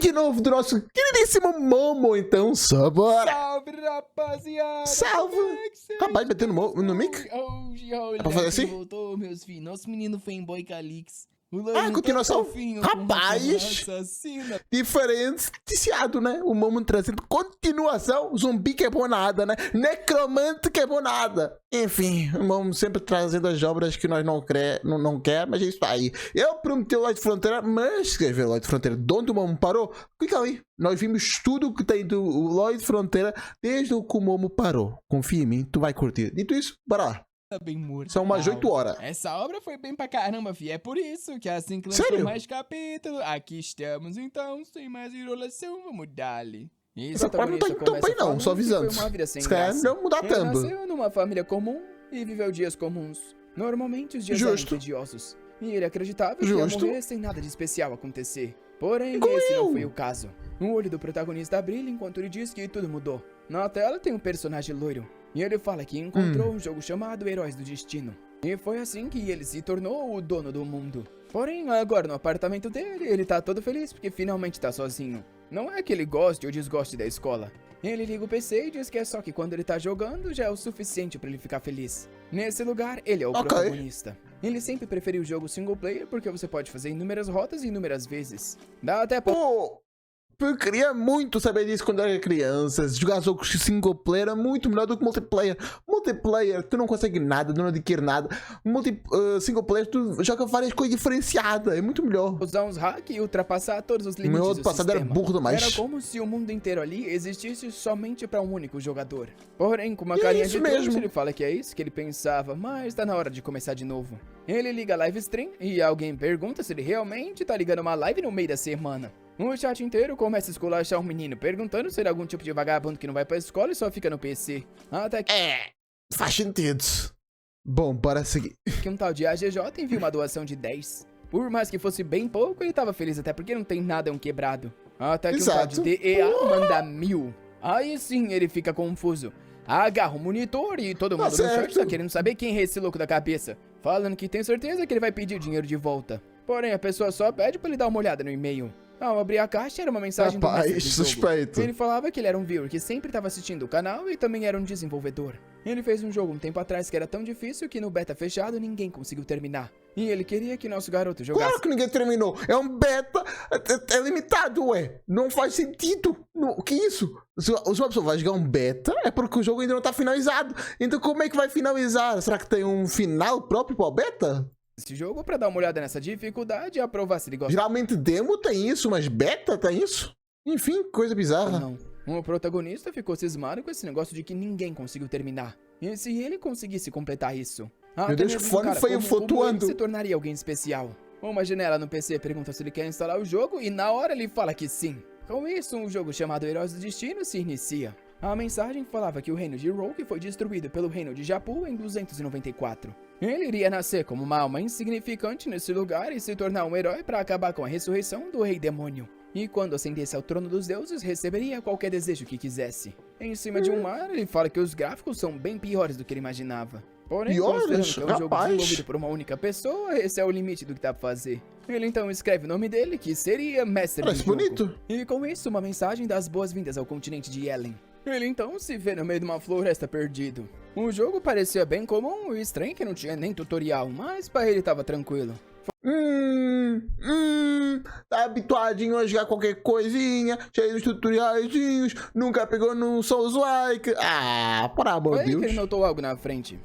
aqui novo do nosso queridíssimo Momo, então, só bora. Salve, rapaziada! Salve. Como é que cês Rapaz, batendo no mic? Hoje, olha, pra fazer assim? voltou, meus filhos. Nosso menino fanboy Calix. O continuação? Rapaz! Rapaz! Diferenciado, né? O Momo trazendo continuação. Zumbi que é bom nada, né? Necromante que é bom nada. Enfim, o Momo sempre trazendo as obras que nós não quer, mas é isso aí. Eu prometi o Lloyd Fronteira, mas escreveu Lloyd Fronteira. De onde o Momo parou? Clica aí. Nós vimos tudo que tem do Lloyd Fronteira desde o que o Momo parou. Confia em mim, tu vai curtir. Dito isso, bora lá. Tá bem morto. São umas 8 horas. Essa obra foi bem pra caramba, fi. É por isso que assim que lançou Sério? mais capítulo, aqui estamos então, sem mais enrolação, vamos dar-lhe. Essa parte não tá indo tão bem não, só avisando. Se calhar não mudar Ele tanto. nasceu numa família comum e viveu dias comuns. Normalmente os dias eram tediosos. E ele acreditava que ia morrer sem nada de especial acontecer. Porém, esse não foi o caso. O olho do protagonista brilha enquanto ele diz que tudo mudou. Na tela tem um personagem loiro. E ele fala que encontrou um jogo chamado Heróis do Destino. E foi assim que ele se tornou o dono do mundo. Porém, agora no apartamento dele, ele tá todo feliz porque finalmente tá sozinho. Não é que ele goste ou desgoste da escola. Ele liga o PC e diz que é só que quando ele tá jogando já é o suficiente pra ele ficar feliz. Nesse lugar, ele é o protagonista. Ele sempre preferiu o jogo single player porque você pode fazer inúmeras rotas e inúmeras vezes. Dá até Eu queria muito saber disso quando era criança. Jogar jogos single player é muito melhor do que multiplayer. Multiplayer, tu não consegue nada, não adquire nada. Single player, tu joga várias coisas diferenciadas. É muito melhor. Usar uns hack e ultrapassar todos os limites do sistema. Meu passado era burro demais. Era como se o mundo inteiro ali existisse somente pra um único jogador. Porém, com uma carinha de trouxa, ele fala que é isso que ele pensava, mas tá na hora de começar de novo. Ele liga a live stream e alguém pergunta se ele realmente tá ligando uma live no meio da semana. O chat inteiro começa a esculachar o menino, perguntando se ele é algum tipo de vagabundo que não vai pra escola e só fica no PC. Até que... faz sentido. Bom, bora seguir. Que um tal de AGJ enviou uma doação de 10. Por mais que fosse bem pouco, ele tava feliz até porque não tem nada, é um quebrado. Até que um tal de DEA manda 1000. Aí sim ele fica confuso. Agarra o monitor e todo mundo no chat tá querendo saber quem é esse louco da cabeça. Falando que tem certeza que ele vai pedir o dinheiro de volta. Porém, a pessoa só pede pra ele dar uma olhada no e-mail. Ao abrir a caixa, era uma mensagem do mestre do jogo. Suspeito. Ele falava que ele era um viewer que sempre estava assistindo o canal e também era um desenvolvedor. Ele fez um jogo um tempo atrás que era tão difícil que no beta fechado ninguém conseguiu terminar. E ele queria que nosso garoto jogasse... Claro que ninguém terminou. É um beta, é limitado, ué. Não faz sentido. O que é isso? Se uma pessoa vai jogar um beta, é porque o jogo ainda não tá finalizado. Então como é que vai finalizar? Será que tem um final próprio para o beta? Esse jogo pra dar uma olhada nessa dificuldade e aprovar se ele gosta. Geralmente demo tem isso, mas beta tem isso? Enfim, coisa bizarra. Não. O protagonista ficou cismado com esse negócio de que ninguém conseguiu terminar. E se ele conseguisse completar isso? Meu Deus, que fone feio flutuando. Ele se tornaria alguém especial. Uma janela no PC pergunta se ele quer instalar o jogo e na hora ele fala que sim. Com isso, um jogo chamado Heróis do Destino se inicia. A mensagem falava que o reino de Rogue foi destruído pelo reino de Japu em 294. Ele iria nascer como uma alma insignificante nesse lugar e se tornar um herói para acabar com a ressurreição do rei demônio. E quando ascendesse ao trono dos deuses, receberia qualquer desejo que quisesse. Em cima de um mar, ele fala que os gráficos são bem piores do que ele imaginava. Porém, considerando que é um jogo desenvolvido por uma única pessoa, esse é o limite do que dá pra fazer. Ele então escreve o nome dele, que seria Mestre do Jogo. Bonito. E com isso, uma mensagem das boas-vindas ao continente de Ellen. Ele então se vê no meio de uma floresta perdido. O jogo parecia bem comum e estranho que não tinha nem tutorial, mas pra ele tava tranquilo. Tá habituadinho a jogar qualquer coisinha, cheio de tutoriaizinhos, nunca pegou num Souls-like. Por amor de Deus. Ele notou algo na frente.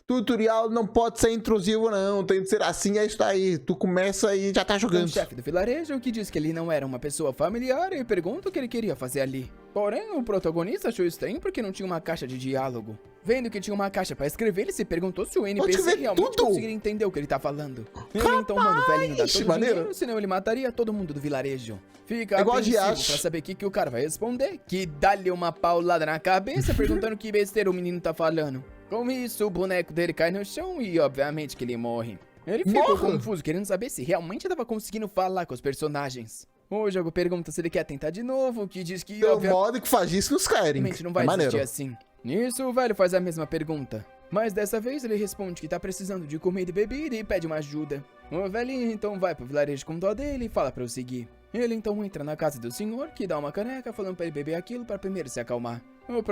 Tutorial não pode ser intrusivo não, tem que ser assim, é isso aí. Tu começa e já tá jogando. O chefe do vilarejo que diz que ele não era uma pessoa familiar e pergunta o que ele queria fazer ali. Porém, o protagonista achou estranho porque não tinha uma caixa de diálogo. Vendo que tinha uma caixa pra escrever, ele se perguntou se o NPC realmente conseguiria entender o que ele tá falando. Ele então manda o velhinho dar todo o dinheiro, senão ele mataria todo mundo do vilarejo. Fica apreensivo pra saber o que o cara vai responder, que dá-lhe uma paulada na cabeça perguntando que besteira o menino tá falando. Com isso, o boneco dele cai no chão e obviamente que ele morre. Ele ficou confuso, querendo saber se realmente tava conseguindo falar com os personagens. O jogo pergunta se ele quer tentar de novo, que diz que o modo que faz isso nos Skyrim. Não vai existir assim. Nisso, o velho faz a mesma pergunta. Mas dessa vez ele responde que tá precisando de comida e bebida e pede uma ajuda. O velhinho então vai pro vilarejo com dó dele e fala pra eu seguir. Ele então entra na casa do senhor, que dá uma caneca, falando pra ele beber aquilo pra primeiro se acalmar.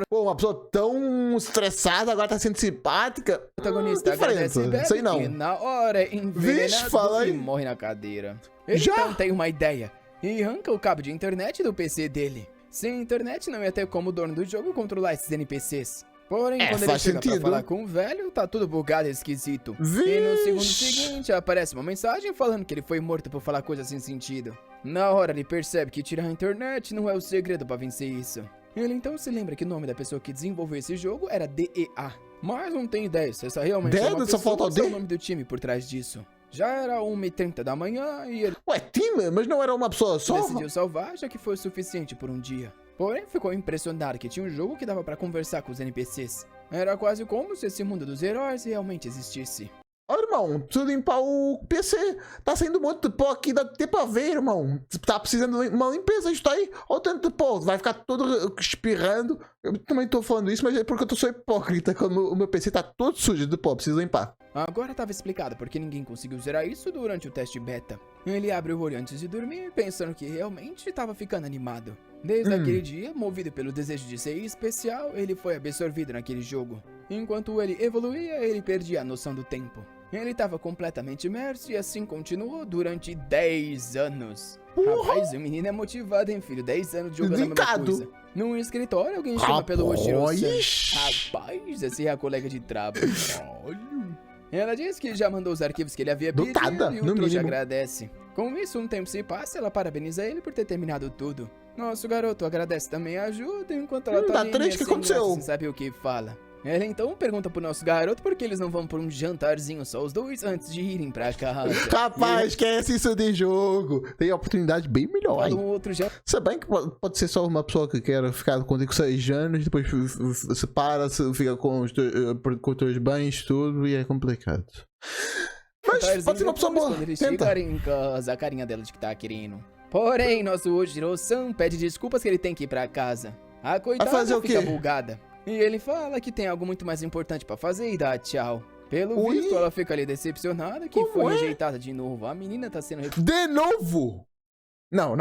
Pô, uma pessoa tão estressada agora tá sendo simpática. O protagonista agradece e bebe, sei não. e na hora envenenado e morre na cadeira. Ele então tem uma ideia e arranca o cabo de internet do PC dele. Sem internet não ia ter como o dono do jogo controlar esses NPCs. Porém, quando ele chega pra falar com o velho, tá tudo bugado e esquisito. E no segundo seguinte, aparece uma mensagem falando que ele foi morto por falar coisas sem sentido. Na hora ele percebe que tirar a internet não é o segredo pra vencer isso. Ele então se lembra que o nome da pessoa que desenvolveu esse jogo era DEA. Mas não tem ideia se essa realmente é uma pessoa ou se é o nome do time por trás disso. Já era 1h30 da manhã e ele... Ué, time? Mas não era uma pessoa só? Decidiu salvar, já que foi o suficiente por um dia. Porém, ficou impressionado que tinha um jogo que dava pra conversar com os NPCs. Era quase como se esse mundo dos heróis realmente existisse. Ó, irmão, preciso limpar o PC. Tá saindo um monte de pó aqui, dá tempo pra ver, irmão. Tá precisando de uma limpeza, isso aí. Ó o tanto de pó, vai ficar todo espirrando. Eu também tô falando isso, mas é porque eu sou hipócrita. Quando o meu PC tá todo sujo de pó, preciso limpar. Agora tava explicado porque ninguém conseguiu zerar isso durante o teste beta. Ele abre o olho antes de dormir, pensando que realmente tava ficando animado. Desde aquele dia, movido pelo desejo de ser especial, ele foi absorvido naquele jogo. Enquanto ele evoluía, ele perdia a noção do tempo. Ele estava completamente imerso e assim continuou durante 10 anos. Rapaz, o menino é motivado, hein, filho? 10 anos jogando a mesma coisa. Num escritório, alguém chama pelo Oshiro-san. Rapaz, esse é a colega de trabalho. Ela diz que já mandou os arquivos que ele havia pedido e o trouxa agradece. Com isso, um tempo se passa e ela parabeniza ele por ter terminado tudo. Nosso garoto agradece também a ajuda enquanto ela tá triste, que aconteceu? Sem saber o que fala. Ela então pergunta pro nosso garoto por que eles não vão por um jantarzinho só os dois antes de irem pra casa. Rapaz, esquece isso de jogo. Tem oportunidade bem melhor aí. Se bem que pode ser só uma pessoa que quer ficar contigo 6 anos, depois separa, fica com os teus bens, tudo, e é complicado. Mas pode ser uma pessoa boa. Quando eles chegarem em casa, a carinha dela de que tá querendo. Porém, nosso Oshiro-san pede desculpas que ele tem que ir pra casa. A coitada fica bugada. E ele fala que tem algo muito mais importante pra fazer e dá tchau. Pelo visto, ela fica ali decepcionada que foi rejeitada de novo. A menina tá sendo... De novo? Não.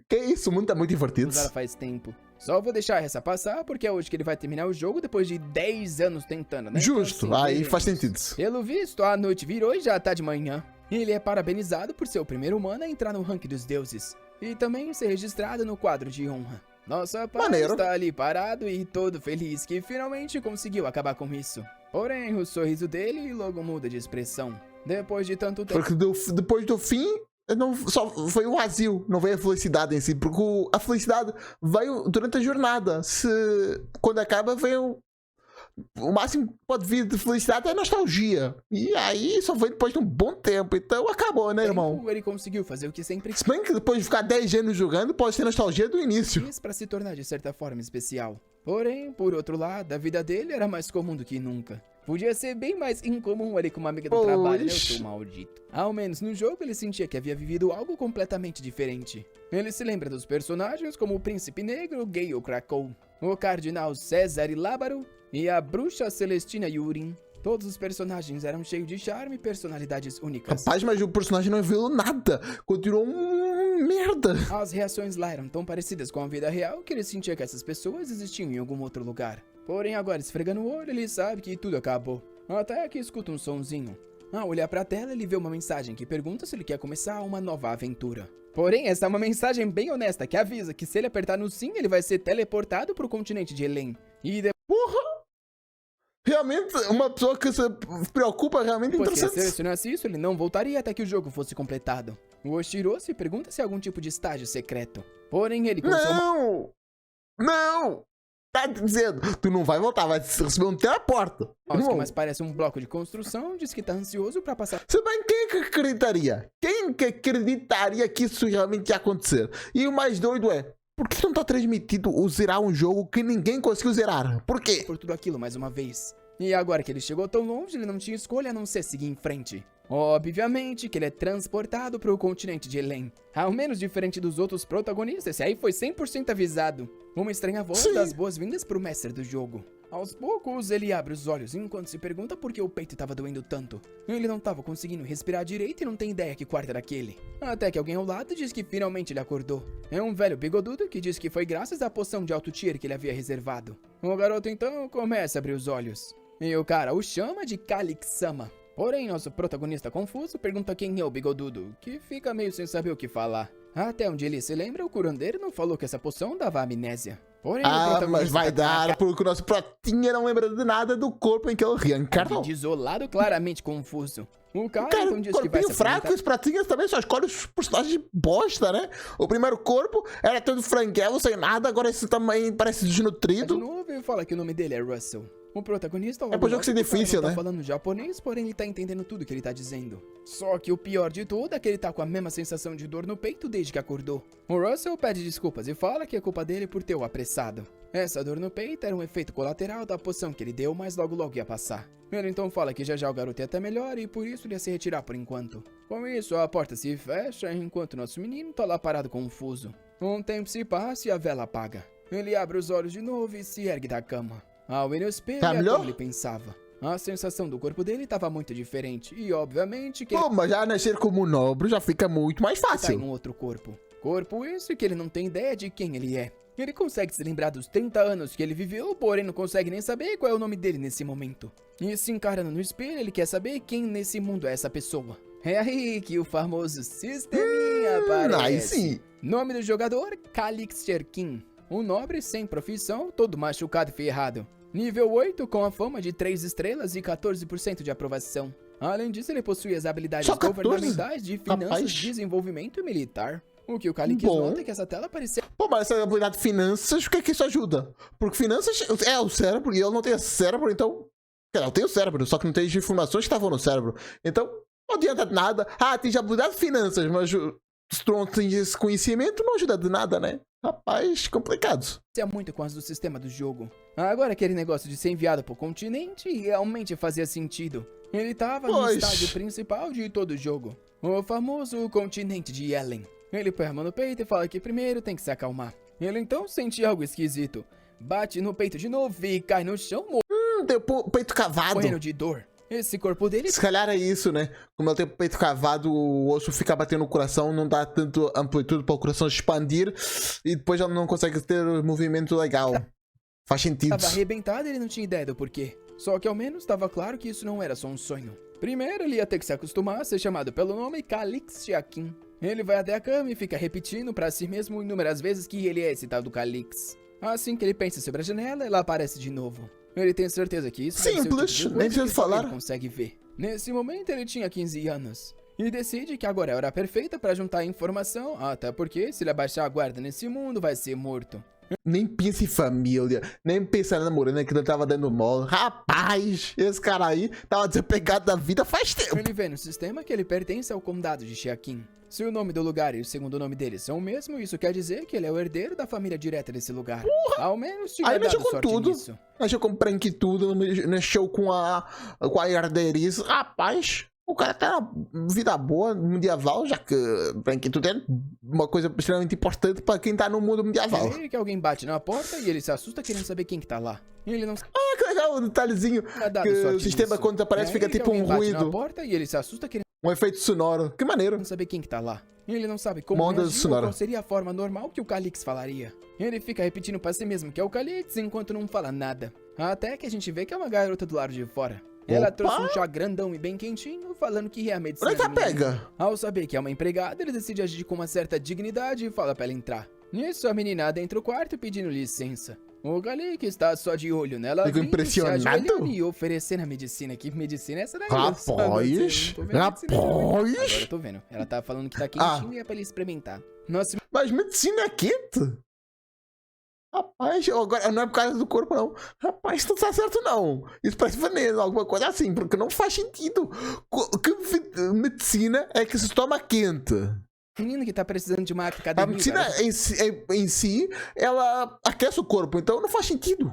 Que isso? O mundo tá muito divertido. Ela faz tempo. Só vou deixar essa passar porque é hoje que ele vai terminar o jogo depois de 10 anos tentando, né? Justo, então, assim, aí faz sentido. Pelo visto, a noite virou e já tá de manhã. Ele é parabenizado por ser o primeiro humano a entrar no ranking dos deuses. E também ser registrado no quadro de honra. Nossa pai está ali parado e todo feliz que finalmente conseguiu acabar com isso. Porém, o sorriso dele logo muda de expressão. Depois de tanto tempo... Porque depois do fim, não, só foi o vazio, não veio a felicidade em si. Porque a felicidade veio durante a jornada. Quando acaba, veio... O máximo que pode vir de felicidade é nostalgia. E aí só foi depois de um bom tempo. Então acabou, né, irmão? Ele conseguiu fazer o que sempre quis. Se bem que depois de ficar 10 anos jogando, pode ter nostalgia do início. Para se tornar de certa forma especial. Porém, por outro lado, a vida dele era mais comum do que nunca. Podia ser bem mais incomum ali com uma amiga do trabalho, né, o seu maldito. Ao menos no jogo ele sentia que havia vivido algo completamente diferente. Ele se lembra dos personagens como o Príncipe Negro, Gale Krakow, o Cardinal César Lábaro e a Bruxa Celestina Yurin. Todos os personagens eram cheios de charme e personalidades únicas. Rapaz, mas o personagem não revelou nada. Continuou merda. As reações lá eram tão parecidas com a vida real que ele sentia que essas pessoas existiam em algum outro lugar. Porém, agora esfregando o olho, ele sabe que tudo acabou. Até que escuta um sonzinho. Ao olhar pra tela, ele vê uma mensagem que pergunta se ele quer começar uma nova aventura. Porém, essa é uma mensagem bem honesta que avisa que se ele apertar no sim, ele vai ser teleportado pro continente de Elen. E depois... Porra! Realmente, uma pessoa que se preocupa realmente interessante. Se ele selecionasse isso, ele não voltaria até que o jogo fosse completado. O Oshiro se pergunta se é algum tipo de estágio secreto. Porém, ele... Não! Tá dizendo, tu não vai voltar, vai receber um teleporte. Mas parece um bloco de construção, diz que tá ansioso pra passar... Se bem, quem que acreditaria? Quem que acreditaria que isso realmente ia acontecer? E o mais doido é, por que não tá transmitido o zerar um jogo que ninguém conseguiu zerar? Por quê? Por tudo aquilo mais uma vez. E agora que ele chegou tão longe, ele não tinha escolha a não ser seguir em frente. Obviamente que ele é transportado para o continente de Elen. Ao menos diferente dos outros protagonistas, esse aí foi 100% avisado. Uma estranha voz das boas-vindas pro mestre do jogo. Aos poucos, ele abre os olhos enquanto se pergunta por que o peito estava doendo tanto. Ele não estava conseguindo respirar direito e não tem ideia que quarto era aquele. Até que alguém ao lado diz que finalmente ele acordou. É um velho bigodudo que diz que foi graças à poção de alto tier que ele havia reservado. O garoto então começa a abrir os olhos. E o cara o chama de Calix-sama. Porém, nosso protagonista confuso pergunta quem é o bigodudo, que fica meio sem saber o que falar. Até onde ele se lembra, o curandeiro não falou que essa poção dava amnésia. Porém, mas vai dar, porque o nosso pratinha não lembra de nada do corpo em que ele reencarnou. Desolado, claramente confuso. O cara então diz que vai se fraco, os pratinhas também só escolhem os personagens de bosta, né? O primeiro corpo era todo franguelo, sem nada, agora esse também parece desnutrido. De novo, ele fala que o nome dele é Russell. O protagonista é pro jogo ser difícil, né? Tá falando japonês, porém ele tá entendendo tudo que ele tá dizendo. Só que o pior de tudo é que ele tá com a mesma sensação de dor no peito desde que acordou. O Russell pede desculpas e fala que é culpa dele por ter o apressado. Essa dor no peito era um efeito colateral da poção que ele deu, mas logo ia passar. Ele então fala que já o garoto ia até melhor e por isso ele ia se retirar por enquanto. Com isso, a porta se fecha enquanto nosso menino tá lá parado confuso. Um tempo se passa e a vela apaga. Ele abre os olhos de novo e se ergue da cama. Ao ir no espelho, é como ele pensava. A sensação do corpo dele estava muito diferente e, obviamente, que mas já nascer como nobre já fica muito mais fácil. Tá em um outro corpo. Corpo esse que ele não tem ideia de quem ele é. Ele consegue se lembrar dos 30 anos que ele viveu, porém não consegue nem saber qual é o nome dele nesse momento. E se encarando no espelho, ele quer saber quem nesse mundo é essa pessoa. É aí que o famoso sisteminha aparece. Nice. Nome do jogador, Calix Cherkin. Um nobre sem profissão, todo machucado e ferrado. Nível 8 com a fama de 3 estrelas e 14% de aprovação. Além disso, ele possui as habilidades governamentais de finanças, desenvolvimento e militar. O que o Calix nota é que essa tela parecia... mas essa habilidade de finanças, o que é que isso ajuda? Porque finanças é o cérebro e ele não tem cérebro, então... Eu tenho cérebro, só que não tem as informações que estavam no cérebro. Então, não adianta de nada. Tem habilidade de finanças, mas se tu não tens esse conhecimento, não ajuda de nada, né? Rapaz, complicado. É muito com as do sistema do jogo. Agora aquele negócio de ser enviado pro continente realmente fazia sentido. Ele tava no estádio principal de todo o jogo. O famoso continente de Ellen. Ele põe a mão no peito e fala que primeiro tem que se acalmar. Ele então sente algo esquisito. Bate no peito de novo e cai no chão tem o peito cavado. Morrendo de dor. Esse corpo dele... Se calhar é isso, né? Como ele tem o peito cavado, o osso fica batendo no coração, não dá tanto amplitude para o coração expandir e depois ele não consegue ter um movimento legal. Faz sentido. Tava arrebentado e ele não tinha ideia do porquê. Só que ao menos estava claro que isso não era só um sonho. Primeiro ele ia ter que se acostumar a ser chamado pelo nome Calix Cherkin. Ele vai até a cama e fica repetindo para si mesmo inúmeras vezes que ele é esse tal do Calix. Assim que ele pensa sobre a janela, ela aparece de novo. Ele tem certeza que isso simples, nem precisa falar. Ele consegue ver. Nesse momento ele tinha 15 anos. E decide que agora é a hora perfeita para juntar informação, até porque se ele abaixar a guarda nesse mundo vai ser morto. Nem pensa em família, nem pensa na morena que ele tava dando mole. Rapaz, esse cara aí tava desapegado da vida faz tempo. Ele vê no sistema que ele pertence ao condado de Cherkin. Se o nome do lugar e o segundo nome dele são o mesmo, isso quer dizer que ele é o herdeiro da família direta desse lugar. Porra! Ao menos tiver dado sorte nisso. Mexeu com branquitudo, mexeu com a herdeirice. Rapaz, o cara tá na vida boa, medieval, já que branquitude é uma coisa extremamente importante pra quem tá no mundo medieval. É que alguém bate na porta e ele se assusta querendo saber quem que tá lá. E ele não... que legal, um detalhezinho. Que o sistema quando aparece fica tipo um ruído. Na porta e ele se assusta querendo... Um efeito sonoro. Que maneiro. Não saber quem que tá lá. Ele não sabe como reagir ou qual seria a forma normal que o Calix falaria. Ele fica repetindo pra si mesmo que é o Calix enquanto não fala nada. Até que a gente vê que é uma garota do lado de fora. Ela trouxe um chá grandão e bem quentinho, falando que é a medicina. Onde pega? Ao saber que é uma empregada, ele decide agir com uma certa dignidade e fala pra ela entrar. Nisso, a menina adentra o quarto pedindo licença. O Calix está só de olho nela, fico impressionado e oferecendo a medicina. Que medicina é essa daí? Rapaz! Agora eu tô vendo. Ela tá falando que tá quentinho e é pra ele experimentar. Nossa, mas medicina é quente? Rapaz, agora não é por causa do corpo, não. Rapaz, isso não tá certo, não. Isso parece veneno, alguma coisa assim, porque não faz sentido. Que medicina é que se toma quente? Menino que tá precisando de uma academia. A medicina em si, ela aquece o corpo, então não faz sentido.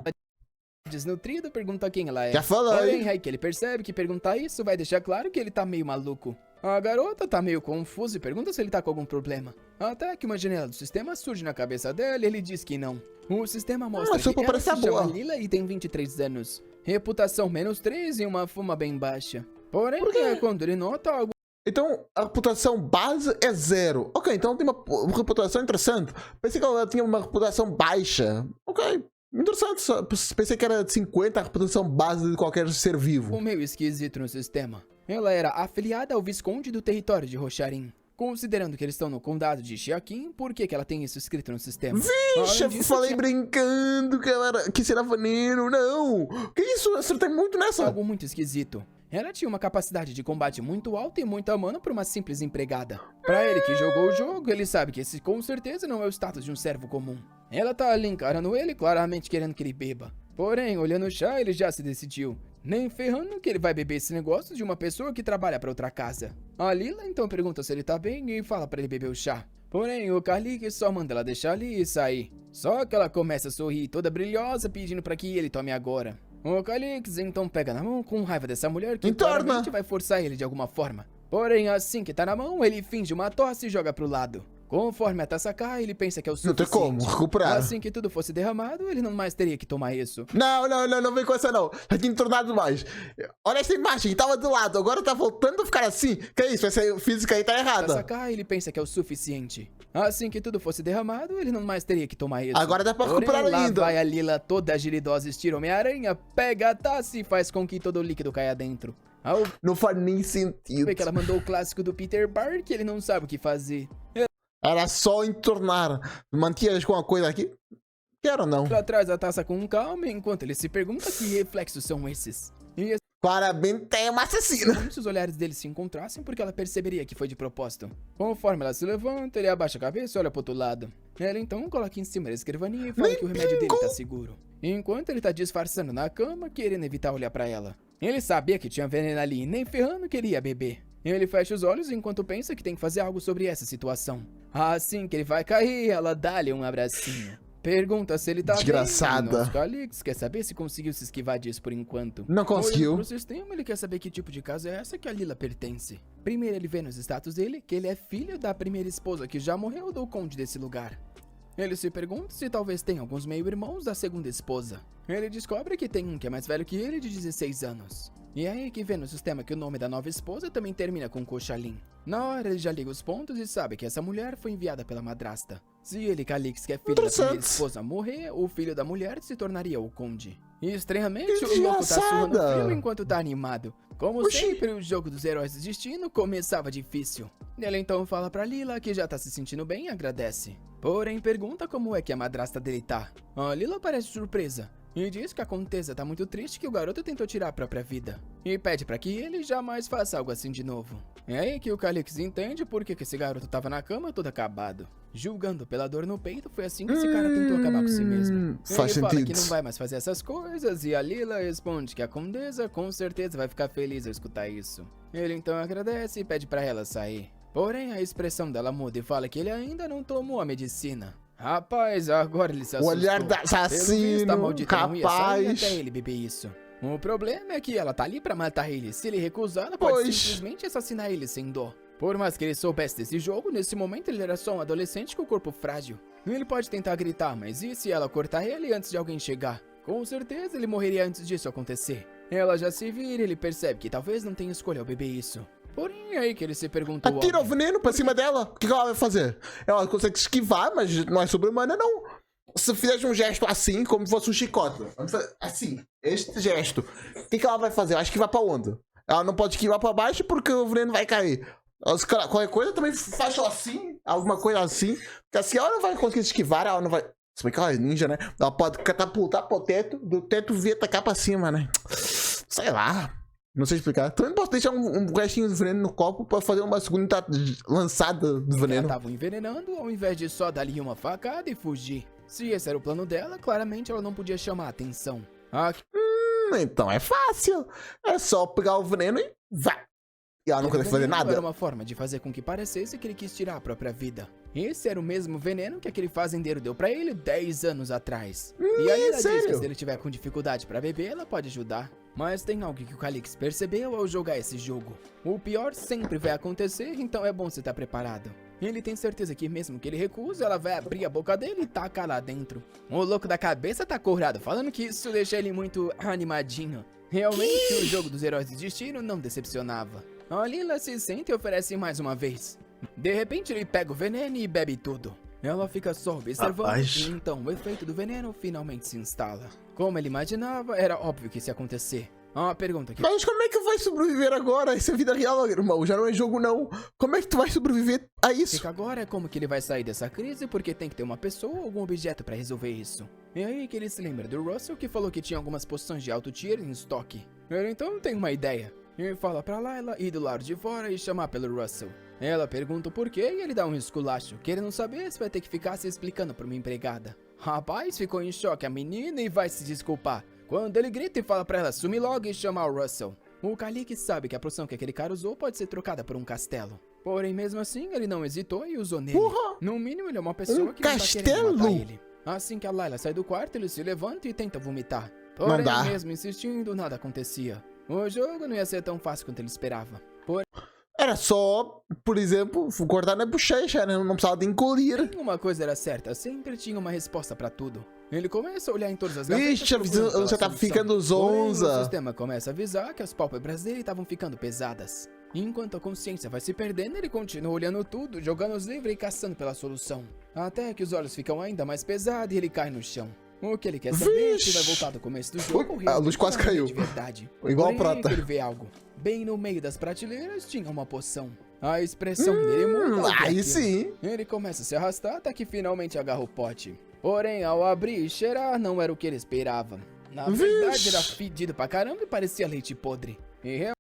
desnutrido, pergunta quem ela é. Já falei. Porém, aí que ele percebe que perguntar isso vai deixar claro que ele tá meio maluco. A garota tá meio confusa e pergunta se ele tá com algum problema. Até que uma janela do sistema surge na cabeça dela e ele diz que não. O sistema mostra que ela se chama Lila e tem 23 anos. Reputação -3 e uma fama bem baixa. Porém, é quando ele nota algo... Então, a reputação base é 0. Ok, então tem uma reputação interessante. Pensei que ela tinha uma reputação baixa. Ok, interessante. Pensei que era de 50 a reputação base de qualquer ser vivo. meio esquisito no sistema. Ela era afiliada ao Visconde do território de Rocharim. Considerando que eles estão no condado de Xiaquim, por que ela tem isso escrito no sistema? Vixe, falei brincando que será vaneiro. Não! Que isso? Eu acertei muito nessa. Algo muito esquisito. Ela tinha uma capacidade de combate muito alta e muita mana para uma simples empregada. Pra ele que jogou o jogo, ele sabe que esse com certeza não é o status de um servo comum. Ela tá ali encarando ele, claramente querendo que ele beba. Porém, olhando o chá, ele já se decidiu. Nem ferrando que ele vai beber esse negócio de uma pessoa que trabalha pra outra casa. A Lila então pergunta se ele tá bem e fala pra ele beber o chá. Porém, o Kalik só manda ela deixar ali e sair. Só que ela começa a sorrir toda brilhosa pedindo pra que ele tome agora. O Calix então pega na mão com raiva dessa mulher que claramente vai forçar ele de alguma forma. Porém, assim que tá na mão, ele finge uma tosse e joga pro lado. Conforme a taça cai, ele pensa que é o suficiente. Não tem como recuperar. Assim que tudo fosse derramado, ele não mais teria que tomar isso. Não vem com essa não. Já tinha tornado mais. Olha essa imagem, tava do lado, agora tá voltando a ficar assim. Que isso? Essa física aí tá errada. A taça cai, ele pensa que é o suficiente. Assim que tudo fosse derramado, ele não mais teria que tomar isso. Agora dá pra recuperar ainda. Lá vai a Lila toda agilidosa, estira Homem-Aranha, pega a taça e faz com que todo o líquido caia dentro. Não faz nem sentido. Vê que ela mandou o clássico do Peter Parker, que ele não sabe o que fazer. Era só entornar. Mantias com a coisa aqui? Quero não. Ela traz a taça com calma, enquanto ele se pergunta que reflexos são esses. E claramente é uma assassina. como se os olhares dele se encontrassem, porque ela perceberia que foi de propósito. Conforme ela se levanta, ele abaixa a cabeça e olha pro outro lado. Ela então coloca em cima da escrivaninha e fala que o remédio dele tá seguro. Enquanto ele tá disfarçando na cama, querendo evitar olhar pra ela. Ele sabia que tinha veneno ali e nem ferrando queria beber. Ele fecha os olhos enquanto pensa que tem que fazer algo sobre essa situação. Assim que ele vai cair, ela dá-lhe um abracinho. Pergunta se ele tá desgraçada. bem. Nosso Calix quer saber se conseguiu se esquivar disso por enquanto. Não conseguiu. No sistema, ele quer saber que tipo de casa é essa que a Lila pertence. Primeiro ele vê nos status dele que ele é filho da primeira esposa que já morreu do conde desse lugar. Ele se pergunta se talvez tenha alguns meio-irmãos da segunda esposa. Ele descobre que tem um que é mais velho que ele, de 16 anos. E é aí que vê no sistema que o nome da nova esposa também termina com Koxalin. Na hora ele já liga os pontos e sabe que essa mulher foi enviada pela madrasta. Se ele, Calix, que é filho da primeira esposa, morrer, o filho da mulher se tornaria o conde. E estranhamente, o louco tá surrando frio enquanto tá animado. Como sempre, o jogo dos heróis do destino começava difícil. Ele então fala pra Lila que já tá se sentindo bem e agradece. Porém, pergunta como é que a madrasta dele tá. A Lila parece surpresa. E diz que a Contesa tá muito triste que o garoto tentou tirar a própria vida. E pede pra que ele jamais faça algo assim de novo. É aí que o Calix entende por que esse garoto tava na cama todo acabado. Julgando pela dor no peito, foi assim que esse cara tentou acabar com si mesmo. Faz ele sentido. fala que não vai mais fazer essas coisas e a Lila responde que a Condesa com certeza vai ficar feliz ao escutar isso. Ele então agradece e pede pra ela sair. Porém, a expressão dela muda e fala que ele ainda não tomou a medicina. Rapaz, agora ele se assustou. O olhar da assassino, capaz. Até ele beber isso. O problema é que ela tá ali pra matar ele. Se ele recusar, ela pode simplesmente assassinar ele sem dó. Por mais que ele soubesse desse jogo, nesse momento ele era só um adolescente com corpo frágil. Ele pode tentar gritar, mas e se ela cortar ele antes de alguém chegar? Com certeza ele morreria antes disso acontecer. Ela já se vira e ele percebe que talvez não tenha escolha ao beber isso. Porém, é aí que ele se pergunta... Atira o veneno pra cima dela. O que ela vai fazer? Ela consegue esquivar, mas não é sobre-humana, não. Se fizer um gesto assim, como se fosse um chicote. Assim, este gesto. O que ela vai fazer? Acho que vai pra onde? Ela não pode esquivar pra baixo porque o veneno vai cair. Qualquer coisa também faz assim, alguma coisa assim. Porque assim ela não vai conseguir esquivar, ela não vai... Se bem que ela é ninja, né? Ela pode catapultar pro teto, do teto vir atacar pra cima, né? Sei lá. Não sei explicar. Também posso deixar um restinho de veneno no copo pra fazer uma segunda lançada do veneno. Ela tava envenenando ao invés de só dar-lhe uma facada e fugir. Se esse era o plano dela, claramente ela não podia chamar a atenção. Então é fácil. É só pegar o veneno e vá. E ela não consegue fazer nada. Era uma forma de fazer com que parecesse que ele quis tirar a própria vida. Esse era o mesmo veneno que aquele fazendeiro deu pra ele 10 anos atrás. E a Lila diz que se ele tiver com dificuldade pra beber, ela pode ajudar. Mas tem algo que o Calix percebeu ao jogar esse jogo. O pior sempre vai acontecer, então é bom você estar preparado. Ele tem certeza que mesmo que ele recuse, ela vai abrir a boca dele e tacar lá dentro. O louco da cabeça tá corrado, falando que isso deixa ele muito animadinho. Realmente, o jogo dos heróis de destino não decepcionava. A Lila se sente e oferece mais uma vez. De repente, ele pega o veneno e bebe tudo. Ela fica só observando e então o efeito do veneno finalmente se instala. Como ele imaginava, era óbvio que isso ia acontecer. Uma pergunta que... Mas como é que vai sobreviver agora? Isso é vida real, irmão. Já não é jogo, não. Como é que tu vai sobreviver a isso? Fica agora é como que ele vai sair dessa crise, porque tem que ter uma pessoa ou algum objeto pra resolver isso. E aí que ele se lembra do Russell, que falou que tinha algumas poções de alto tier em estoque. Ele então tem uma ideia. Ele fala pra Layla ir do lado de fora e chamar pelo Russell. Ela pergunta o porquê e ele dá um esculacho, querendo saber se vai ter que ficar se explicando pra uma empregada. Rapaz ficou em choque a menina e vai se desculpar, quando ele grita e fala pra ela sumir logo e chamar o Russell. O Calix sabe que a poção que aquele cara usou pode ser trocada por um castelo. Porém, mesmo assim, ele não hesitou e usou nele. Porra! No mínimo, ele é uma pessoa que não tá querendo matar ele. Assim que a Layla sai do quarto, ele se levanta e tenta vomitar. Porém, mesmo insistindo, nada acontecia. O jogo não ia ser tão fácil quanto ele esperava. Era só, por exemplo, cortar na bochecha, né? Não precisava de engolir. Uma coisa era certa, sempre tinha uma resposta pra tudo. Ele começa a olhar em todas as gavetas. Ixi, você tá ficando zonza. Porém, o sistema começa a avisar que as pálpebras dele estavam ficando pesadas. Enquanto a consciência vai se perdendo, ele continua olhando tudo, jogando os livros e caçando pela solução. Até que os olhos ficam ainda mais pesados e ele cai no chão. O que ele quer saber é se vai voltar do começo do jogo. A luz quase caiu. De verdade. Igual a prata. Ele vê algo. Bem no meio das prateleiras tinha uma poção. A expressão dele muda. Aí sim. Ele começa a se arrastar até que finalmente agarra o pote. Porém, ao abrir e cheirar, não era o que ele esperava. Na verdade, era fedido pra caramba e parecia leite podre. E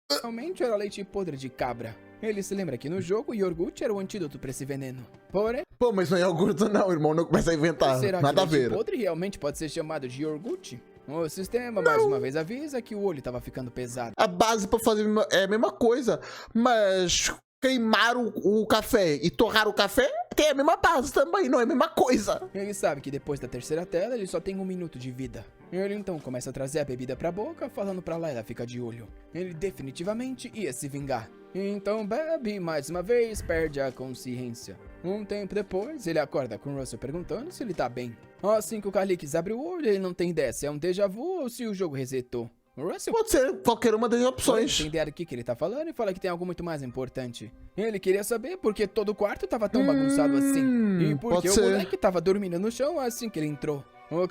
realmente era leite podre de cabra. Ele se lembra que no jogo, iogurte era o antídoto pra esse veneno. Porém... Pô, mas não é iogurte não, irmão. Não começa a inventar. Será nada a que ver. leite podre realmente pode ser chamado de iogurte? O sistema, mais uma vez, avisa que o olho tava ficando pesado. A base pra fazer é a mesma coisa, mas queimar o café e torrar o café tem a mesma base também, não é a mesma coisa. Ele sabe que depois da terceira tela, ele só tem 1 minuto de vida. Ele então começa a trazer a bebida pra boca, falando pra Layla ficar de olho. Ele definitivamente ia se vingar. Então bebe e mais uma vez perde a consciência. Um tempo depois, ele acorda com o Russell perguntando se ele tá bem. Assim que o Calix abre o olho, ele não tem ideia se é um déjà vu ou se o jogo resetou. O Russell pode ser qualquer uma das opções. Tem ideia do que ele tá falando e fala que tem algo muito mais importante. Ele queria saber por que todo o quarto tava tão bagunçado assim. E por que o moleque tava dormindo no chão assim que ele entrou.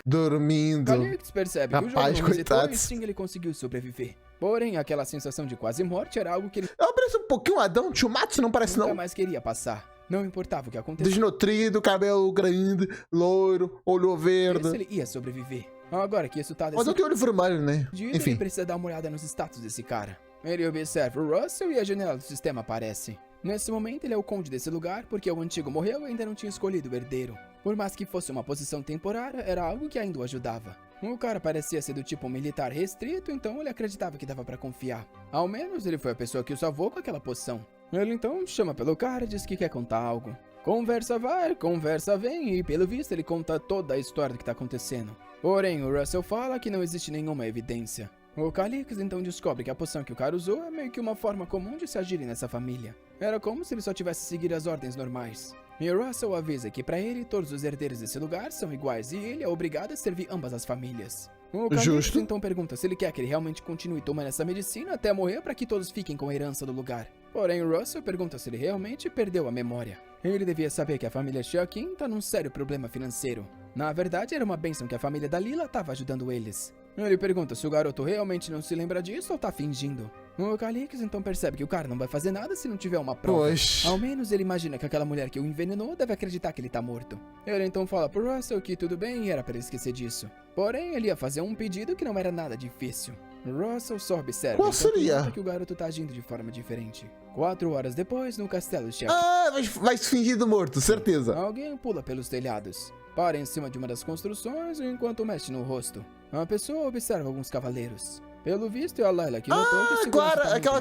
Dormindo. Calix percebe que o jogo não resetou e sim ele conseguiu sobreviver. Porém, aquela sensação de quase morte era algo que ele... Parece um pouquinho Adão Chumatsu, não parece não? Nunca mais queria passar. Não importava o que acontecesse. Desnutrido, cabelo grande, loiro, olho verde. Ele ia sobreviver. Agora que isso tá... Mas eu tenho olho vermelho, né? Enfim. Ele precisa dar uma olhada nos status desse cara. Ele observa o Russell e a janela do sistema aparece. Nesse momento, ele é o conde desse lugar porque o antigo morreu e ainda não tinha escolhido o herdeiro. Por mais que fosse uma posição temporária, era algo que ainda o ajudava. O cara parecia ser do tipo militar restrito, então ele acreditava que dava pra confiar. Ao menos ele foi a pessoa que o salvou com aquela poção. Ele então chama pelo cara e diz que quer contar algo. Conversa vai, conversa vem e pelo visto ele conta toda a história do que tá acontecendo. Porém, o Russell fala que não existe nenhuma evidência. O Calix então descobre que a poção que o cara usou é meio que uma forma comum de se agirem nessa família. Era como se ele só tivesse seguido as ordens normais. E Russell avisa que pra ele todos os herdeiros desse lugar são iguais e ele é obrigado a servir ambas as famílias. O Calix então pergunta se ele quer que ele realmente continue tomando essa medicina até morrer para que todos fiquem com a herança do lugar. Porém, o Russell pergunta se ele realmente perdeu a memória. Ele devia saber que a família Xiaoqing tá num sério problema financeiro. Na verdade, era uma bênção que a família da Lila tava ajudando eles. Ele pergunta se o garoto realmente não se lembra disso ou tá fingindo. O Calix então percebe que o cara não vai fazer nada se não tiver uma prova. Ao menos ele imagina que aquela mulher que o envenenou deve acreditar que ele tá morto. Ele então fala pro Russell que tudo bem e era pra ele esquecer disso. Porém, ele ia fazer um pedido que não era nada difícil. Russell só observa Qual seria? Que o garoto tá agindo de forma diferente. 4 horas depois, no castelo Xiaoqing. Vai se fingir do morto, certeza. Alguém pula pelos telhados. Para em cima de uma das construções enquanto mexe no rosto. A pessoa observa alguns cavaleiros. Pelo visto, é a Layla que notou que agora, aquela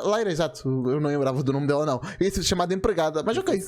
Layla, exato. Eu não lembrava do nome dela, não. Esse é chamada empregada, mas ok.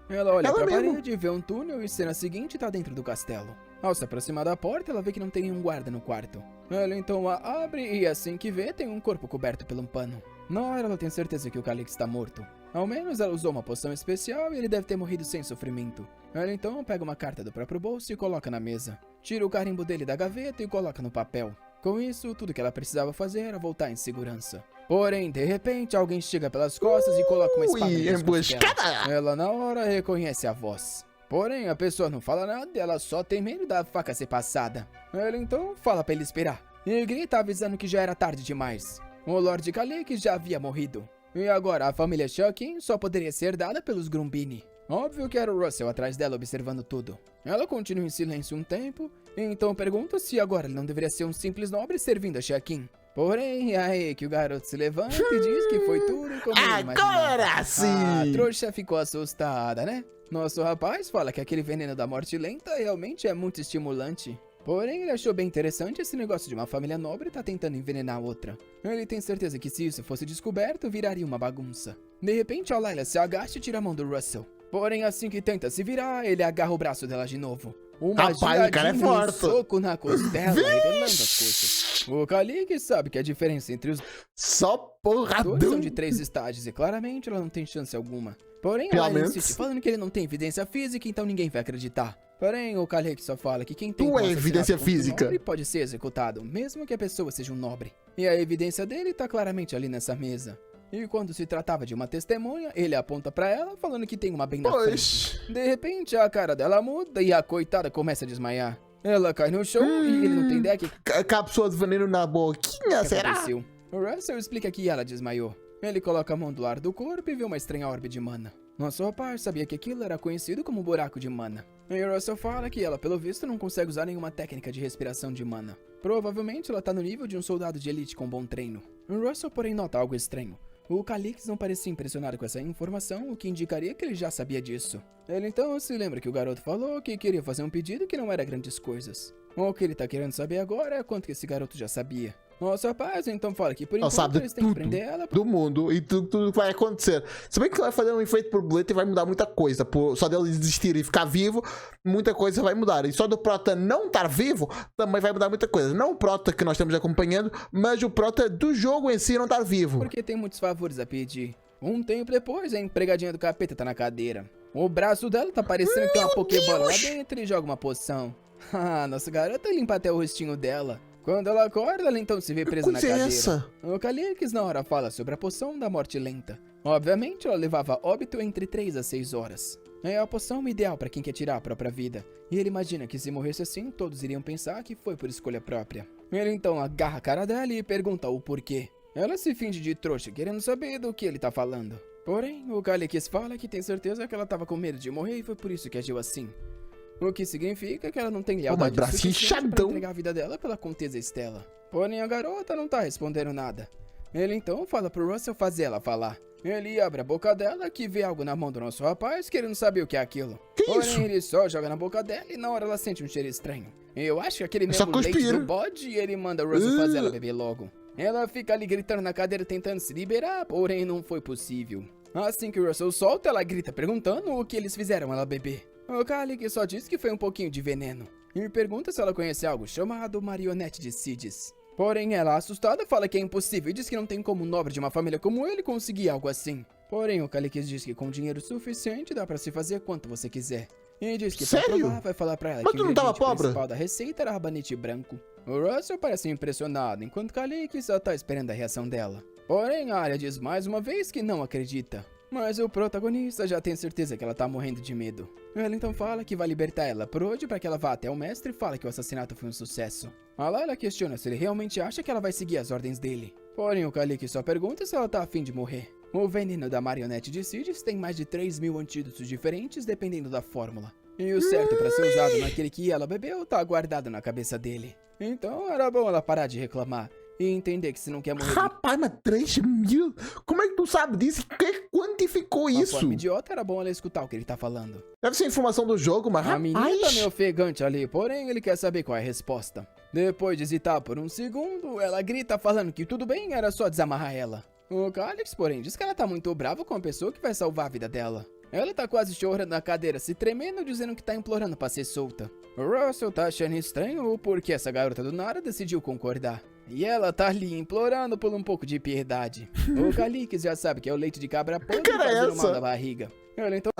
Ela olha pra mesmo. parede, vê um túnel e cena seguinte tá dentro do castelo. Ao se aproximar da porta, ela vê que não tem nenhum guarda no quarto. Ela então a abre e assim que vê, tem um corpo coberto por um pano. Na hora ela tem certeza que o Calix está morto. Ao menos ela usou uma poção especial e ele deve ter morrido sem sofrimento. Ela então pega uma carta do próprio bolso e coloca na mesa. Tira o carimbo dele da gaveta e coloca no papel. Com isso, tudo que ela precisava fazer era voltar em segurança. Porém, de repente, alguém chega pelas costas e coloca uma espada no pescoço dela. Ela na hora reconhece a voz. Porém, a pessoa não fala nada e ela só tem medo da faca ser passada. Ela então fala pra ele esperar. E grita avisando que já era tarde demais. O Lord Calix já havia morrido. E agora a família Shawkin só poderia ser dada pelos Grumbini. Óbvio que era o Russell atrás dela observando tudo. Ela continua em silêncio um tempo, e então pergunta se agora ele não deveria ser um simples nobre servindo a Shawkin. Porém, é aí que o garoto se levanta e diz que foi tudo como ele imaginava. Agora sim! A trouxa ficou assustada, né? Nosso rapaz fala que aquele veneno da morte lenta realmente é muito estimulante. Porém, ele achou bem interessante esse negócio de uma família nobre tá tentando envenenar a outra. Ele tem certeza que se isso fosse descoberto, viraria uma bagunça. De repente, a Layla se agacha e tira a mão do Russell. Porém, assim que tenta se virar, ele agarra o braço dela de novo. Rapaz, o cara é forte. Um soco na costela, revelando as coxas. O Calix sabe que a diferença entre os só porradão. dois são de 3 estágios e claramente ela não tem chance alguma. Porém, ela insiste falando que ele não tem evidência física, então ninguém vai acreditar. Porém, o Calix só fala que quem tem evidência física pode ser executado, mesmo que a pessoa seja um nobre. E a evidência dele tá claramente ali nessa mesa. E quando se tratava de uma testemunha, ele aponta pra ela, falando que tem uma bem na frente. De repente, a cara dela muda e a coitada começa a desmaiar. Ela cai no chão e ele não tem ideia que... Cápsula de veneno na boquinha, será? Aconteceu. O Russell explica que ela desmaiou. Ele coloca a mão do lado do corpo e vê uma estranha orbe de mana. Nosso rapaz sabia que aquilo era conhecido como buraco de mana. E o Russell fala que ela, pelo visto, não consegue usar nenhuma técnica de respiração de mana. Provavelmente ela tá no nível de um soldado de elite com bom treino. O Russell, porém, nota algo estranho. O Calix não parecia impressionado com essa informação, o que indicaria que ele já sabia disso. Ele então se lembra que o garoto falou que queria fazer um pedido que não era grandes coisas. O que ele tá querendo saber agora é quanto que esse garoto já sabia. Nosso rapaz então fala que por enquanto eles têm que prender ela do mundo e tudo que vai acontecer. Se bem que vai fazer um efeito borboleta e vai mudar muita coisa. Só dele desistir e ficar vivo, muita coisa vai mudar. E só do Prota não estar vivo, também vai mudar muita coisa. Não o Prota que nós estamos acompanhando, mas o Prota do jogo em si não estar vivo. Porque tem muitos favores a pedir. Um tempo depois, a empregadinha do capeta tá na cadeira. O braço dela tá parecendo que tem uma pokebola lá dentro e joga uma poção. Ah, nossa garota limpa até o rostinho dela. Quando ela acorda, ela então se vê presa na cadeira. O Calix na hora fala sobre a poção da morte lenta. Obviamente, ela levava óbito entre 3 a 6 horas. É a poção ideal para quem quer tirar a própria vida. E ele imagina que se morresse assim, todos iriam pensar que foi por escolha própria. Ele então agarra a cara dela e pergunta o porquê. Ela se finge de trouxa, querendo saber do que ele tá falando. Porém, o Calix fala que tem certeza que ela tava com medo de morrer e foi por isso que agiu assim. O que significa que ela não tem lealdade suficiente pra entregar a vida dela pela Contesa Estela. Porém, a garota não tá respondendo nada. Ele então fala pro Russell fazer ela falar. Ele abre a boca dela, que vê algo na mão do nosso rapaz, querendo saber o que é aquilo. Porém, ele só joga na boca dela e na hora ela sente um cheiro estranho. Eu acho que aquele mesmo leite do bode e ele manda o Russell fazer ela beber logo. Ela fica ali gritando na cadeira tentando se liberar, porém não foi possível. Assim que o Russell solta, ela grita perguntando o que eles fizeram ela beber. O Calix só diz que foi um pouquinho de veneno. E pergunta se ela conhece algo chamado Marionete de Sides. Porém, ela, assustada, fala que é impossível e diz que não tem como um nobre de uma família como ele conseguir algo assim. Porém, o Calix diz que com dinheiro suficiente dá pra se fazer quanto você quiser. E diz que pra provar vai falar pra ela que o ingrediente principal da receita era rabanete branco. O Russell parece impressionado, enquanto Calix só tá esperando a reação dela. Porém, a Arya diz mais uma vez que não acredita. Mas o protagonista já tem certeza que ela tá morrendo de medo. Ela então fala que vai libertar ela por hoje para que ela vá até o mestre e fala que o assassinato foi um sucesso. A Layla questiona se ele realmente acha que ela vai seguir as ordens dele. Porém, o Calix só pergunta se ela tá afim de morrer. O veneno da marionete de Sides tem mais de 3.000 antídotos diferentes dependendo da fórmula. E o certo para ser usado naquele que ela bebeu tá guardado na cabeça dele. Então era bom ela parar de reclamar. E entender que se não quer morrer... Rapaz, mas 3.000? Como é que tu sabe disso? Quem quantificou isso? Uma forma idiota, era bom ela escutar o que ele tá falando. Deve ser informação do jogo, mas a menina tá meio ofegante ali, porém ele quer saber qual é a resposta. Depois de hesitar por um segundo, ela grita falando que tudo bem, era só desamarrar ela. O Calix, porém, diz que ela tá muito brava com a pessoa que vai salvar a vida dela. Ela tá quase chorando na cadeira, se tremendo, dizendo que tá implorando pra ser solta. O Russell tá achando estranho o porquê essa garota do nada decidiu concordar. E ela tá ali implorando por um pouco de piedade. O Calix já sabe que é o leite de cabra podre fazendo mal na barriga. Ela então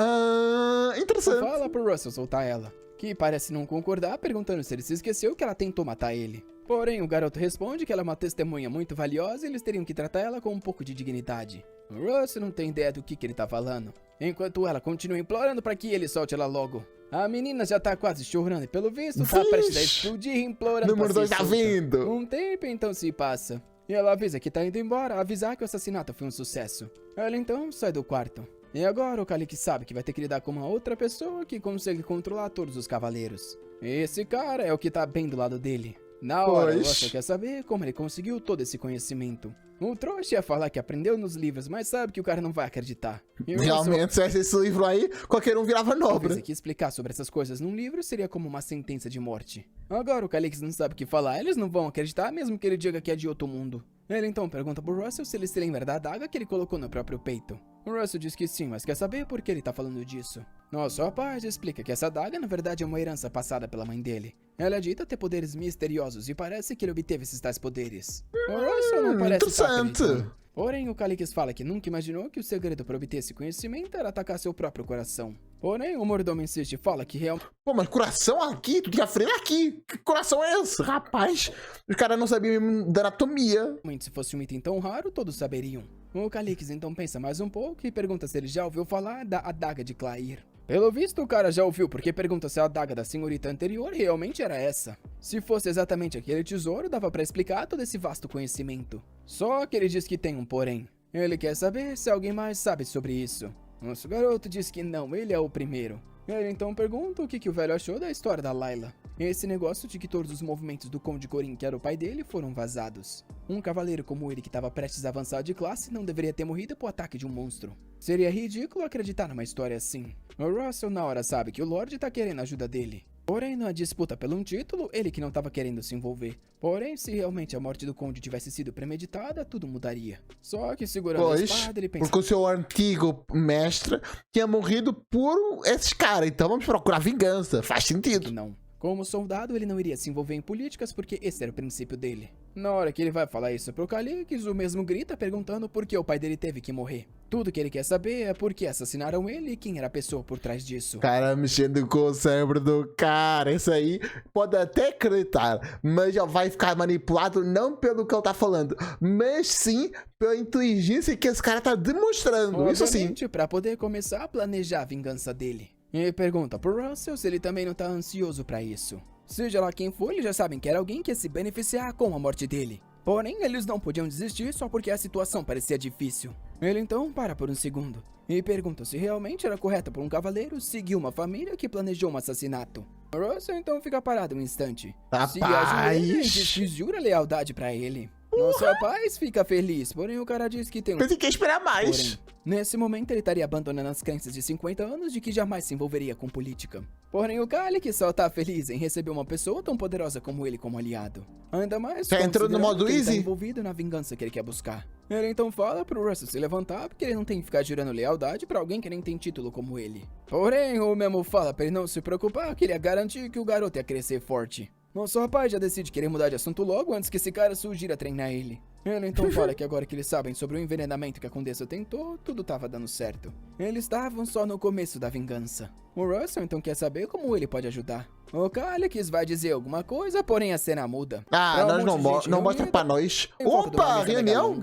interessante. Fala pro Russell soltar ela, que parece não concordar, perguntando se ele se esqueceu que ela tentou matar ele. Porém, o garoto responde que ela é uma testemunha muito valiosa e eles teriam que tratar ela com um pouco de dignidade. O Russell não tem ideia do que ele tá falando, enquanto ela continua implorando para que ele solte ela logo. A menina já tá quase chorando e pelo visto tá prestes a explodir implorando número 2 tá vindo. Um tempo então se passa, e ela avisa que tá indo embora, avisar que o assassinato foi um sucesso. Ela então sai do quarto. E agora o Calix sabe que vai ter que lidar com uma outra pessoa que consegue controlar todos os cavaleiros. Esse cara é o que tá bem do lado dele. Na hora, você quer saber como ele conseguiu todo esse conhecimento. O trouxa ia falar que aprendeu nos livros, mas sabe que o cara não vai acreditar. Realmente, se esse livro aí, qualquer um virava nobre. Talvez que explicar sobre essas coisas num livro seria como uma sentença de morte. Agora o Calix não sabe o que falar, eles não vão acreditar mesmo que ele diga que é de outro mundo. Ele então pergunta pro Russell se ele se lembra da adaga que ele colocou no próprio peito. O Russell diz que sim, mas quer saber por que ele tá falando disso. Nosso rapaz explica que essa adaga na verdade é uma herança passada pela mãe dele. Ela é dita ter poderes misteriosos e parece que ele obteve esses tais poderes. O Russell não parece interessante. Porém, o Calix fala que nunca imaginou que o segredo para obter esse conhecimento era atacar seu próprio coração. Porém, o mordomo insiste e fala que realmente... Pô, mas coração aqui? Tu tinha freio aqui. Que coração é esse? Rapaz, os caras não sabiam da anatomia. Se fosse um item tão raro, todos saberiam. O Calix então pensa mais um pouco e pergunta se ele já ouviu falar da adaga de Clair. Pelo visto, o cara já ouviu, porque pergunta se a adaga da senhorita anterior realmente era essa. Se fosse exatamente aquele tesouro, dava pra explicar todo esse vasto conhecimento. Só que ele diz que tem um porém. Ele quer saber se alguém mais sabe sobre isso. Nosso garoto diz que não, ele é o primeiro. Ele então pergunta o que o velho achou da história da Layla. Esse negócio de que todos os movimentos do Conde Corin, que era o pai dele, foram vazados. Um cavaleiro como ele que estava prestes a avançar de classe não deveria ter morrido por ataque de um monstro. Seria ridículo acreditar numa história assim. O Russell na hora sabe que o Lorde tá querendo a ajuda dele. Porém, na disputa pelo um título, ele que não estava querendo se envolver. Porém, se realmente a morte do Conde tivesse sido premeditada, tudo mudaria. Só que segurando a espada, ele pensa... Porque o seu antigo mestre tinha morrido por esses caras, então vamos procurar vingança. Faz sentido. Não. Como soldado, ele não iria se envolver em políticas porque esse era o princípio dele. Na hora que ele vai falar isso pro Calix, o mesmo grita perguntando por que o pai dele teve que morrer. Tudo que ele quer saber é por que assassinaram ele e quem era a pessoa por trás disso. Cara, mexendo com o cérebro do cara, isso aí pode até acreditar, mas já vai ficar manipulado não pelo que ele tá falando, mas sim pela inteligência que esse cara tá demonstrando, isso sim. Pra poder começar a planejar a vingança dele. E pergunta pro Russell se ele também não tá ansioso pra isso. Seja lá quem for, eles já sabem que era alguém que ia se beneficiar com a morte dele. Porém, eles não podiam desistir só porque a situação parecia difícil. Ele então para por um segundo e pergunta se realmente era correto para um cavaleiro seguir uma família que planejou um assassinato. Russell então fica parado um instante. Rapaz! Se ajoelha e diz que jura lealdade pra ele. Nosso rapaz fica feliz, porém o cara diz que tem um... Eu tenho que esperar mais. Porém, nesse momento ele estaria abandonando as crenças de 50 anos de que jamais se envolveria com política. Porém o Calix só tá feliz em receber uma pessoa tão poderosa como ele como aliado. Ainda mais já entrou no modo que ele easy? Tá envolvido na vingança que ele quer buscar. Ele então fala pro Russell se levantar porque ele não tem que ficar jurando lealdade pra alguém que nem tem título como ele. Porém o mesmo fala pra ele não se preocupar que ele ia garantir que o garoto ia crescer forte. Nosso rapaz já decide querer mudar de assunto logo antes que esse cara surgir a treinar ele. Ele então fala que agora que eles sabem sobre o envenenamento que a Condessa tentou, tudo tava dando certo. Eles estavam só no começo da vingança. O Russell então quer saber como ele pode ajudar. O Calix vai dizer alguma coisa, porém a cena muda. Ah, nós não mostra pra nós. Opa, reunião?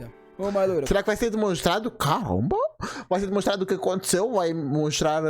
Será que vai ser demonstrado? Caramba! Vai ser demonstrado o que aconteceu? Vai mostrar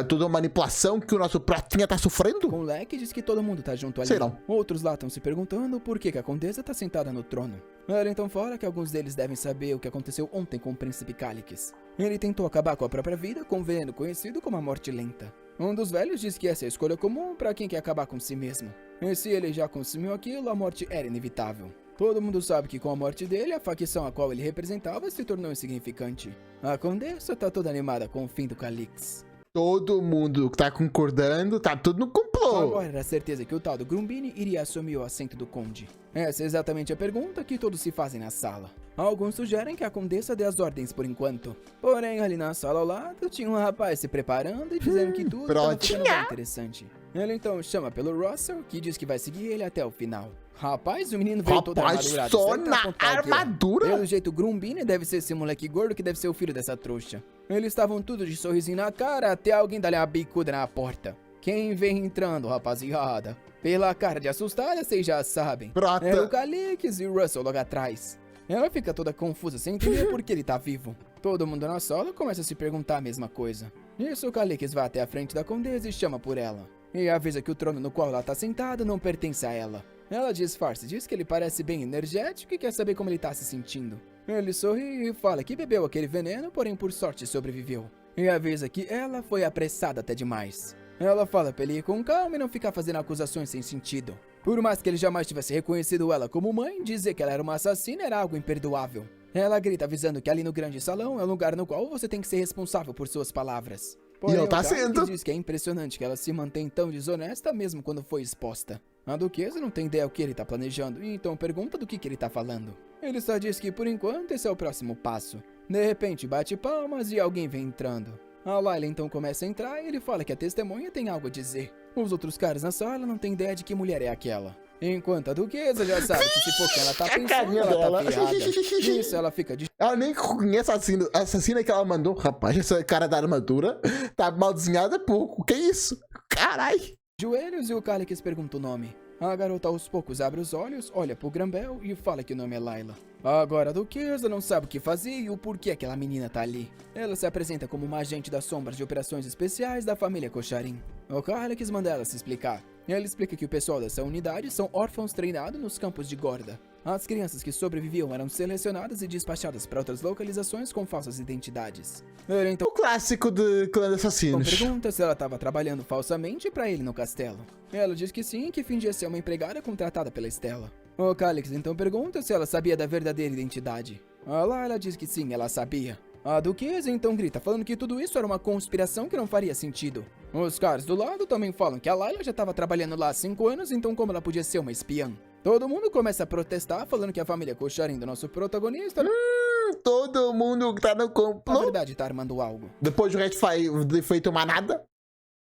toda a manipulação que o nosso pratinha tá sofrendo? Com o leque diz que todo mundo tá junto ali. Sei não. Outros lá estão se perguntando por que a Condessa tá sentada no trono. Ela então fala que alguns deles devem saber o que aconteceu ontem com o príncipe Calix. Ele tentou acabar com a própria vida com um veneno conhecido como a morte lenta. Um dos velhos diz que essa é a escolha comum pra quem quer acabar com si mesmo. E se ele já consumiu aquilo, a morte era inevitável. Todo mundo sabe que com a morte dele, a facção a qual ele representava se tornou insignificante. A Condessa tá toda animada com o fim do Calix. Todo mundo tá concordando, tá tudo no complô. Agora era certeza que o tal do Grumbini iria assumir o assento do conde. Essa é exatamente a pergunta que todos se fazem na sala. Alguns sugerem que a condessa dê as ordens por enquanto. Porém, ali na sala ao lado, tinha um rapaz se preparando e dizendo que tudo estava ficando bem interessante. Ele então chama pelo Russell, que diz que vai seguir ele até o final. Rapaz, o menino veio todo armadurado. Só na armadura? Pelo jeito, Grumbini deve ser esse moleque gordo que deve ser o filho dessa trouxa. Eles estavam tudo de sorrisinho na cara até alguém dar uma bicuda na porta. Quem vem entrando, rapaziada? Pela cara de assustada, vocês já sabem. É o Calix e o Russell logo atrás. Ela fica toda confusa sem entender por que ele tá vivo. Todo mundo na sala começa a se perguntar a mesma coisa. Nisso, o Calix vai até a frente da condesa e chama por ela. E avisa que o trono no qual ela tá sentada não pertence a ela. Ela disfarça e diz que ele parece bem energético e quer saber como ele tá se sentindo. Ele sorri e fala que bebeu aquele veneno, porém por sorte sobreviveu. E avisa que ela foi apressada até demais. Ela fala pra ele ir com calma e não ficar fazendo acusações sem sentido. Por mais que ele jamais tivesse reconhecido ela como mãe, dizer que ela era uma assassina era algo imperdoável. Ela grita avisando que ali no grande salão é um lugar no qual você tem que ser responsável por suas palavras. Porém, o Calix diz que é impressionante que ela se mantém tão desonesta mesmo quando foi exposta. A duquesa não tem ideia o que ele tá planejando e então pergunta do que ele tá falando. Ele só diz que por enquanto esse é o próximo passo. De repente bate palmas e alguém vem entrando. A Layla então começa a entrar e ele fala que a testemunha tem algo a dizer. Os outros caras na sala não têm ideia de que mulher é aquela. Enquanto a duquesa já sabe que se for que ela tá pensando, ela tá ferrada. Isso, ela fica de... Ela nem conhece a assassina que ela mandou. Rapaz, essa cara da armadura tá mal desenhada pouco. Que isso? Carai. Joelhos e o Calix pergunta o nome. A garota aos poucos abre os olhos, olha pro Grambel e fala que o nome é Layla. Agora a duquesa não sabe o que fazer e o porquê aquela menina tá ali. Ela se apresenta como uma agente das sombras de operações especiais da família Kocharin. O Calix manda ela se explicar. Ela explica que o pessoal dessa unidade são órfãos treinados nos campos de Gorda. As crianças que sobreviviam eram selecionadas e despachadas para outras localizações com falsas identidades. Então, o clássico do clã de assassinos. Pergunta se ela estava trabalhando falsamente para ele no castelo. Ela diz que sim, que fingia ser uma empregada contratada pela Estela. O Calix então pergunta se ela sabia da verdadeira identidade. A Layla diz que sim, ela sabia. A duquesa então grita, falando que tudo isso era uma conspiração que não faria sentido. Os caras do lado também falam que a Layla já estava trabalhando lá há 5 anos, então como ela podia ser uma espiã? Todo mundo começa a protestar, falando que a família Kocharin do nosso protagonista... todo mundo tá no complô. Na verdade, tá armando algo. Depois do resto foi feito uma nada.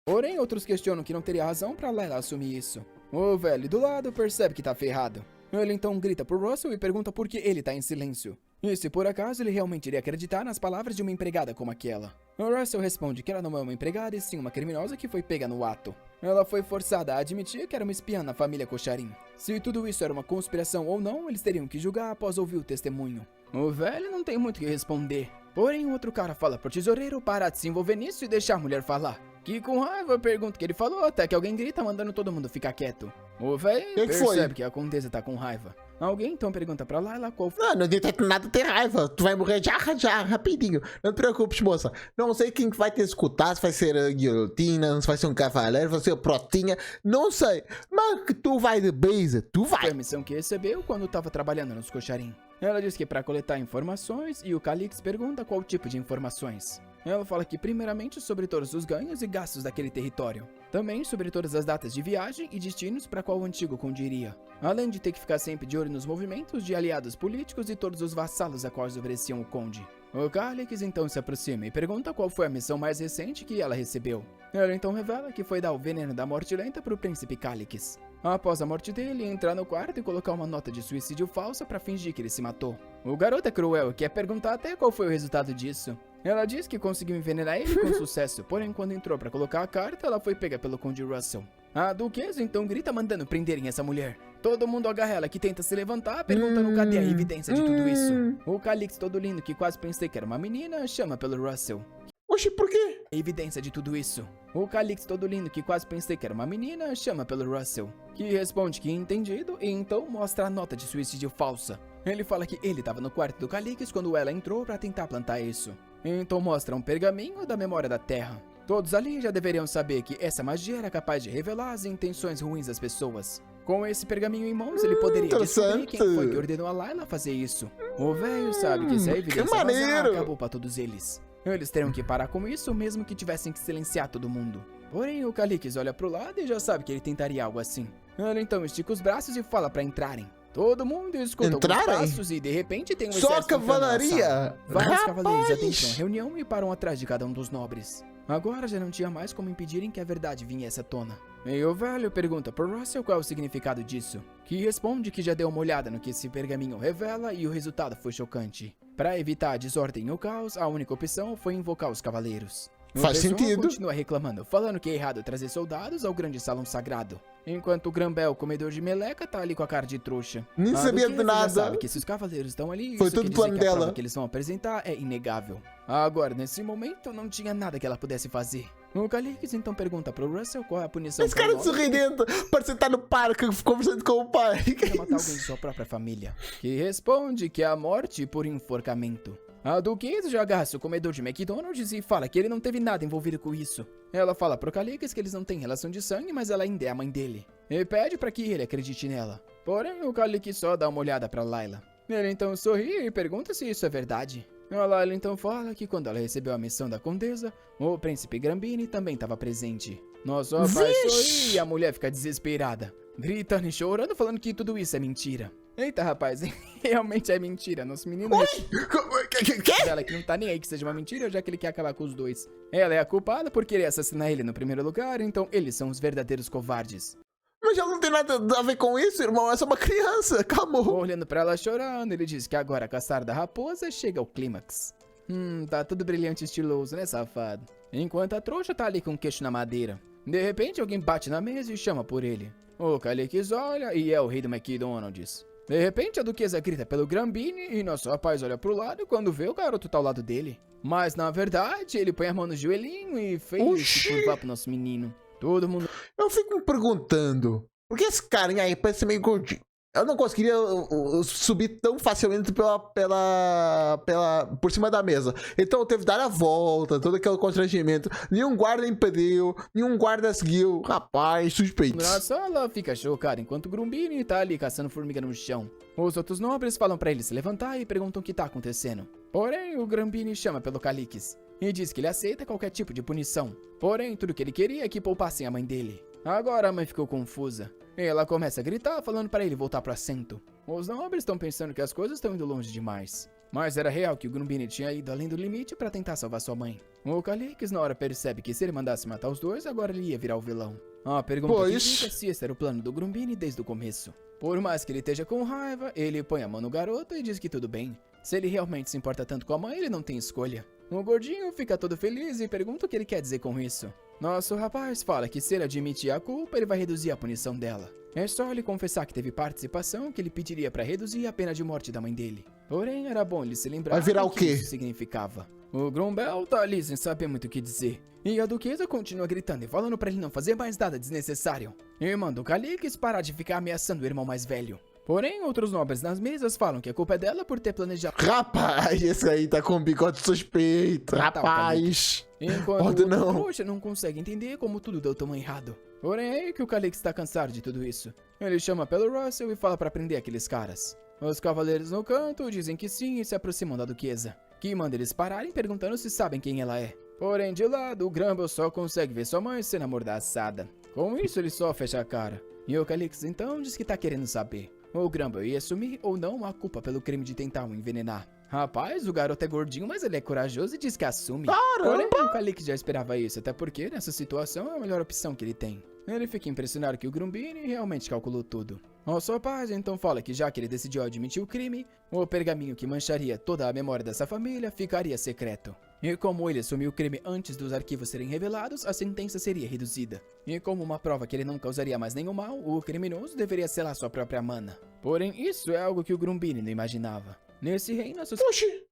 Porém, outros questionam que não teria razão pra Layla assumir isso. O velho do lado percebe que tá ferrado. Ele então grita pro Russell e pergunta por que ele tá em silêncio. E se por acaso ele realmente iria acreditar nas palavras de uma empregada como aquela. O Russell responde que ela não é uma empregada e sim uma criminosa que foi pega no ato. Ela foi forçada a admitir que era uma espiã na família Kocharin. Se tudo isso era uma conspiração ou não, eles teriam que julgar após ouvir o testemunho. O velho não tem muito o que responder. Porém, o outro cara fala pro tesoureiro parar de se envolver nisso e deixar a mulher falar. Que com raiva pergunta o que ele falou, até que alguém grita mandando todo mundo ficar quieto. O velho percebe que a condesa tá com raiva. Alguém então pergunta pra Layla qual foi. Não adianta nada ter raiva. Tu vai morrer já, rapidinho. Não te preocupes, moça. Não sei quem vai te escutar, se vai ser a guilhotina, se vai ser um cavaleiro, se vai ser o protinha. Não sei. Mas que tu vai de base, tu vai. Foi a missão que recebeu quando tava trabalhando nos Kocharin. Ela diz que é pra coletar informações e o Calix pergunta qual tipo de informações. Ela fala que primeiramente sobre todos os ganhos e gastos daquele território. Também sobre todas as datas de viagem e destinos para qual o antigo conde iria. Além de ter que ficar sempre de olho nos movimentos de aliados políticos e todos os vassalos a quais ofereciam o conde. O Calix então se aproxima e pergunta qual foi a missão mais recente que ela recebeu. Ela então revela que foi dar o veneno da morte lenta pro príncipe Calix. Após a morte dele, entrar no quarto e colocar uma nota de suicídio falsa para fingir que ele se matou. O garoto é cruel e quer perguntar até qual foi o resultado disso. Ela diz que conseguiu envenenar ele com sucesso, porém quando entrou para colocar a carta, ela foi pega pelo conde Russell. A duquesa então grita mandando prenderem essa mulher. Todo mundo agarra ela que tenta se levantar, perguntando cadê a evidência de tudo isso. O Calix todo lindo que quase pensei que era uma menina, chama pelo Russell. Oxi, por quê? Evidência de tudo isso. O Calix todo lindo que quase pensei que era uma menina, chama pelo Russell, que responde que entendido e então mostra a nota de suicídio falsa. Ele fala que ele estava no quarto do Calix quando ela entrou para tentar plantar isso. Então mostra um pergaminho da memória da Terra. Todos ali já deveriam saber que essa magia era capaz de revelar as intenções ruins das pessoas. Com esse pergaminho em mãos, ele poderia descobrir quem foi que ordenou a Layla fazer isso. O velho sabe que se a evidência vazar, acabou para todos eles. Eles teriam que parar com isso, mesmo que tivessem que silenciar todo mundo. Porém, o Calixes olha pro lado e já sabe que ele tentaria algo assim. Ela então estica os braços e fala pra entrarem. Todo mundo escuta alguns passos e de repente tem um Só exército cavalaria! Vários cavaleiros adentram a reunião e param atrás de cada um dos nobres. Agora já não tinha mais como impedirem que a verdade viesse à tona. E o velho pergunta pro Russell qual é o significado disso, que responde que já deu uma olhada no que esse pergaminho revela e o resultado foi chocante. Para evitar a desordem e o caos, a única opção foi invocar os cavaleiros. Faz sentido. Continua reclamando, falando que é errado trazer soldados ao grande salão sagrado. Enquanto o Grambel, comedor de meleca, tá ali com a cara de trouxa. Nem sabia de nada. Já sabe que se os cavaleiros estão ali, foi isso tudo quer plano dizer que a dela. prova que eles vão apresentar é inegável. Agora, nesse momento, não tinha nada que ela pudesse fazer. O Calixes então pergunta pro Russell qual é a punição. Esse cara sorridente, parece estar no parque conversando com o pai. Quer matar alguém de sua própria família. Que responde que é a morte por enforcamento. A Duquesa já agarra o comedor de McDonald's e fala que ele não teve nada envolvido com isso. Ela fala pro Calixes que eles não têm relação de sangue, mas ela ainda é a mãe dele. E pede pra que ele acredite nela. Porém, o Calixes só dá uma olhada pra Layla. Ele então sorri e pergunta se isso é verdade. A Layla então fala que quando ela recebeu a missão da Condesa, o príncipe Grambini também estava presente. Nosso pai sorri e a mulher fica desesperada, gritando e chorando, falando que tudo isso é mentira. Eita, rapaz, realmente é mentira. Nosso menino... Ela que não tá nem aí que seja uma mentira, já que ele quer acabar com os dois. Ela é a culpada por querer assassinar ele no primeiro lugar, então eles são os verdadeiros covardes. Mas ela não tem nada a ver com isso, irmão. É só uma criança, calma. Olhando pra ela chorando, ele diz que agora a caçada da raposa chega ao clímax. Tá tudo brilhante e estiloso, né, safado? Enquanto a trouxa tá ali com o queixo na madeira. De repente, alguém bate na mesa e chama por ele. O Calixes olha e é o rei do McDonald's. De repente, a duquesa grita pelo Grambini e nosso rapaz olha pro lado quando vê o garoto tá ao lado dele. Mas, na verdade, ele põe a mão no joelhinho e fez se curvar pro nosso menino. Todo mundo... Eu fico me perguntando, por que esse carinha aí parece meio gordinho? Eu não conseguiria subir tão facilmente por cima da mesa. Então eu teve que dar a volta, todo aquele constrangimento. Nenhum guarda impediu, nenhum guarda seguiu. Rapaz, suspeito. Na sala fica chocada enquanto o Grumbini tá ali caçando formiga no chão. Os outros nobres falam pra ele se levantar e perguntam o que tá acontecendo. Porém, o Grambini chama pelo Calixes e diz que ele aceita qualquer tipo de punição. Porém, tudo que ele queria é que poupassem a mãe dele. Agora a mãe ficou confusa. Ela começa a gritar, falando para ele voltar pro assento. Os nobres estão pensando que as coisas estão indo longe demais. Mas era real que o Grumbini tinha ido além do limite para tentar salvar sua mãe. O Calixes na hora percebe que se ele mandasse matar os dois, agora ele ia virar o vilão. A pergunta que fica se esse era o plano do Grumbini desde o começo. Por mais que ele esteja com raiva, ele põe a mão no garoto e diz que tudo bem. Se ele realmente se importa tanto com a mãe, ele não tem escolha. O gordinho fica todo feliz e pergunta o que ele quer dizer com isso. Nosso rapaz fala que se ele admitir a culpa, ele vai reduzir a punição dela. É só ele confessar que teve participação que ele pediria para reduzir a pena de morte da mãe dele. Porém, era bom ele se lembrar vai virar do que isso significava. O Grumbel tá ali sem saber muito o que dizer. E a duquesa continua gritando e falando para ele não fazer mais nada desnecessário. E manda o Calixes parar de ficar ameaçando o irmão mais velho. Porém, outros nobres nas mesas falam que a culpa é dela por ter planejado... Rapaz, esse aí tá com um bigode suspeito, rapaz. Enquanto o trouxa não consegue entender como tudo deu tão errado. Porém, é aí que o Calixes tá cansado de tudo isso. Ele chama pelo Russell e fala pra prender aqueles caras. Os cavaleiros no canto dizem que sim e se aproximam da duquesa, que manda eles pararem perguntando se sabem quem ela é. Porém, de lado, o Grumble só consegue ver sua mãe sendo amordaçada. Com isso, ele só fecha a cara. E o Calixes então diz que tá querendo saber. O Grumble ia assumir ou não a culpa pelo crime de tentar o envenenar. Rapaz, o garoto é gordinho, mas ele é corajoso e diz que assume. Porém, o Calixes já esperava isso, até porque nessa situação é a melhor opção que ele tem. Ele fica impressionado que o Grumbini realmente calculou tudo. Nosso rapaz então fala que já que ele decidiu admitir o crime, o pergaminho que mancharia toda a memória dessa família ficaria secreto. E como ele assumiu o crime antes dos arquivos serem revelados, a sentença seria reduzida. E como uma prova que ele não causaria mais nenhum mal, o criminoso deveria selar sua própria mana. Porém, isso é algo que o Grumbini não imaginava. Nesse reino, Oxi,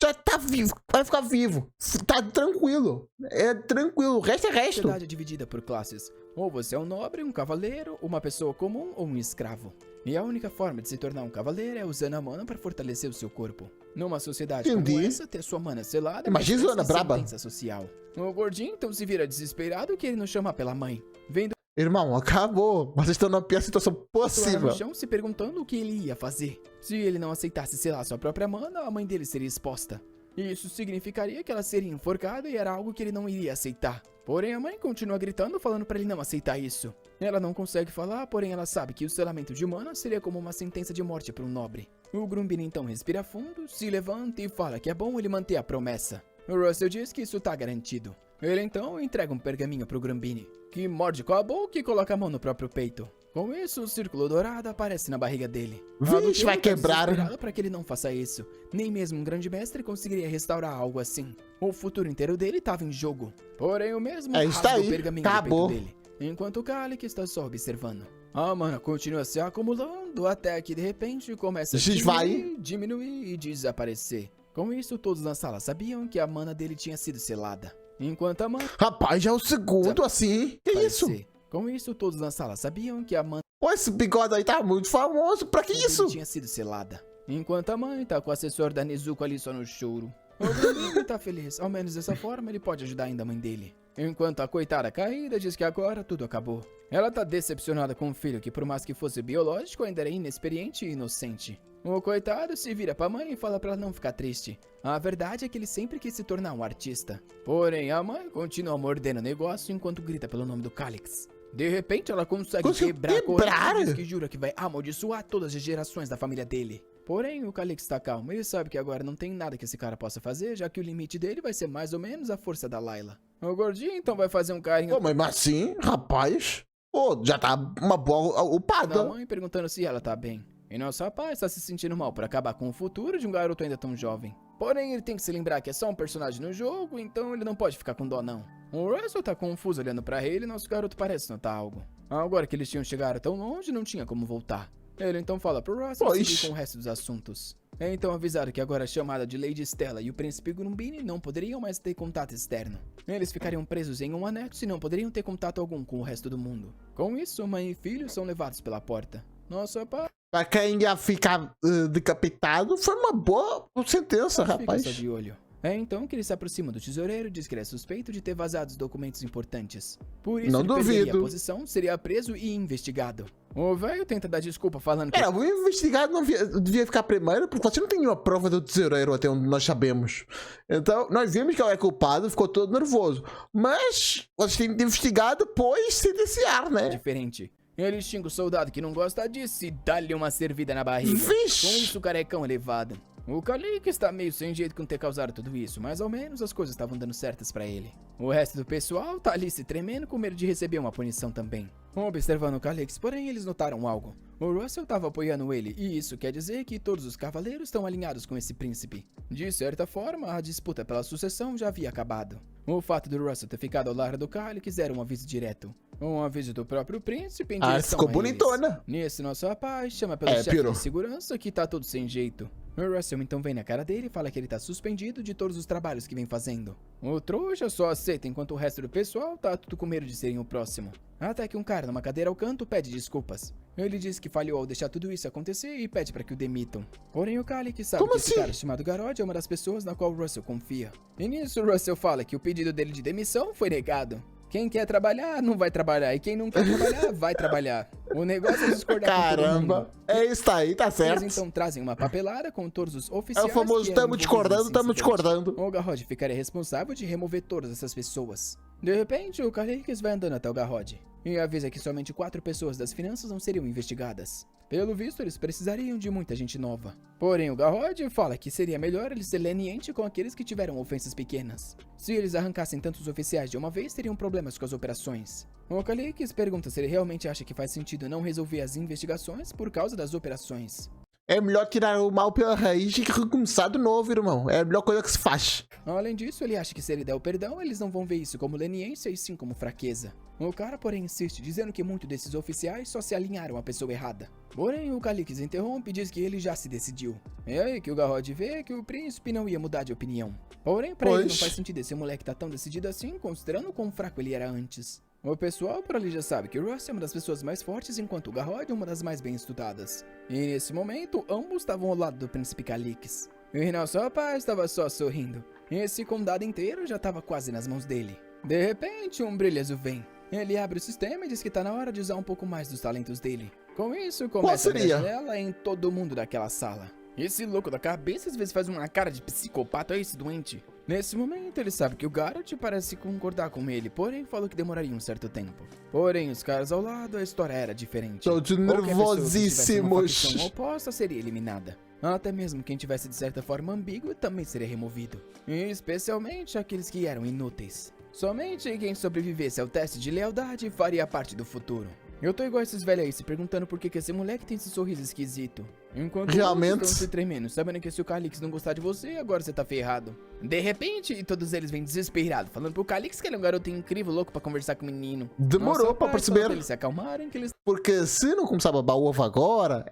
já tá vivo, vai ficar vivo. Tá tranquilo, é tranquilo, o resto é resto. A sociedade é dividida por classes. Ou você é um nobre, um cavaleiro, uma pessoa comum ou um escravo. E a única forma de se tornar um cavaleiro é usando a mana para fortalecer o seu corpo. Numa sociedade como essa, ter sua mana selada imagina Joana braba. Sentença social. O gordinho então se vira desesperado que ele não chama pela mãe. Vendo irmão, acabou. Vocês estão na pior situação possível. no chão se perguntando o que ele ia fazer. Se ele não aceitasse selar sua própria mana, a mãe dele seria exposta. Isso significaria que ela seria enforcada e era algo que ele não iria aceitar. Porém, a mãe continua gritando, falando pra ele não aceitar isso. Ela não consegue falar, porém ela sabe que o selamento de mana seria como uma sentença de morte para um nobre. O Grumbini então respira fundo, se levanta e fala que é bom ele manter a promessa. O Russell diz que isso tá garantido. Ele então entrega um pergaminho pro Grumbini, que morde com a boca e coloca a mão no próprio peito. Com isso, o círculo dourado aparece na barriga dele. Vixe, vai quebrar. Para que ele não faça isso. Nem mesmo um grande mestre conseguiria restaurar algo assim. O futuro inteiro dele estava em jogo. Porém, o mesmo rasga o pergaminho do peito dele, enquanto o Kalik está só observando. A mana continua se acumulando até que de repente começa a diminuir e desaparecer. Com isso, todos na sala sabiam que a mana dele tinha sido selada. Enquanto a mana... Rapaz, já é o segundo assim. Que isso? Com isso, todos na sala sabiam que a mana... Pô, esse bigode aí tá muito famoso. Pra que isso? Tinha sido selada. Enquanto a mãe tá com o assessor da Nezuko ali só no choro. O Grumbini tá feliz. Ao menos dessa forma, ele pode ajudar ainda a mãe dele. Enquanto a coitada caída diz que agora tudo acabou. Ela tá decepcionada com o filho que, por mais que fosse biológico, ainda era inexperiente e inocente. O coitado se vira pra mãe e fala pra ela não ficar triste. A verdade é que ele sempre quis se tornar um artista. Porém, a mãe continua mordendo o negócio enquanto grita pelo nome do Calix. De repente, ela consegue quebrar a corrente e diz que jura que vai amaldiçoar todas as gerações da família dele. Porém, o Calix tá calmo. Ele sabe que agora não tem nada que esse cara possa fazer, já que o limite dele vai ser mais ou menos a força da Layla. O gordinho então vai fazer um carinho... Pô, mas assim, rapaz... Pô, já tá uma boa upada. A mãe perguntando se ela tá bem. E nosso rapaz está se sentindo mal por acabar com o futuro de um garoto ainda tão jovem. Porém, ele tem que se lembrar que é só um personagem no jogo, então ele não pode ficar com dó não. O Russell tá confuso olhando pra ele e nosso garoto parece notar algo. Agora que eles tinham chegado tão longe, não tinha como voltar. Ele então fala pro Russell seguir com o resto dos assuntos. É então avisado que agora a chamada de Lady Stella e o príncipe Grumbini não poderiam mais ter contato externo. Eles ficariam presos em um anexo e não poderiam ter contato algum com o resto do mundo. Com isso, mãe e filho são levados pela porta. Nossa, pá... Pra quem ia ficar decapitado, foi uma boa sentença, rapaz. Fica só de olho. É então que ele se aproxima do tesoureiro e diz que ele é suspeito de ter vazado os documentos importantes. Por isso, ele perderia a posição, seria preso e investigado. O velho tenta dar desculpa falando que... o investigado não devia ficar primeiro, porque você não tem nenhuma prova do tesoureiro até onde nós sabemos. Então, nós vimos que ele é culpado, ficou todo nervoso. Mas, você tem investigado, pois sentenciar, né? Diferente. Ele xinga o soldado que não gosta disso e dá-lhe uma servida na barriga. Vixe! Com isso, o carecão é levado. O Kalik está meio sem jeito com ter causado tudo isso, mas ao menos as coisas estavam dando certas pra ele. O resto do pessoal tá ali se tremendo com medo de receber uma punição também. Observando o Calix, porém, eles notaram algo. O Russell estava apoiando ele, e isso quer dizer que todos os cavaleiros estão alinhados com esse príncipe. De certa forma, a disputa pela sucessão já havia acabado. O fato do Russell ter ficado ao lado do Calix era um aviso direto. Um aviso do próprio príncipe em direção ficou a bonitona. Nesse, nosso rapaz chama pelo chefe de segurança que tá tudo sem jeito. O Russell então vem na cara dele e fala que ele tá suspendido de todos os trabalhos que vem fazendo. O trouxa só aceita enquanto o resto do pessoal tá tudo com medo de serem o próximo. Até que um cara numa cadeira ao canto pede desculpas. Ele diz que falhou ao deixar tudo isso acontecer e pede para que o demitam. Porém, o Kalik sabe que esse cara chamado Garrod é uma das pessoas na qual o Russell confia. E nisso, o Russell fala que o pedido dele de demissão foi negado. Quem quer trabalhar, não vai trabalhar. E quem não quer trabalhar, vai trabalhar. O negócio é discordar com todo mundo. É isso aí, tá certo. Eles então trazem uma papelada com todos os oficiais. É o famoso tamo discordando. O Garrod ficaria responsável de remover todas essas pessoas. De repente, o Calix vai andando até o Garrod e avisa que somente 4 pessoas das finanças não seriam investigadas. Pelo visto, eles precisariam de muita gente nova. Porém, o Garrod fala que seria melhor ele ser leniente com aqueles que tiveram ofensas pequenas. Se eles arrancassem tantos oficiais de uma vez, teriam problemas com as operações. O Calix pergunta se ele realmente acha que faz sentido não resolver as investigações por causa das operações. É melhor tirar o mal pela raiz e recomeçar de novo, irmão. É a melhor coisa que se faz. Além disso, ele acha que se ele der o perdão, eles não vão ver isso como leniência e sim como fraqueza. O cara, porém, insiste, dizendo que muitos desses oficiais só se alinharam à pessoa errada. Porém, o Calix interrompe e diz que ele já se decidiu. É aí que o Garrod vê que o príncipe não ia mudar de opinião. Porém, pra ele não faz sentido esse moleque tá tão decidido assim, considerando quão fraco ele era antes. O pessoal por ali já sabe que o Russ é uma das pessoas mais fortes, enquanto o Garrod é uma das mais bem estudadas. E nesse momento, ambos estavam ao lado do príncipe Calix. E nosso rapaz estava só sorrindo. Esse condado inteiro já estava quase nas mãos dele. De repente, um brilho azul vem. Ele abre o sistema e diz que tá na hora de usar um pouco mais dos talentos dele. Com isso, começa a abrir a janela em todo mundo daquela sala. Esse louco da cabeça às vezes faz uma cara de psicopata, é esse doente. Nesse momento, ele sabe que o Garrett parece concordar com ele, porém falou que demoraria um certo tempo. Porém, os caras ao lado, a história era diferente. Tô de nervosíssimos. Uma oposta seria eliminada. Até mesmo quem tivesse de certa forma ambíguo também seria removido. E especialmente aqueles que eram inúteis. Somente quem sobrevivesse ao teste de lealdade faria parte do futuro. Eu tô igual esses velhos aí se perguntando por que esse moleque tem esse sorriso esquisito. Enquanto realmente estão se tremendo, sabendo que se o Calix não gostar de você, agora você tá ferrado. De repente, todos eles vêm desesperados, falando pro Calix que ele é um garoto incrível, louco pra conversar com o menino. Demorou pra perceber. Eles se acalmarem, que eles Porque se não começar a babar o ovo agora,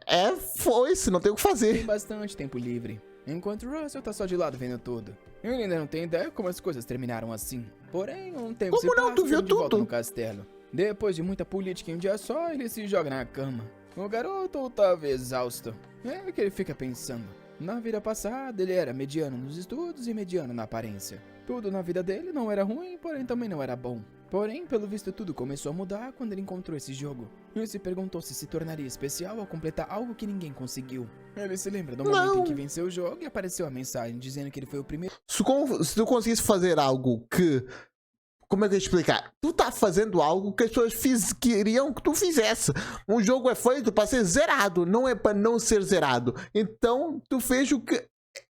foi-se, não tem o que fazer. têm bastante tempo livre. Enquanto Russell tá só de lado vendo tudo. Ele ainda não tem ideia como as coisas terminaram assim. Porém, um tempo se passa, Tu viu de volta tudo? no castelo. Depois de muita política em um dia só, ele se joga na cama. O garoto estava exausto. É que ele fica pensando. Na vida passada, ele era mediano nos estudos e mediano na aparência. Tudo na vida dele não era ruim, porém também não era bom. Porém, pelo visto, tudo começou a mudar quando ele encontrou esse jogo. Ele se perguntou se tornaria especial ao completar algo que ninguém conseguiu. Ele se lembra do momento em que venceu o jogo e apareceu a mensagem dizendo que ele foi o primeiro. Se tu conseguisse fazer algo que... Como é que eu ia explicar? Tu tá fazendo algo que as pessoas queriam que tu fizesse. Um jogo é feito para ser zerado, não é para não ser zerado. Então, tu fez o que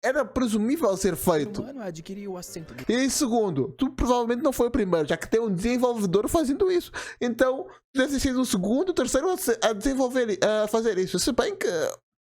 era presumível ser feito. Humano adquiriu o assento do... E segundo, tu provavelmente não foi o primeiro, já que tem um desenvolvedor fazendo isso. Então, tu deve ter sido o segundo, o terceiro a fazer isso. Se bem que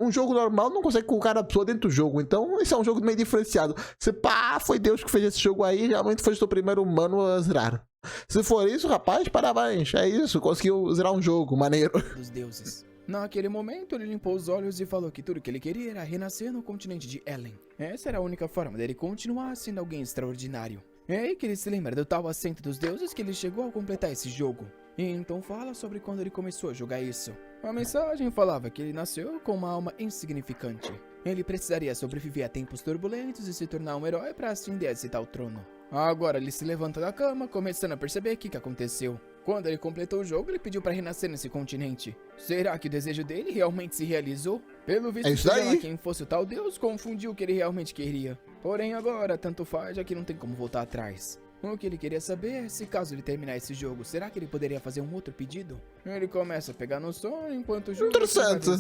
um jogo normal não consegue colocar a pessoa dentro do jogo. Então, isso é um jogo meio diferenciado. Se pá, foi Deus que fez esse jogo aí, realmente foi o primeiro humano a zerar. Se for isso, rapaz, parabéns. É isso, conseguiu zerar um jogo, maneiro. Dos deuses. Naquele momento, ele limpou os olhos e falou que tudo que ele queria era renascer no continente de Ellen. Essa era a única forma dele continuar sendo alguém extraordinário. É aí que ele se lembra do tal assento dos deuses que ele chegou a completar esse jogo. E então fala sobre quando ele começou a jogar isso. A mensagem falava que ele nasceu com uma alma insignificante. Ele precisaria sobreviver a tempos turbulentos e se tornar um herói para ascender a esse tal trono. Agora ele se levanta da cama, começando a perceber o que aconteceu. Quando ele completou o jogo, ele pediu para renascer nesse continente. Será que o desejo dele realmente se realizou? Pelo visto, seja lá quem fosse o tal Deus, confundiu o que ele realmente queria. Porém agora, tanto faz, já que não tem como voltar atrás. O que ele queria saber é se caso ele terminar esse jogo, será que ele poderia fazer um outro pedido? Ele começa a pegar no sono enquanto joga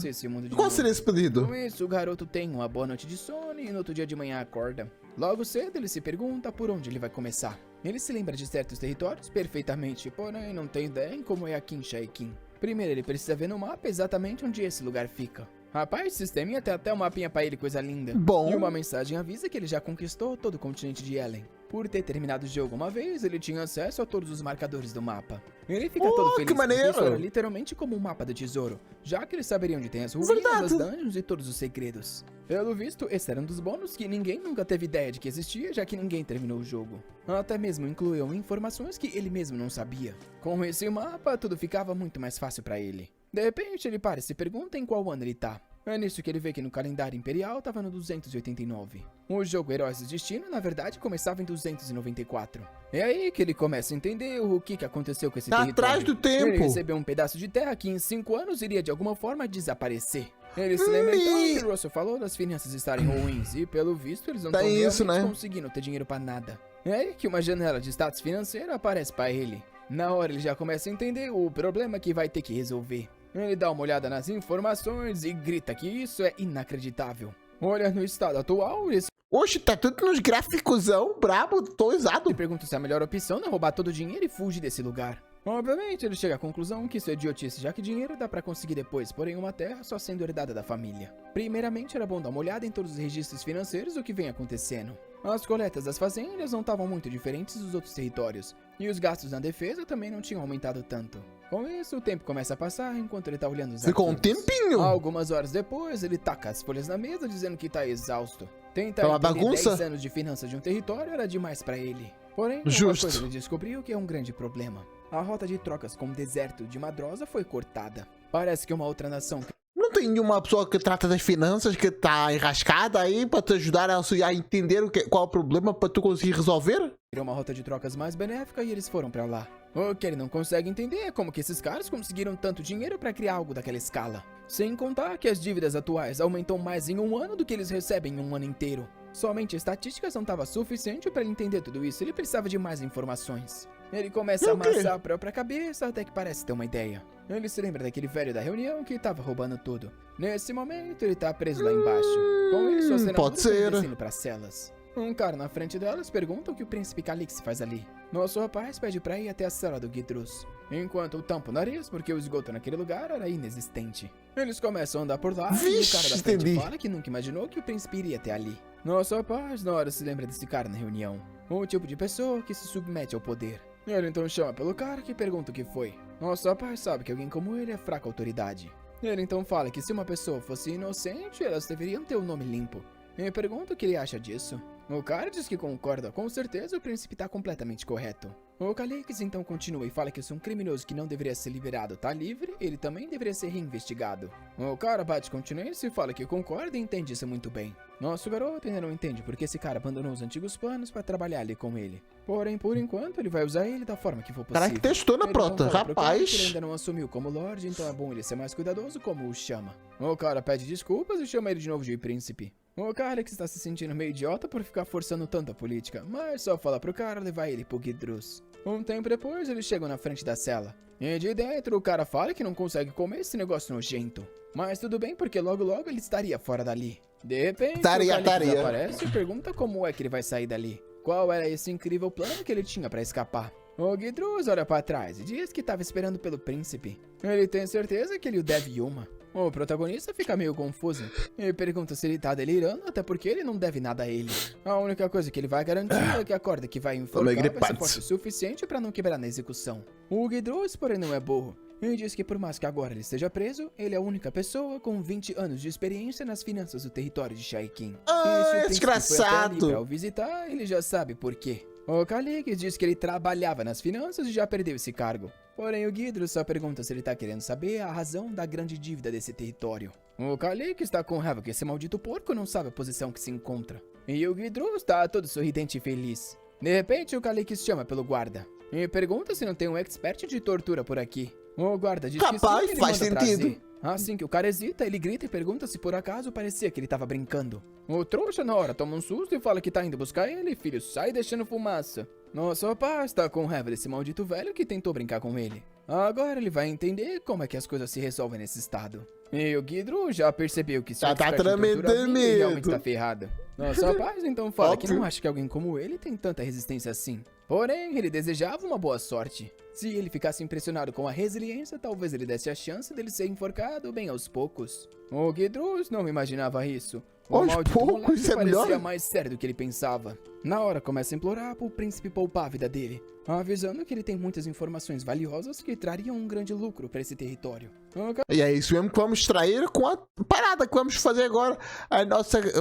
esse mundo de Qual seria esse pedido? Com isso, o garoto tem uma boa noite de sono e no outro dia de manhã acorda. Logo cedo, ele se pergunta por onde ele vai começar. Ele se lembra de certos territórios perfeitamente, porém não tem ideia em como é aqui em Shaikin. Primeiro, ele precisa ver no mapa exatamente onde esse lugar fica. Rapaz, sisteminha tem até um mapinha pra ele, coisa linda. Bom. E uma mensagem avisa que ele já conquistou todo o continente de Ellen. Por ter terminado o jogo uma vez, ele tinha acesso a todos os marcadores do mapa. Ele fica todo feliz, que maneiro. isso era literalmente como um mapa do tesouro, já que ele saberia onde tem as ruínas, as dungeons e todos os segredos. Pelo visto, esse era um dos bônus que ninguém nunca teve ideia de que existia, já que ninguém terminou o jogo. Até mesmo incluíam informações que ele mesmo não sabia. Com esse mapa, tudo ficava muito mais fácil pra ele. De repente, ele para e se pergunta em qual ano ele tá. É nisso que ele vê que no calendário imperial tava no 289. O jogo Heróis do Destino, na verdade, começava em 294. É aí que ele começa a entender o que aconteceu com esse território. Atrás do tempo. Ele recebeu um pedaço de terra que em 5 anos iria de alguma forma desaparecer. Ele se lembra então que o Russell falou das finanças estarem ruins e, pelo visto, eles não estão realmente conseguindo ter dinheiro pra nada. É aí que uma janela de status financeiro aparece pra ele. Na hora ele já começa a entender o problema que vai ter que resolver. Ele dá uma olhada nas informações e grita que isso é inacreditável. Olha no estado atual, ele Oxe, tá tudo nos gráficosão, brabo, tô usado. se pergunta se a melhor opção é roubar todo o dinheiro e fugir desse lugar. Obviamente, ele chega à conclusão que isso é idiotice, já que dinheiro dá pra conseguir depois, porém uma terra só sendo herdada da família. Primeiramente, era bom dar uma olhada em todos os registros financeiros do que vem acontecendo. As coletas das fazendas não estavam muito diferentes dos outros territórios, e os gastos na defesa também não tinham aumentado tanto. Com isso, o tempo começa a passar enquanto ele tá olhando os Ficou um arquivos. tempinho. Algumas horas depois, ele taca as folhas na mesa dizendo que tá exausto. Tentar Tá uma entender bagunça? 10 anos de finanças de um território era demais pra ele. Porém, uma Justo. coisa ele descobriu que é um grande problema. A rota de trocas com o deserto de Madrosa foi cortada. Parece que uma outra nação Não tem nenhuma pessoa que trata das finanças que tá enrascada aí pra te ajudar a entender qual é o problema pra tu conseguir resolver? criou uma rota de trocas mais benéfica e eles foram pra lá. O que ele não consegue entender é como que esses caras conseguiram tanto dinheiro pra criar algo daquela escala. Sem contar que as dívidas atuais aumentam mais em um ano do que eles recebem em um ano inteiro. Somente estatísticas não estava suficiente para ele entender tudo isso, ele precisava de mais informações. Ele começa a amassar a própria cabeça até que parece ter uma ideia. Ele se lembra daquele velho da reunião que estava roubando tudo. Nesse momento, ele tá preso lá embaixo. Com isso, a cena descendo para celas. Um cara na frente delas pergunta o que o príncipe Calix faz ali. Nosso rapaz pede pra ir até a cela do Guidrus, enquanto tampa o nariz porque o esgoto naquele lugar era inexistente. Eles começam a andar por lá e o cara da frente fala que nunca imaginou que o príncipe iria até ali. Nosso rapaz na hora se lembra desse cara na reunião. O tipo de pessoa que se submete ao poder. Ele então chama pelo cara que pergunta o que foi. Nosso rapaz sabe que alguém como ele é fraca autoridade. Ele então fala que se uma pessoa fosse inocente, elas deveriam ter o nome limpo. E pergunta o que ele acha disso. O cara diz que concorda, com certeza o príncipe tá completamente correto. O Calix então continua e fala que se um criminoso que não deveria ser liberado tá livre, ele também deveria ser reinvestigado. O cara bate continência e fala que concorda e entende isso muito bem. Nosso garoto ainda não entende porque esse cara abandonou os antigos planos para trabalhar ali com ele. Porém, por enquanto, ele vai usar ele da forma que for possível. Caraca, testou na prota, rapaz. Ele ainda não assumiu como Lorde, então é bom ele ser mais cuidadoso como o chama. O cara pede desculpas e chama ele de novo de príncipe. O cara que está se sentindo meio idiota por ficar forçando tanta política, mas só fala pro cara levar ele pro Guidrus. Um tempo depois, eles chegam na frente da cela. E de dentro, o cara fala que não consegue comer esse negócio nojento. Mas tudo bem, porque logo logo ele estaria fora dali. De repente, o Calix aparece e pergunta como é que ele vai sair dali. Qual era esse incrível plano que ele tinha pra escapar? O Guidrus olha pra trás e diz que estava esperando pelo príncipe. Ele tem certeza que ele o deve uma. O protagonista fica meio confuso e pergunta se ele tá delirando, até porque ele não deve nada a ele. A única coisa que ele vai garantir é que a corda que vai enforcar vai ser forte o suficiente pra não quebrar na execução. O Guidrus, porém, não é burro. E diz que por mais que agora ele esteja preso, ele é a única pessoa com 20 anos de experiência nas finanças do território de Shaikin. Ah, é desgraçado! Ao visitar, ele já sabe por quê. O Calix diz que ele trabalhava nas finanças e já perdeu esse cargo. Porém, o Guidrus só pergunta se ele tá querendo saber a razão da grande dívida desse território. O Calix está com raiva que esse maldito porco não sabe a posição que se encontra. E o Guidrus tá todo sorridente e feliz. De repente, o Calix chama pelo guarda e pergunta se não tem um expert de tortura por aqui. O guarda diz que sim, ele faz sentido. Trazer. Assim que o cara hesita, ele grita e pergunta se por acaso parecia que ele tava brincando. O trouxa na hora toma um susto e fala que tá indo buscar ele, filho, sai deixando fumaça. Nosso rapaz tá com raiva desse maldito velho que tentou brincar com ele. Agora ele vai entender como é que as coisas se resolvem nesse estado. E o Guidrus já percebeu que se tá tremendo ele realmente tá ferrado. Nosso rapaz então fala que não acha que alguém como ele tem tanta resistência assim. Porém, ele desejava uma boa sorte. Se ele ficasse impressionado com a resiliência, talvez ele desse a chance dele ser enforcado bem aos poucos. O Guidrus não imaginava isso. O maldito moleque parecia mais sério do que ele pensava. Na hora começa a implorar pro príncipe poupar a vida dele, avisando que ele tem muitas informações valiosas que trariam um grande lucro para esse território. E é isso mesmo que vamos extrair com a parada que vamos fazer agora.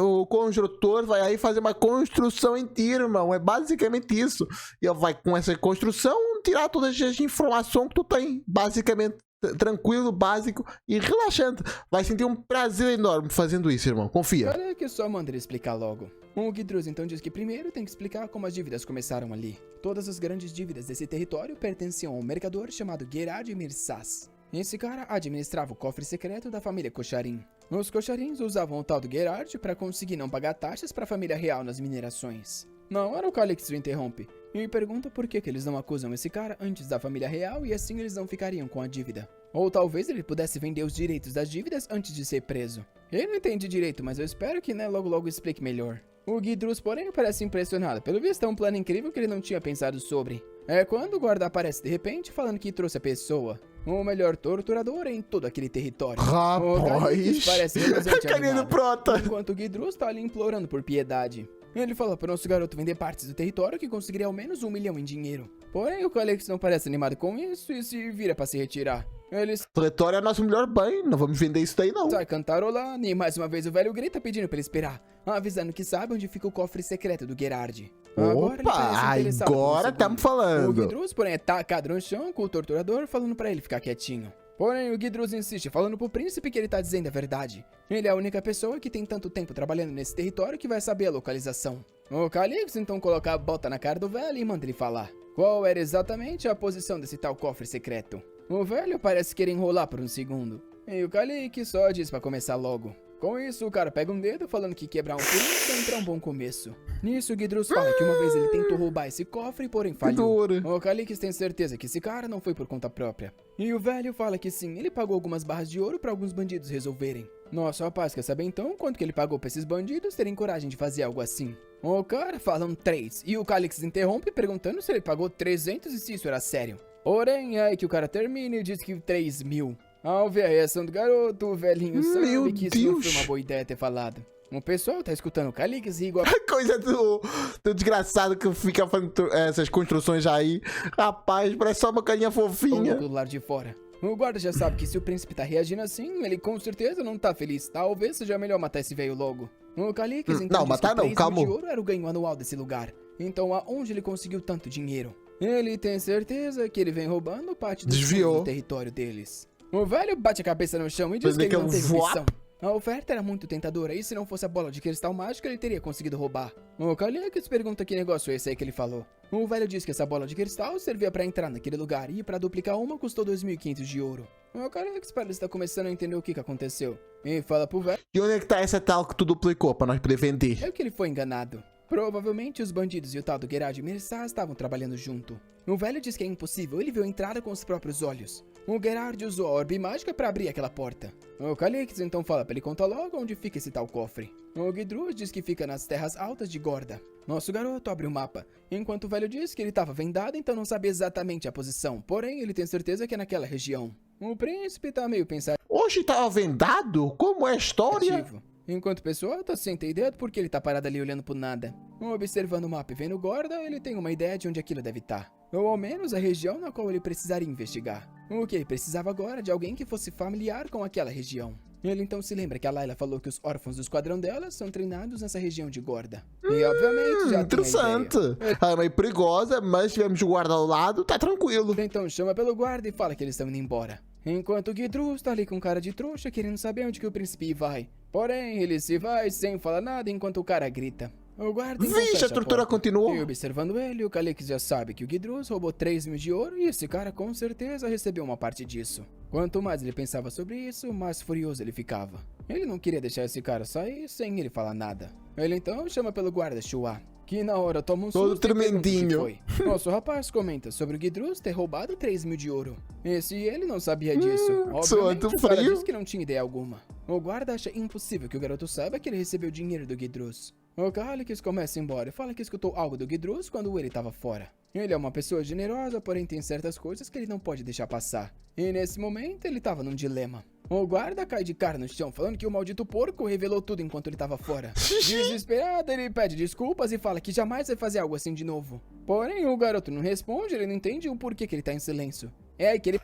O construtor vai aí fazer uma construção inteira, irmão. É basicamente isso. E vai com essa construção tirar todas as informações que tu tem, basicamente. Tranquilo, básico e relaxante. Vai sentir um prazer enorme fazendo isso, irmão. Confia. Cara, que só manda ele explicar logo. O Guidrus então diz que primeiro tem que explicar como as dívidas começaram ali. Todas as grandes dívidas desse território pertenciam a um mercador chamado Gerard Mirsas. Esse cara administrava o cofre secreto da família Kocharin. Os Kocharins usavam o tal do Gerard para conseguir não pagar taxas para a família real nas minerações. Na hora o Calix o interrompe e pergunta por que eles não acusam esse cara antes da família real e assim eles não ficariam com a dívida. Ou talvez ele pudesse vender os direitos das dívidas antes de ser preso. Ele não entende direito, mas eu espero que logo logo explique melhor. O Guidrus, porém, parece impressionado. Pelo visto é um plano incrível que ele não tinha pensado sobre. É quando o guarda aparece de repente falando que trouxe a pessoa. O melhor torturador em todo aquele território. Rapaz! Parece reluzente animado, prota. enquanto o Guidrus tá ali implorando por piedade. Ele fala para o nosso garoto vender partes do território que conseguiria ao menos 1 milhão em dinheiro. Porém, o Calix não parece animado com isso e se vira para se retirar. Eles... O território é nosso melhor bem, não vamos vender isso daí não. Sai cantarolando e mais uma vez o velho grita pedindo para ele esperar, avisando que sabe onde fica o cofre secreto do Gerard. Agora estamos falando. O Guidrus, porém, é tacado no chão com o torturador falando para ele ficar quietinho. Porém, o Guidrus insiste, falando pro príncipe que ele tá dizendo a verdade. Ele é a única pessoa que tem tanto tempo trabalhando nesse território que vai saber a localização. O Calix então coloca a bota na cara do velho e manda ele falar qual era exatamente a posição desse tal cofre secreto. O velho parece querer enrolar por um segundo, e o Calix só diz pra começar logo. Com isso, o cara pega um dedo falando que quebrar um pulo sempre é um bom começo. Nisso, o Guidrus fala que uma vez ele tentou roubar esse cofre, porém falhou. O Calix tem certeza que esse cara não foi por conta própria. E o velho fala que sim, ele pagou algumas barras de ouro para alguns bandidos resolverem. Nosso rapaz quer saber então quanto que ele pagou pra esses bandidos terem coragem de fazer algo assim. O cara fala 3, e o Calix interrompe perguntando se ele pagou 300 e se isso era sério. Porém, é aí que o cara termina e diz que 3.000. Ao ver a reação do garoto, o velhinho sabe que isso não foi uma boa ideia ter falado. O pessoal tá escutando o Calix e igual... Coisa do desgraçado que fica fazendo essas construções aí. Rapaz, parece só uma carinha fofinha. Do lado de fora. O guarda já sabe que se o príncipe tá reagindo assim, ele com certeza não tá feliz. Talvez seja melhor matar esse velho logo. O Calix então não, matar não, calma. de ouro era o ganho anual desse lugar. Então aonde ele conseguiu tanto dinheiro? Ele tem certeza que ele vem roubando parte do território deles. O velho bate a cabeça no chão e diz que ele não teve missão. A oferta era muito tentadora e se não fosse a bola de cristal mágica, ele teria conseguido roubar. O Calix pergunta que negócio é esse aí que ele falou. O velho diz que essa bola de cristal servia pra entrar naquele lugar e pra duplicar uma custou 2.500 de ouro. O Calix parece estar começando a entender o que aconteceu. E fala pro velho... E onde é que tá essa tal que tu duplicou pra nós poder vender? É que ele foi enganado. Provavelmente os bandidos e o tal do Gerard Mirsá estavam trabalhando junto. O velho diz que é impossível, ele viu a entrada com os próprios olhos. O Gerard usou a orbe mágica pra abrir aquela porta. O Calix então fala pra ele contar logo onde fica esse tal cofre. O Guidrus diz que fica nas terras altas de Gorda. Nosso garoto abre o mapa, enquanto o velho diz que ele estava vendado, então não sabe exatamente a posição. Porém, ele tem certeza que é naquela região. O príncipe tá meio pensativo. Hoje tava vendado? Como é a história? Enquanto o pessoal tá sem ter ideia do porquê ele tá parado ali olhando pro nada. Observando o mapa e vendo Gorda, ele tem uma ideia de onde aquilo deve estar. Ou ao menos a região na qual ele precisaria investigar. O que ele precisava agora de alguém que fosse familiar com aquela região. Ele então se lembra que a Layla falou que os órfãos do esquadrão dela são treinados nessa região de Gorda. E obviamente já interessante. É meio perigosa, mas se tivermos o guarda ao lado, tá tranquilo. Então chama pelo guarda e fala que eles estão indo embora. Enquanto o Guidrus tá ali com cara de trouxa, querendo saber onde que o príncipe vai. Porém, ele se vai sem falar nada enquanto o cara grita. O guarda então vixe, a tortura continuou. E observando ele, o Calix já sabe que o Guidrus roubou 3.000 de ouro e esse cara com certeza recebeu uma parte disso. Quanto mais ele pensava sobre isso, mais furioso ele ficava. Ele não queria deixar esse cara sair sem ele falar nada. Ele então chama pelo guarda Chua, que na hora toma um susto todo tremendinho. Nosso rapaz comenta sobre o Guidrus ter roubado 3.000 de ouro. E se ele não sabia disso, obviamente o cara disse que não tinha ideia alguma. O guarda acha impossível que o garoto saiba que ele recebeu dinheiro do Guidrus. O Calix começa a ir embora e fala que escutou algo do Guidrus quando ele estava fora. Ele é uma pessoa generosa, porém tem certas coisas que ele não pode deixar passar. E nesse momento ele estava num dilema. O guarda cai de cara no chão, falando que o maldito porco revelou tudo enquanto ele estava fora. Desesperado, ele pede desculpas e fala que jamais vai fazer algo assim de novo. Porém, o garoto não responde, ele não entende o porquê que ele tá em silêncio. É aí que ele...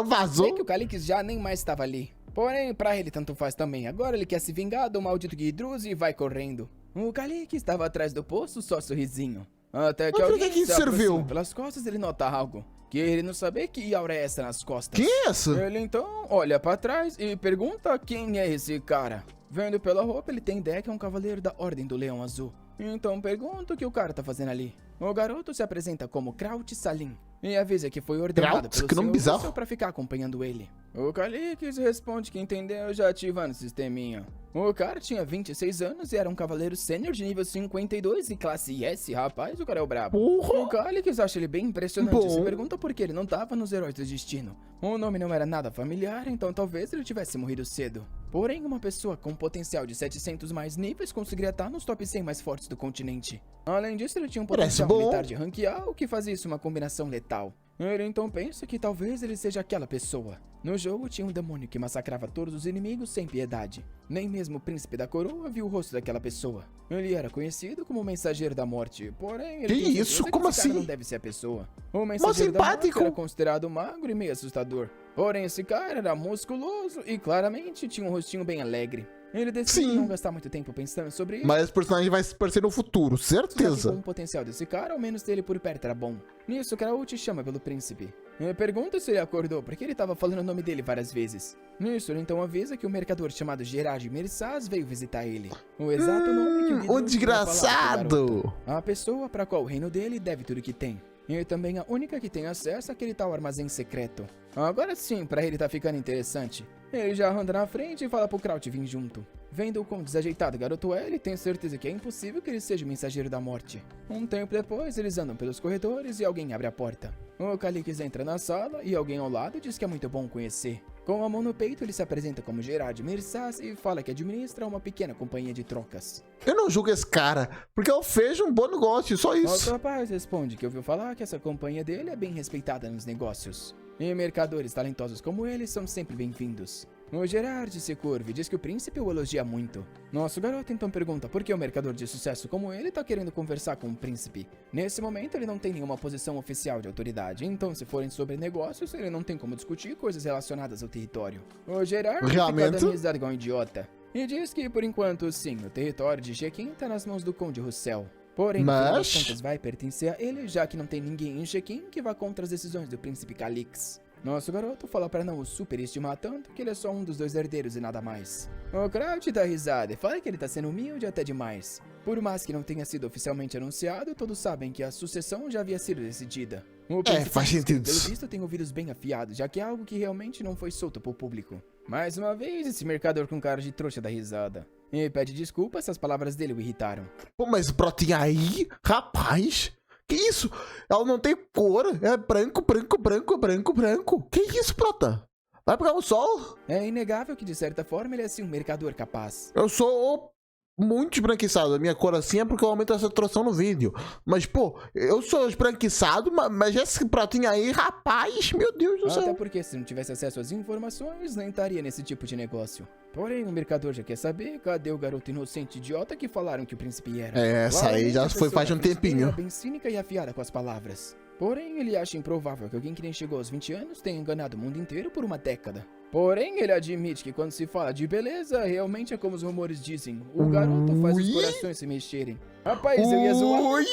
vazou. É que o Calix já nem mais estava ali. Porém, pra ele tanto faz também. Agora ele quer se vingar do maldito Guidrus e vai correndo. O Calix estava atrás do poço, só sorrisinho. Até que alguém que serviu? Pelas costas ele nota algo. Que ele não sabia que aura é essa nas costas. Que é isso? Ele então olha pra trás e pergunta quem é esse cara. Vendo pela roupa, ele tem ideia que é um cavaleiro da Ordem do Leão Azul. Então pergunta o que o cara tá fazendo ali. O garoto se apresenta como Kraut Salim e avisa que foi ordenado pelo senhor pra ficar acompanhando ele. O Calix responde que entendeu já ativando o sisteminha. O cara tinha 26 anos e era um cavaleiro sênior de nível 52 e classe S, rapaz, o cara é o brabo. O Calix acha ele bem impressionante e se pergunta por que ele não tava nos Heróis do Destino. O nome não era nada familiar, então talvez ele tivesse morrido cedo. Porém, uma pessoa com potencial de 700 mais níveis conseguiria estar nos top 100 mais fortes do continente. Além disso, ele tinha um potencial militar de ranquear, o que fazia isso uma combinação letal. Ele então pensa que talvez ele seja aquela pessoa. No jogo tinha um demônio que massacrava todos os inimigos sem piedade. Nem mesmo o príncipe da coroa viu o rosto daquela pessoa. Ele era conhecido como o mensageiro da morte, porém ele que isso? Como assim? Não deve ser a pessoa. O mensageiro da morte era considerado magro e meio assustador. Porém esse cara era musculoso e claramente tinha um rostinho bem alegre. Ele decidiu não gastar muito tempo pensando sobre isso. Mas esse personagem vai se parecer no futuro, certeza. Com o potencial desse cara, ao menos dele por perto era bom. Nisso, Kraut chama pelo príncipe. Ele pergunta se ele acordou, porque ele estava falando o nome dele várias vezes. Nisso, ele então avisa que o mercador chamado Gerard Mirsaz veio visitar ele. O exato nome que o Guidrus desgraçado! A pessoa para qual o reino dele deve tudo que tem. E também a única que tem acesso àquele tal armazém secreto. Agora sim, pra ele tá ficando interessante. Ele já anda na frente e fala pro Kraut vir junto. Vendo o quão desajeitado o garoto é, ele tem certeza que é impossível que ele seja o mensageiro da morte. Um tempo depois, eles andam pelos corredores e alguém abre a porta. O Calix entra na sala e alguém ao lado diz que é muito bom conhecer. Com a mão no peito, ele se apresenta como Gerard Mirsas e fala que administra uma pequena companhia de trocas. Eu não julgo esse cara, porque ele fez um bom negócio, só isso. Outro rapaz responde que ouviu falar que essa companhia dele é bem respeitada nos negócios. E mercadores talentosos como ele são sempre bem-vindos. O Gerard se curva e diz que o príncipe o elogia muito. Nosso garoto então pergunta por que o mercador de sucesso como ele tá querendo conversar com o príncipe. Nesse momento ele não tem nenhuma posição oficial de autoridade, então se forem sobre negócios, ele não tem como discutir coisas relacionadas ao território. O Gerard fica dando risada igual um idiota. E diz que por enquanto sim, o território de Shekin tá nas mãos do Conde Russell. Porém, no final das contas vai pertencer a ele, já que não tem ninguém em Shekin que vá contra as decisões do príncipe Calix. Nosso garoto fala pra não o superestimar tanto que ele é só um dos 2 herdeiros e nada mais. O Kraut dá risada e fala que ele tá sendo humilde até demais. Por mais que não tenha sido oficialmente anunciado, todos sabem que a sucessão já havia sido decidida. O faz sentido. Pelo visto, tem ouvidos bem afiados, já que é algo que realmente não foi solto pro público. Mais uma vez, esse mercador com cara de trouxa dá risada. E pede desculpas se as palavras dele o irritaram. Pô, mas o Protinha aí, rapaz... Que isso? Ela não tem cor. É branco, branco, branco, branco, branco. Que isso, Prota? Vai pegar o sol? É inegável que, de certa forma, ele é sim um mercador capaz. Eu sou muito esbranquiçado. A minha cor assim é porque eu aumento a saturação no vídeo. Mas, pô, eu sou esbranquiçado, mas esse Protinha aí, rapaz, meu Deus do céu. Até porque se não tivesse acesso às informações, nem estaria nesse tipo de negócio. Porém, o mercador já quer saber cadê o garoto inocente idiota que falaram que o príncipe era. Essa aí já foi faz um tempinho. Bem cínica e afiada com as palavras. Porém, ele acha improvável que alguém que nem chegou aos 20 anos tenha enganado o mundo inteiro por uma década. Porém, ele admite que quando se fala de beleza, realmente é como os rumores dizem. O garoto faz os corações se mexerem. Rapaz, eu ia zoar.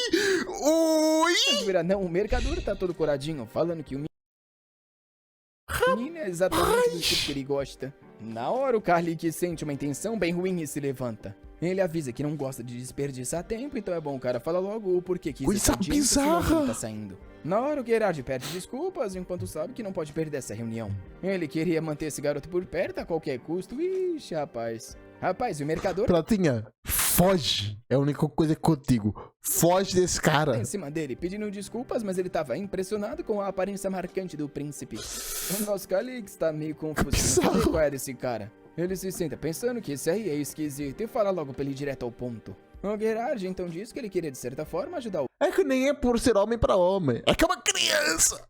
Mas não, o mercador tá todo coradinho, falando que o menino é exatamente do tipo que ele gosta. Na hora, o Calix sente uma intenção bem ruim e se levanta. Ele avisa que não gosta de desperdiçar tempo, então é bom o cara fala logo o porquê que coisa bizarra ele tá saindo. Na hora, o Gerard pede desculpas, enquanto sabe que não pode perder essa reunião. Ele queria manter esse garoto por perto a qualquer custo. Ixi, rapaz. Rapaz, e o mercador... Pratinha, foge. É a única coisa que eu digo. Foge desse cara. Em cima dele, pedindo desculpas, mas ele tava impressionado com a aparência marcante do príncipe. O nosso Calix tá meio confuso. Não sabe qual é desse cara. Ele se senta pensando que esse aí é esquisito e fala logo pra ele ir direto ao ponto. O Gerard então diz que ele queria de certa forma ajudar o... É que nem é por ser homem pra homem. É que é uma criança.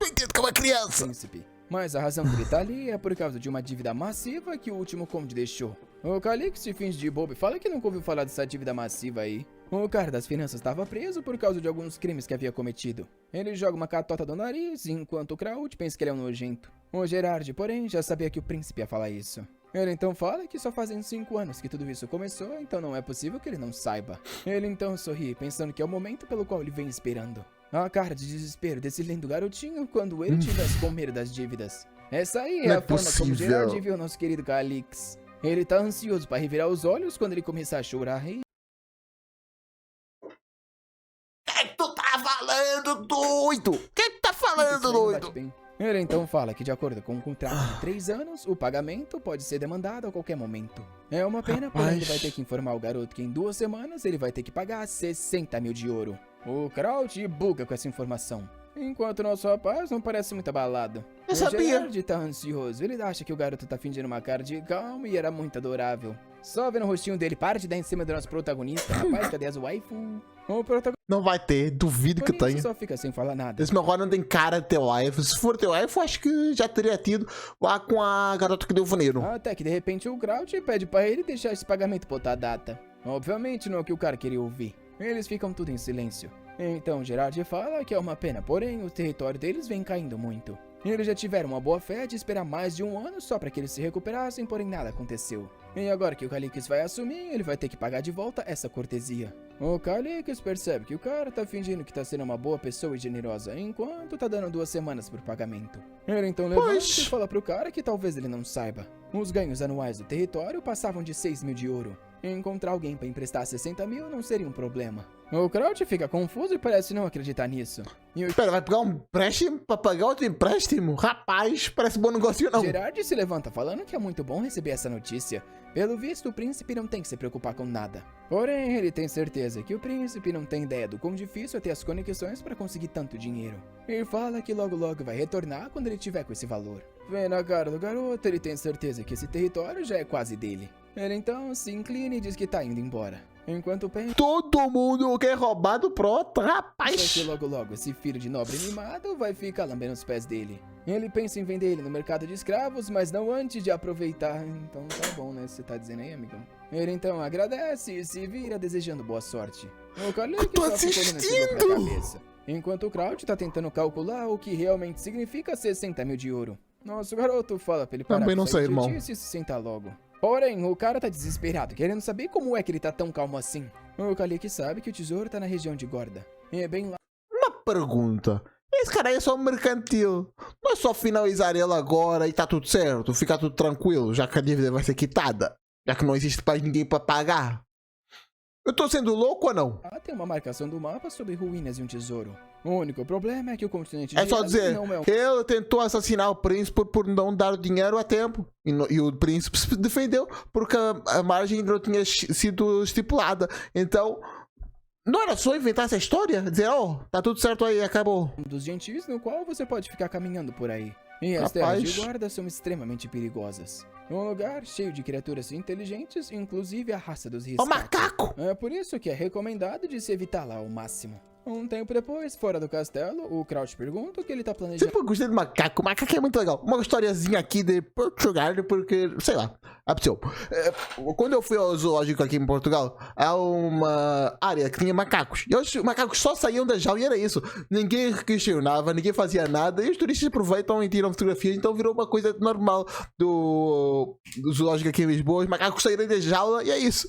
Eu entendo que é uma criança. Príncipe. Mas a razão que ele tá ali é por causa de uma dívida massiva que o último conde deixou. O Calix se finge de bobo e fala que nunca ouviu falar dessa dívida massiva aí. O cara das finanças estava preso por causa de alguns crimes que havia cometido. Ele joga uma catota do nariz, enquanto o Kraut pensa que ele é um nojento. O Gerard, porém, já sabia que o príncipe ia falar isso. Ele então fala que só fazem 5 anos que tudo isso começou, então não é possível que ele não saiba. Ele então sorri, pensando que é o momento pelo qual ele vem esperando. A cara de desespero desse lindo garotinho quando ele tivesse com medo das dívidas. Essa aí é a forma como Gerard viu nosso querido Calix. Ele tá ansioso para revirar os olhos quando ele começar a chorar. O que tu tá falando, doido? O que tu tá falando, doido? Ele então fala que de acordo com um contrato de 3 anos, o pagamento pode ser demandado a qualquer momento. É uma pena, porém ele vai ter que informar o garoto que em 2 semanas ele vai ter que pagar 60 mil de ouro. O Kraut buga com essa informação. Enquanto nosso rapaz não parece muito abalado. Eu sabia. O Gerard tá ansioso. Ele acha que o garoto tá fingindo uma cara de calma e era muito adorável. Só vendo o rostinho dele, para de dar em cima do nosso protagonista. Rapaz, cadê as waifu? O protagonista não vai ter, duvido que tenha. Só fica sem falar nada. Esse meu agora não tem cara de ter waifu. Se for ter waifu, acho que já teria tido lá com a garota que deu o vaneiro. Até que de repente o Kraut pede pra ele deixar esse pagamento pra outra data. Obviamente não é o que o cara queria ouvir. Eles ficam tudo em silêncio. Então Gerard fala que é uma pena, porém o território deles vem caindo muito. Eles já tiveram uma boa fé de esperar mais de 1 ano só para que eles se recuperassem, porém nada aconteceu. E agora que o Calix vai assumir, ele vai ter que pagar de volta essa cortesia. O Calix percebe que o cara tá fingindo que tá sendo uma boa pessoa e generosa, enquanto tá dando 2 semanas por pagamento. Ele então levanta e fala pro cara que talvez ele não saiba. Os ganhos anuais do território passavam de 6 mil de ouro. Encontrar alguém para emprestar 60 mil não seria um problema. O Kraut fica confuso e parece não acreditar nisso. Espera, vai pegar um empréstimo pra pagar outro empréstimo? Rapaz, parece bom negócio não. Gerard se levanta falando que é muito bom receber essa notícia. Pelo visto, o príncipe não tem que se preocupar com nada. Porém, ele tem certeza que o príncipe não tem ideia do quão difícil é ter as conexões para conseguir tanto dinheiro. E fala que logo logo vai retornar quando ele tiver com esse valor. Vendo a cara do garoto, ele tem certeza que esse território já é quase dele. Ele então se inclina e diz que tá indo embora. Enquanto pensa... Todo mundo quer roubar do Prota, rapaz! Que logo logo esse filho de nobre mimado vai ficar lambendo os pés dele. Ele pensa em vender ele no mercado de escravos, mas não antes de aproveitar. Então tá bom, né? Você tá dizendo aí, amigão? Ele então agradece e se vira desejando boa sorte. O Kalik só ficou nesse na cabeça. Enquanto o Kraut tá tentando calcular o que realmente significa 60 mil de ouro. Nosso garoto fala pra ele parar também não sei, irmão. E se sentar logo. Porém, o cara tá desesperado, querendo saber como é que ele tá tão calmo assim. O Kalik sabe que o tesouro tá na região de Gorda. E é bem lá. Uma pergunta. Esse cara aí é só um mercantil. Não é só finalizar ele agora e tá tudo certo, ficar tudo tranquilo, já que a dívida vai ser quitada. Já que não existe mais ninguém pra pagar. Eu tô sendo louco ou não? Tem uma marcação do mapa sobre ruínas e um tesouro. O único problema é que o continente é só dizer, não é ele tentou assassinar o príncipe por não dar o dinheiro a tempo. E o príncipe se defendeu porque a margem não tinha sido estipulada. Então, não era só inventar essa história? Dizer, tá tudo certo aí, acabou. Um dos gentis no qual você pode ficar caminhando por aí. E as terras de guarda são extremamente perigosas. Um lugar cheio de criaturas inteligentes, inclusive a raça dos riscos. O macaco! É por isso que é recomendado de se evitar lá ao máximo. Um tempo depois, fora do castelo, o Kraut pergunta o que ele tá planejando. Sempre gostei do macaco. O macaco é muito legal. Uma historiazinha aqui de Portugal, porque, sei lá, aconteceu. Quando eu fui ao zoológico aqui em Portugal, há uma área que tinha macacos. E os macacos só saíam da jaula e era isso. Ninguém questionava, ninguém fazia nada. E os turistas aproveitam e tiram fotografias. Então virou uma coisa normal do zoológico aqui em Lisboa. Os macacos saíram da jaula e é isso.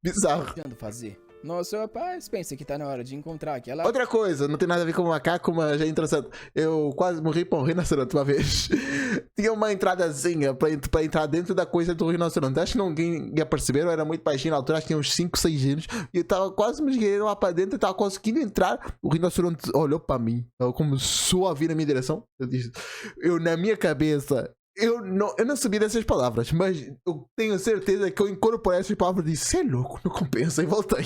Bizarro. Fazer. Nosso rapaz pensa que tá na hora de encontrar aquela... Outra coisa, não tem nada a ver com o macaco, mas é interessante. Eu quase morri pra um rinoceronte uma vez. Tinha uma entradazinha pra entrar dentro da coisa do rinoceronte. Acho que ninguém ia perceber, eu era muito baixinho na altura, acho que tinha uns 5, 6 anos. E eu tava quase me esgueirando lá pra dentro, eu tava conseguindo entrar. O rinoceronte olhou pra mim, começou a vir na minha direção. Eu na minha cabeça... Eu não sabia dessas palavras, mas eu tenho certeza que eu incorporei essas palavras e disse, você é louco, não compensa, e voltei.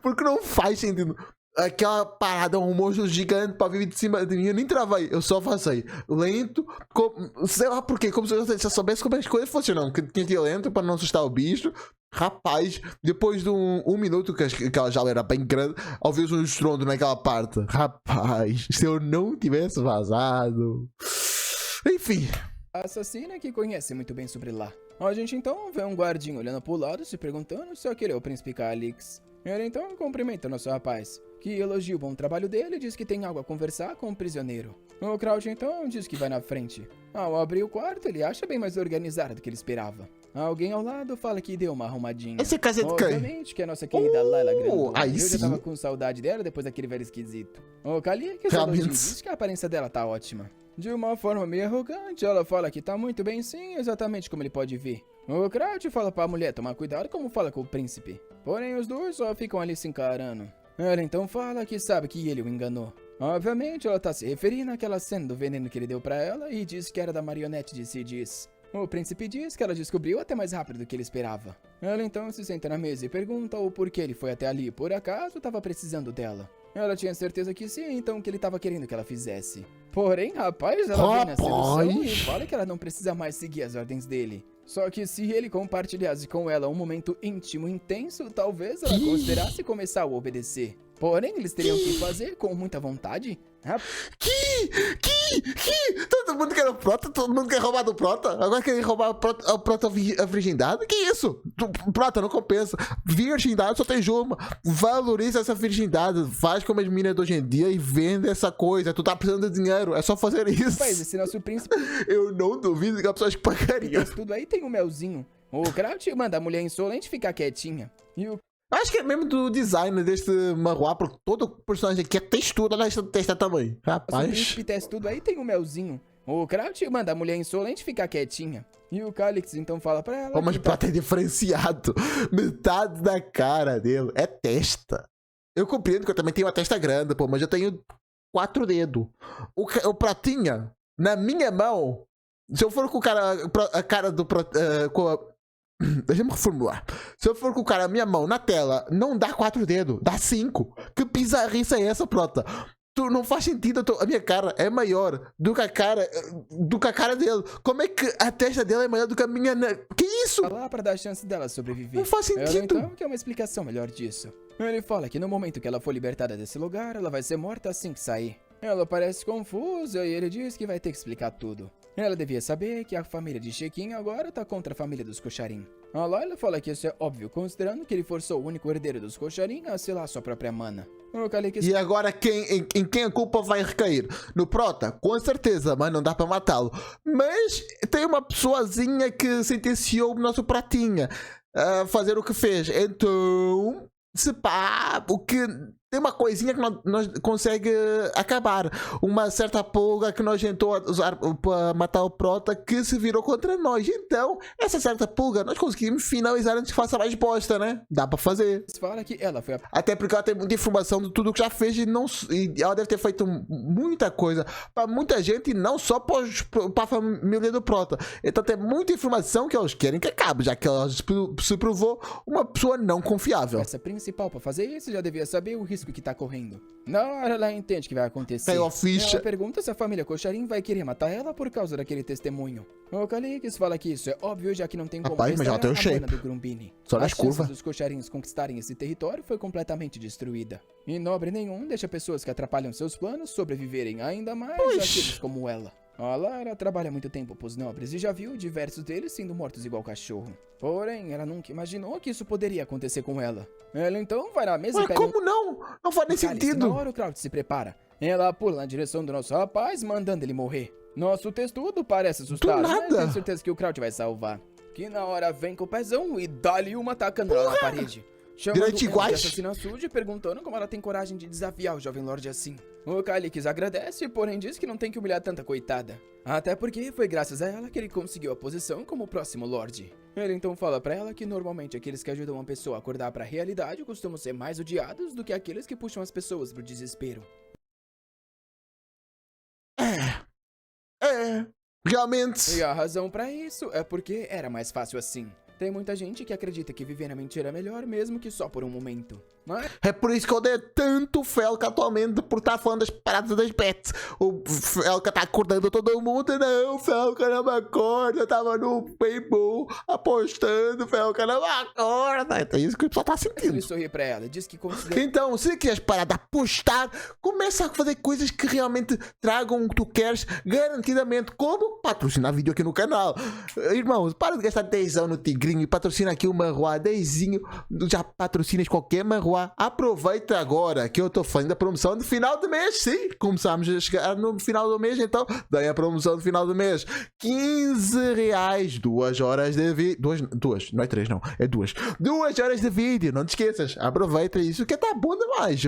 Porque não faz sentido. Aquela parada, um monstro gigante pra vir de cima de mim, eu nem travei, eu só passei. Lento, sei lá porquê, como se eu soubesse como as coisas funcionam. Que tinha que ir lento pra não assustar o bicho. Rapaz, depois de um minuto, que aquela jaula era bem grande, ouviu um estrondo naquela parte. Rapaz, se eu não tivesse vazado... Enfim... A assassina que conhece muito bem sobre lá. A gente então vê um guardinho olhando pro lado, se perguntando se aquele é o príncipe Calix. Ele então cumprimenta o nosso rapaz, que elogia o bom trabalho dele e diz que tem algo a conversar com o prisioneiro. O Kraut então diz que vai na frente. Ao abrir o quarto, ele acha bem mais organizado do que ele esperava. Alguém ao lado fala que deu uma arrumadinha. Esse caso é de quem? Obviamente que é a nossa querida Layla Grandona. Aí Eu sim. já tava com saudade dela depois daquele velho esquisito. O Kalik diz que a aparência dela tá ótima. De uma forma meio arrogante, ela fala que tá muito bem sim, exatamente como ele pode ver. O Kraut fala pra mulher tomar cuidado como fala com o príncipe. Porém, os dois só ficam ali se encarando. Ela então fala que sabe que ele o enganou. Obviamente, ela tá se referindo àquela cena do veneno que ele deu pra ela e diz que era da marionete de Sidis. O príncipe diz que ela descobriu até mais rápido do que ele esperava. Ela então se senta na mesa e pergunta o porquê ele foi até ali, por acaso tava precisando dela. Ela tinha certeza que sim, então que ele tava querendo que ela fizesse. Porém, rapaz, ela vem na sedução e fala que ela não precisa mais seguir as ordens dele. Só que se ele compartilhasse com ela um momento íntimo intenso, talvez ela considerasse começar a obedecer. Porém, eles teriam que fazer com muita vontade. Todo mundo quer o Prota, todo mundo quer roubar do Prota. Agora querem roubar o Prota a virgindade? Que isso? Prota, não compensa. Virgindade só tem uma. Valoriza essa virgindade. Faz como as meninas de hoje em dia e vende essa coisa. Tu tá precisando de dinheiro, é só fazer isso. Mas esse nosso príncipe... Eu não duvido que as pessoas pagariam. Mas tudo aí tem um melzinho. O Kraut manda a mulher insolente ficar quietinha. E o... Acho que é mesmo do design deste manhwa, porque todo personagem aqui é textura nesta testa também. Rapaz. O príncipe testa tudo aí tem um melzinho. O Kraut manda a mulher insolente ficar quietinha. E o Calix então fala pra ela... Mas o Prota é diferenciado. Metade da cara dele é testa. Eu compreendo que eu também tenho uma testa grande, pô, mas eu tenho 4 dedos. O pratinha, na minha mão, se eu for com o cara, a cara do... Deixa-me reformular. Se eu for com o cara, a minha mão na tela, não dá 4 dedos, dá 5. Que bizarrice é essa, prota? Não faz sentido, a minha cara é maior do que a cara dele. Como é que a testa dele é maior do que a minha? Que isso? Lá para dar a chance dela sobreviver. Não faz sentido. Ela então quer uma explicação melhor disso. Ele fala que no momento que ela for libertada desse lugar, ela vai ser morta assim que sair. Ela parece confusa e ele diz que vai ter que explicar tudo. Ela devia saber que a família de Shekin agora tá contra a família dos Kocharin. A Layla fala que isso é óbvio, considerando que ele forçou o único herdeiro dos Kocharin a selar sua própria mana. E agora em quem a culpa vai recair? No Prota? Com certeza, mas não dá para matá-lo. Mas tem uma pessoazinha que sentenciou o nosso Pratinha a fazer o que fez. Então, se pá, o que... Tem uma coisinha que nós consegue acabar. Uma certa pulga que nós tentou usar para matar o Prota que se virou contra nós. Então, essa certa pulga nós conseguimos finalizar antes que faça mais bosta, né? Dá para fazer. Fala que ela foi Até porque ela tem muita informação de tudo que já fez e ela deve ter feito muita coisa para muita gente e não só para a família do Prota. Então tem muita informação que eles querem que acabe, já que ela se provou uma pessoa não confiável. Essa principal para fazer isso já devia saber o risco que tá correndo. Na hora ela entende que vai acontecer. Caiu a ficha. Ela pergunta se a família Kocharin vai querer matar ela por causa daquele testemunho. O Calyx fala que isso é óbvio, já que não tem como mas ela tem o shape do Grumbini. só nas curvas. A chance dos Kocharins conquistarem esse território foi completamente destruída. E nobre nenhum deixa pessoas que atrapalham seus planos sobreviverem, ainda mais aqueles como ela. A Lara trabalha há muito tempo pros nobres e já viu diversos deles sendo mortos igual cachorro. Porém, ela nunca imaginou que isso poderia acontecer com ela. Ela então vai na mesa e pega... Como não? Não faz nem sentido. Na hora o Kraut se prepara. Ela pula na direção do nosso rapaz, mandando ele morrer. Nosso textudo parece assustado, mas tenho certeza que o Kraut vai salvar. Que na hora vem com o pezão e dá-lhe uma tacando ela na parede. Chamando ela de assassina suja e perguntando como ela tem coragem de desafiar o jovem Lorde assim. O Calyx agradece, porém diz que não tem que humilhar tanta coitada. Até porque foi graças a ela que ele conseguiu a posição como próximo Lorde. Ele então fala pra ela que normalmente aqueles que ajudam uma pessoa a acordar pra realidade costumam ser mais odiados do que aqueles que puxam as pessoas pro desespero. Realmente. E a razão pra isso é porque era mais fácil assim. Tem muita gente que acredita que viver na mentira é melhor, mesmo que só por um momento. Mas... É por isso que eu odeio tanto o Felca atualmente, por estar falando das paradas das bets. O Felca tá acordando todo mundo. Não, o Felca não me acorda. Eu tava no paintball apostando. O Felca não me acorda. É isso que o pessoal tá sentindo. Ele sorri pra ela, diz que considera... Então, se queres parar de apostar, começa a fazer coisas que realmente tragam o que tu queres, garantidamente, como patrocinar vídeo aqui no canal. Irmãos, para de gastar 10 no Tigrinho e patrocina aqui o Marroá, 10zinho, já patrocinas qualquer Marroá. Aproveita agora que eu estou fazendo a promoção de final do mês. Sim, começamos a chegar no final do mês, então daí a promoção de final do mês. R$15, 2 horas de vídeo. Duas, não é 3 não, é 2. 2 horas de vídeo, não te esqueças. Aproveita isso que tá bom demais.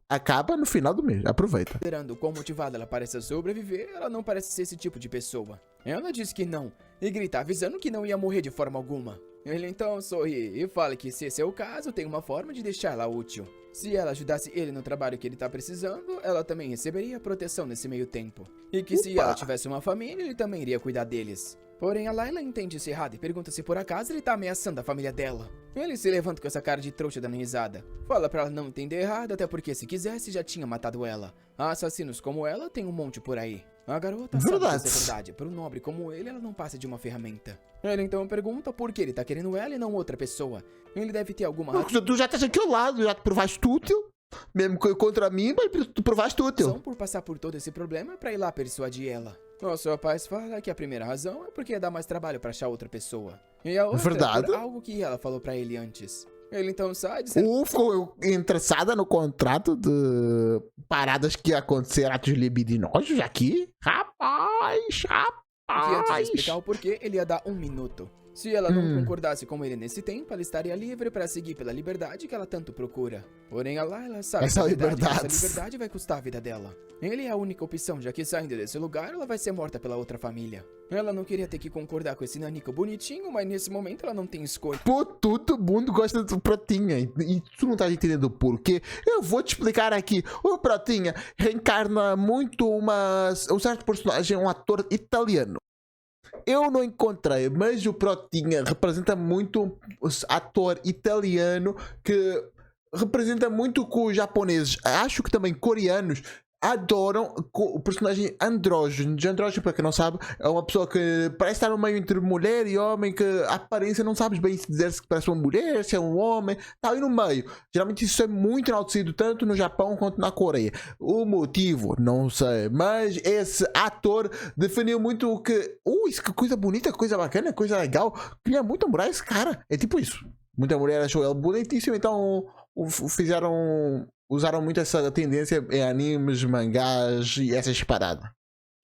Acaba no final do mês, aproveita. Considerando quão motivada ela parece sobreviver, ela não parece ser esse tipo de pessoa. Ela diz que não, e grita avisando que não ia morrer de forma alguma. Ele então sorri e fala que se esse é o caso, tem uma forma de deixá-la útil. Se ela ajudasse ele no trabalho que ele tá precisando, ela também receberia proteção nesse meio tempo. E que se ela tivesse uma família, ele também iria cuidar deles. Porém, a Layla entende isso errado e pergunta se por acaso ele tá ameaçando a família dela. Ele se levanta com essa cara de trouxa dando risada. Fala pra ela não entender errado, até porque se quisesse já tinha matado ela. Assassinos como ela tem um monte por aí. A garota sabe que isso é verdade. Para um nobre como ele, ela não passa de uma ferramenta. Ele então pergunta por que ele tá querendo ela e não outra pessoa. Ele deve ter alguma razão. Tu já estás aqui ao lado, já te provaste útil. Mesmo contra mim, mas tu provaste útil. Por passar por todo esse problema pra ir lá persuadir ela. Nosso rapaz fala que a primeira razão é porque ia dar mais trabalho pra achar outra pessoa. E a outra é por algo que ela falou pra ele antes. Ele então sai dizendo... Ficou interessada no contrato de paradas que ia acontecer atos libidinosos aqui? Rapaz! Que antes de explicar o porquê, ele ia dar 1 minuto. Se ela não concordasse com ele nesse tempo, ela estaria livre para seguir pela liberdade que ela tanto procura. Porém, a Layla sabe que essa liberdade vai custar a vida dela. Ele é a única opção, já que saindo desse lugar, ela vai ser morta pela outra família. Ela não queria ter que concordar com esse nanico bonitinho, mas nesse momento ela não tem escolha. Pô, todo mundo gosta do Protinha, e tu não tá entendendo o porquê. Eu vou te explicar aqui. O Protinha reencarna muito um certo personagem, um ator italiano. Eu não encontrei, mas o Protinha representa muito um ator italiano que representa muito com os japoneses. Acho que também coreanos adoram o personagem andrógeno. Andrógeno, para quem não sabe, é uma pessoa que parece estar no meio entre mulher e homem, que a aparência não sabes bem se dizer se parece uma mulher, se é um homem, está ali no meio. Geralmente isso é muito enaltecido tanto no Japão quanto na Coreia. O motivo, não sei, mas esse ator definiu muito que isso que coisa bonita, coisa bacana, coisa legal. Queria muito namorar esse cara. É tipo isso. Muita mulher achou ele bonitíssimo, então usaram muito essa tendência em animes, mangás e essas paradas.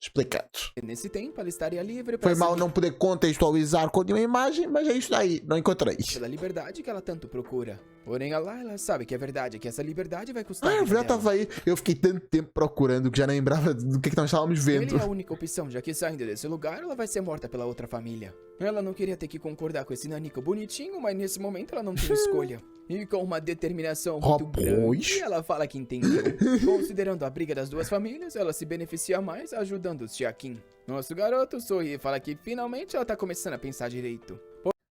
Explicado. Nesse tempo, ela estaria livre para... Foi mal não poder contextualizar com nenhuma imagem, mas é isso daí, não encontrei. Pela liberdade que ela tanto procura. Porém, a Layla sabe que é verdade, que essa liberdade vai custar. Ah, já tava aí. Eu fiquei tanto tempo procurando que já nem lembrava do que nós estávamos vendo. Ele é a única opção, já que saindo desse lugar, ela vai ser morta pela outra família. Ela não queria ter que concordar com esse nanico bonitinho, mas nesse momento ela não tem escolha. E com uma determinação muito grande, ela fala que entendeu. Considerando a briga das duas famílias, ela se beneficia mais ajudando os Chiaquin. Nosso garoto sorri e fala que finalmente ela tá começando a pensar direito.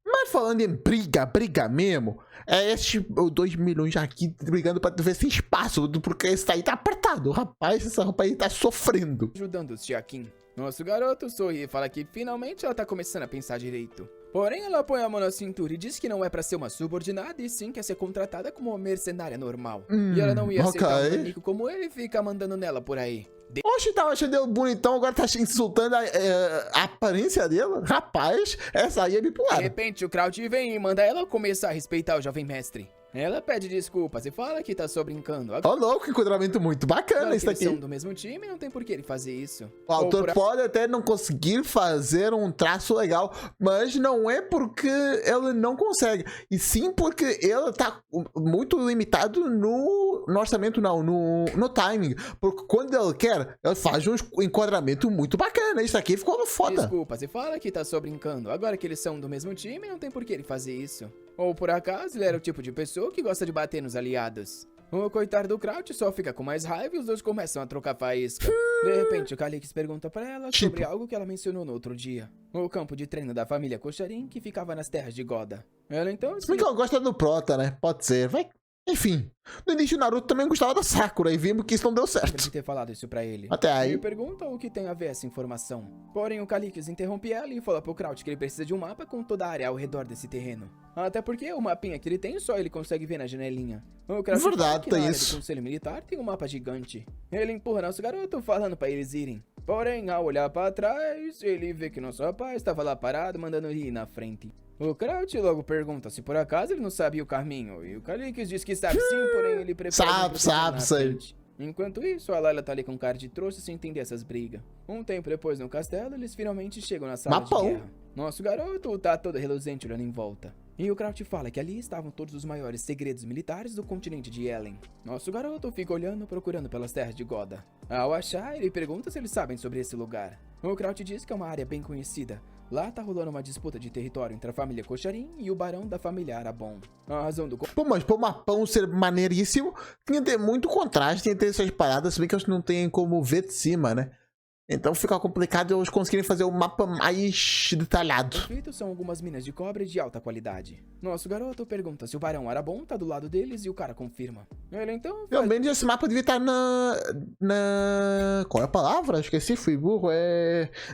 Mas falando em briga mesmo, é esses 2 milhões aqui brigando pra ver se espaço, porque esse aí tá apertado. Rapaz, essa roupa aí tá sofrendo. Ajudando os Chiaquin. Nosso garoto sorri e fala que finalmente ela tá começando a pensar direito. Porém, ela põe a mão na cintura e diz que não é pra ser uma subordinada e sim quer ser contratada como uma mercenária normal. E ela não ia aceitar um nanico como ele e fica mandando nela por aí. Oxe, tava achando ele bonitão, agora tá insultando a aparência dele? Rapaz, essa aí é bipolar. De repente, o Kraut vem e manda ela começar a respeitar o jovem mestre. Ela pede desculpas e fala que tá só brincando. Ó, louco, enquadramento muito bacana isso aqui. Eles são do mesmo time, não tem por que ele fazer isso. O autor pode até não conseguir fazer um traço legal, mas não é porque ele não consegue, e sim porque ele tá muito limitado no orçamento, não, no timing. Porque quando ele quer, ele faz um enquadramento muito bacana. Isso aqui ficou foda. Desculpa, você fala que tá só brincando. Agora que eles são do mesmo time, não tem por que ele fazer isso. Ou por acaso ele era o tipo de pessoa que gosta de bater nos aliados. O coitado do Kraut só fica com mais raiva e os dois começam a trocar faísca. De repente, o Calix pergunta pra ela sobre algo que ela mencionou no outro dia. O campo de treino da família Kocharin, que ficava nas terras de Goda. Ela então... Se bem que ela gosta do Prota, né? Pode ser. Vai. Enfim, no início o Naruto também gostava da Sakura e vimos que isso não deu certo. De ter falado isso pra ele. Até aí. Ele pergunta o que tem a ver essa informação. Porém, o Calix interrompe ela e fala pro Kraut que ele precisa de um mapa com toda a área ao redor desse terreno. Até porque o mapinha que ele tem só ele consegue ver na janelinha. O Kraut fala que na área do Conselho Militar tem um mapa gigante. Ele empurra nosso garoto falando pra eles irem. Porém, ao olhar pra trás, ele vê que nosso rapaz estava lá parado mandando ele ir na frente. O Kraut logo pergunta se por acaso ele não sabia o caminho, e o Calix diz que sabe sim, porém ele prefere... Sabe, sei. Enquanto isso, a Layla tá ali com cara de trouxa sem entender essas brigas. Um tempo depois no castelo, eles finalmente chegam na sala de guerra. Nosso garoto tá todo reluzente olhando em volta. E o Kraut fala que ali estavam todos os maiores segredos militares do continente de Elen. Nosso garoto fica olhando, procurando pelas terras de Goda. Ao achar, ele pergunta se eles sabem sobre esse lugar. O Kraut diz que é uma área bem conhecida. Lá tá rolando uma disputa de território entre a família Kocharin e o barão da família Arabon. A razão do... Pô, mas pro mapão ser maneiríssimo, tinha que ter muito contraste entre essas paradas, se bem que eles não tem como ver de cima, né? Então fica complicado eles conseguirem fazer um mapa mais detalhado. Conflitos são algumas minas de cobre de alta qualidade. Nosso garoto pergunta se o barão Arabon tá do lado deles e o cara confirma. Ele então... Pelo menos esse mapa devia estar Qual é a palavra? Esqueci, fui burro.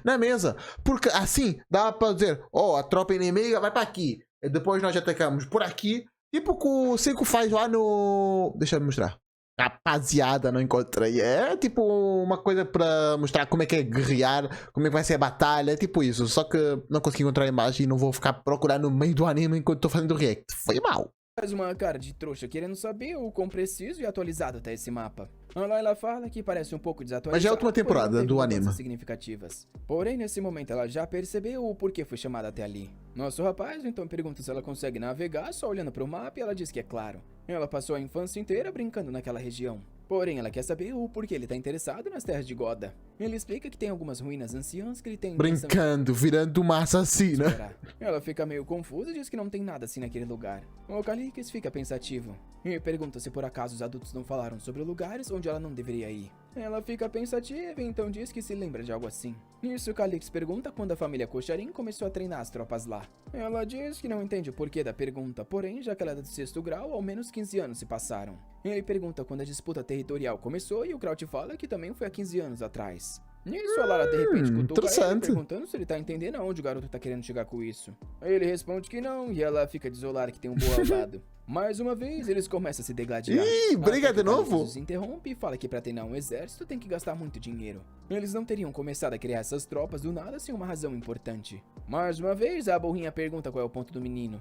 Na mesa. Porque assim, dá pra dizer, a tropa inimiga vai pra aqui. E depois nós atacamos por aqui. Tipo que o Seiko faz lá no... Deixa eu mostrar. Rapaziada, não encontrei. É tipo uma coisa pra mostrar como é que é guerrear, como é que vai ser a batalha, é tipo isso. Só que não consegui encontrar a imagem e não vou ficar procurando no meio do anime enquanto tô fazendo react. Foi mal. faz uma cara de trouxa querendo saber o quão preciso e atualizado tá esse mapa. A Layla fala que parece um pouco desatualizado. Mas já é a última temporada porém não do teve anime. mudanças significativas. Porém, nesse momento ela já percebeu o porquê foi chamada até ali. Nosso rapaz então pergunta se ela consegue navegar só olhando pro mapa e ela diz que é claro. Ela passou a infância inteira brincando naquela região. Porém, ela quer saber o porquê ele tá interessado nas terras de Goda. Ele explica que tem algumas ruínas anciãs que ele tem Brincando, virando uma assassina. esperar. Ela fica meio confusa e diz que não tem nada assim naquele lugar. O Calix fica pensativo e pergunta se por acaso os adultos não falaram sobre lugares onde ela não deveria ir. Ela fica pensativa e então diz que se lembra de algo assim. Nisso, Calix pergunta quando a família Kocharin começou a treinar as tropas lá. Ela diz que não entende o porquê da pergunta, porém, já que ela é do 6º grau, ao menos 15 anos se passaram. Ele pergunta quando a disputa territorial começou e o Kraut fala que também foi há 15 anos atrás. Nisso, a Lara de repente cutuca ele, perguntando se ele tá entendendo aonde o garoto tá querendo chegar com isso. Ele responde que não, e ela fica desolada que tem um bom lado. Mais uma vez, eles começam a se degladiar. Ih, briga de novo? Os interrompe e fala que pra treinar um exército tem que gastar muito dinheiro. Eles não teriam começado a criar essas tropas do nada sem uma razão importante. Mais uma vez, a burrinha pergunta qual é o ponto do menino.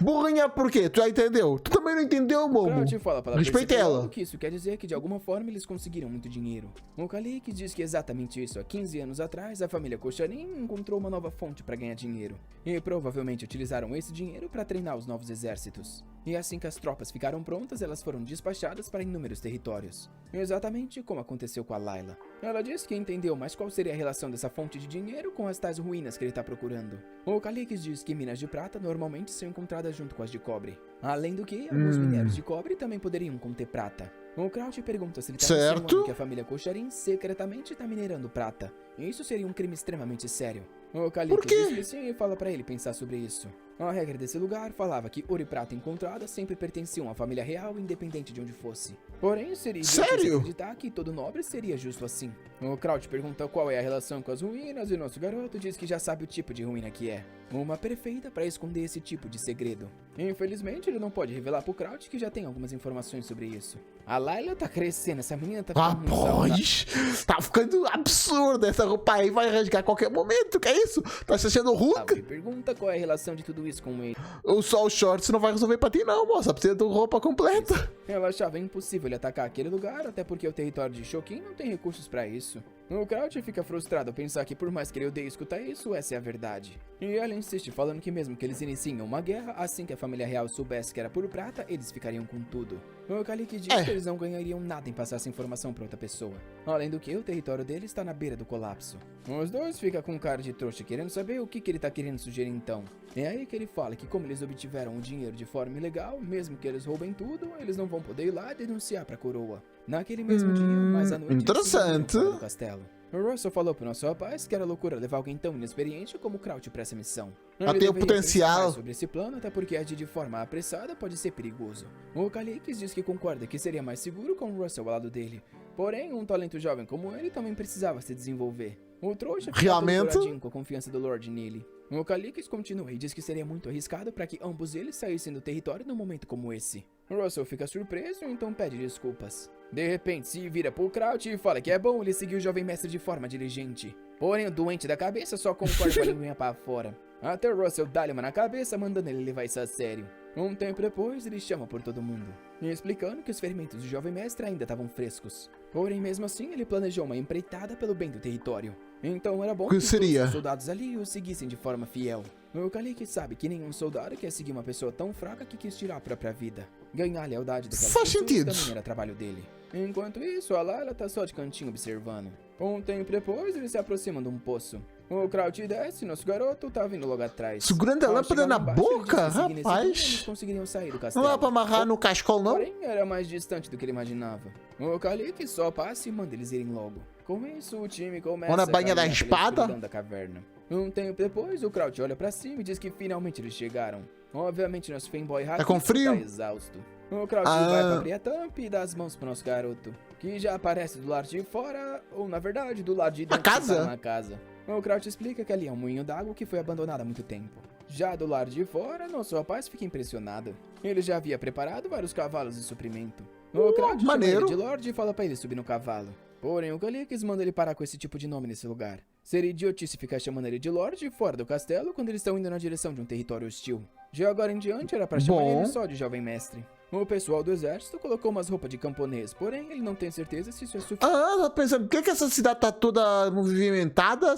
Burrinha por quê? Tu já entendeu? Tu também não entendeu, Momo? Kraut fala para Respeita ela. que isso quer dizer que de alguma forma eles conseguiram muito dinheiro. O Calix diz que exatamente isso. Há 15 anos atrás, a família Kocharin encontrou uma nova fonte para ganhar dinheiro. E provavelmente utilizaram esse dinheiro para treinar os novos exércitos. E assim que as tropas ficaram prontas, elas foram despachadas para inúmeros territórios. Exatamente como aconteceu com a Layla. Ela diz que entendeu mais qual seria a relação dessa fonte de dinheiro com as tais ruínas que ele está procurando. O Calix diz que minas de prata normalmente são encontradas junto com as de cobre. Além do que, alguns minérios de cobre também poderiam conter prata. O Kraut pergunta se ele está insinuando que a família Kocharin secretamente está minerando prata. Isso seria um crime extremamente sério. O Calix diz que sim e fala para ele pensar sobre isso. A regra desse lugar falava que ouro e prata encontrada sempre pertenciam à família real, independente de onde fosse. Porém, seria difícil acreditar que todo nobre seria justo assim. O Kraut pergunta qual é a relação com as ruínas e nosso garoto diz que já sabe o tipo de ruína que é. Uma perfeita para esconder esse tipo de segredo. Infelizmente, ele não pode revelar pro Kraut que já tem algumas informações sobre isso. A Layla tá crescendo, essa menina tá ficando muito saudável. Tá ficando absurdo, essa roupa aí vai rasgar a qualquer momento, que é isso? Tá se achando Hulk? Pergunta qual é a relação de tudo isso com ele. Só o shorts não vai resolver pra ti não, moça, precisa de roupa completa. Ela achava impossível ele atacar aquele lugar, até porque o território de Shokin não tem recursos pra isso. O Kraut fica frustrado ao pensar que por mais que ele odeie escutar isso, essa é a verdade. E ela insiste falando que mesmo que eles iniciem uma guerra, assim que a família real soubesse que era por prata, eles ficariam com tudo. O Calix diz que eles não ganhariam nada em passar essa informação pra outra pessoa. Além do que, o território dele está na beira do colapso. Os dois ficam com cara de trouxa querendo saber o que ele tá querendo sugerir então. É aí que ele fala que como eles obtiveram o dinheiro de forma ilegal, mesmo que eles roubem tudo, eles não vão poder ir lá denunciar pra coroa. Naquele mesmo dia, mais à noite, interessante. eles do castelo. O Russell falou pro nosso rapaz que era loucura levar alguém tão inexperiente como o Kraut pra essa missão. Ela tem o potencial. Sobre esse plano, até porque agir de forma apressada pode ser perigoso. O Calix diz que concorda que seria mais seguro com o Russell ao lado dele. Porém, um talento jovem como ele também precisava se desenvolver. O trouxa fica com a confiança do Lorde nele. O Calix continua e diz que seria muito arriscado para que ambos eles saíssem do território num momento como esse. Russell fica surpreso e então pede desculpas. De repente, se vira pro Kraut e fala que é bom ele seguir o jovem mestre de forma diligente. Porém, o doente da cabeça só concorda com a linguinha pra fora. Até o Russell dá-lhe uma na cabeça, mandando ele levar isso a sério. Um tempo depois, ele chama por todo mundo, explicando que os ferimentos do jovem mestre ainda estavam frescos. Porém, mesmo assim, ele planejou uma empreitada pelo bem do território. Então era bom que todos os soldados ali o seguissem de forma fiel. O Calix sabe que nenhum soldado quer seguir uma pessoa tão fraca que quis tirar a própria vida. Ganhar a lealdade daquelas pessoas também era trabalho dele. Enquanto isso, a Layla tá só de cantinho observando. Um tempo depois, eles se aproximam de um poço. O Kraut desce, nosso garoto tá vindo logo atrás. Segurando a lâmpada na boca, rapaz. Eles conseguiriam sair do castelo. Não dá pra amarrar no cascol, não? Porém, era mais distante do que ele imaginava. O Calix só passa e manda eles irem logo. Com isso, o time começa a banha da espada da caverna. Um tempo depois, o Kraut olha pra cima e diz que finalmente eles chegaram. Obviamente, nosso fanboy tá com frio? Tá exausto. O Kraut vai pra abrir a tampa e dá as mãos pro nosso garoto, que já aparece do lado de fora, ou na verdade, do lado de dentro da casa. O Kraut explica que ali é um moinho d'água que foi abandonado há muito tempo. Já do lado de fora, nosso rapaz fica impressionado. Ele já havia preparado vários cavalos de suprimento. O Kraut chama ele de Lorde e fala pra ele subir no cavalo. Porém, o Calix manda ele parar com esse tipo de nome nesse lugar. Seria idiotice ficar chamando ele de Lorde fora do castelo quando eles estão indo na direção de um território hostil. De agora em diante era pra chamar ele só de jovem mestre. O pessoal do exército colocou umas roupas de camponês, porém ele não tem certeza se isso é suficiente. Tá pensando, por que essa cidade tá toda movimentada?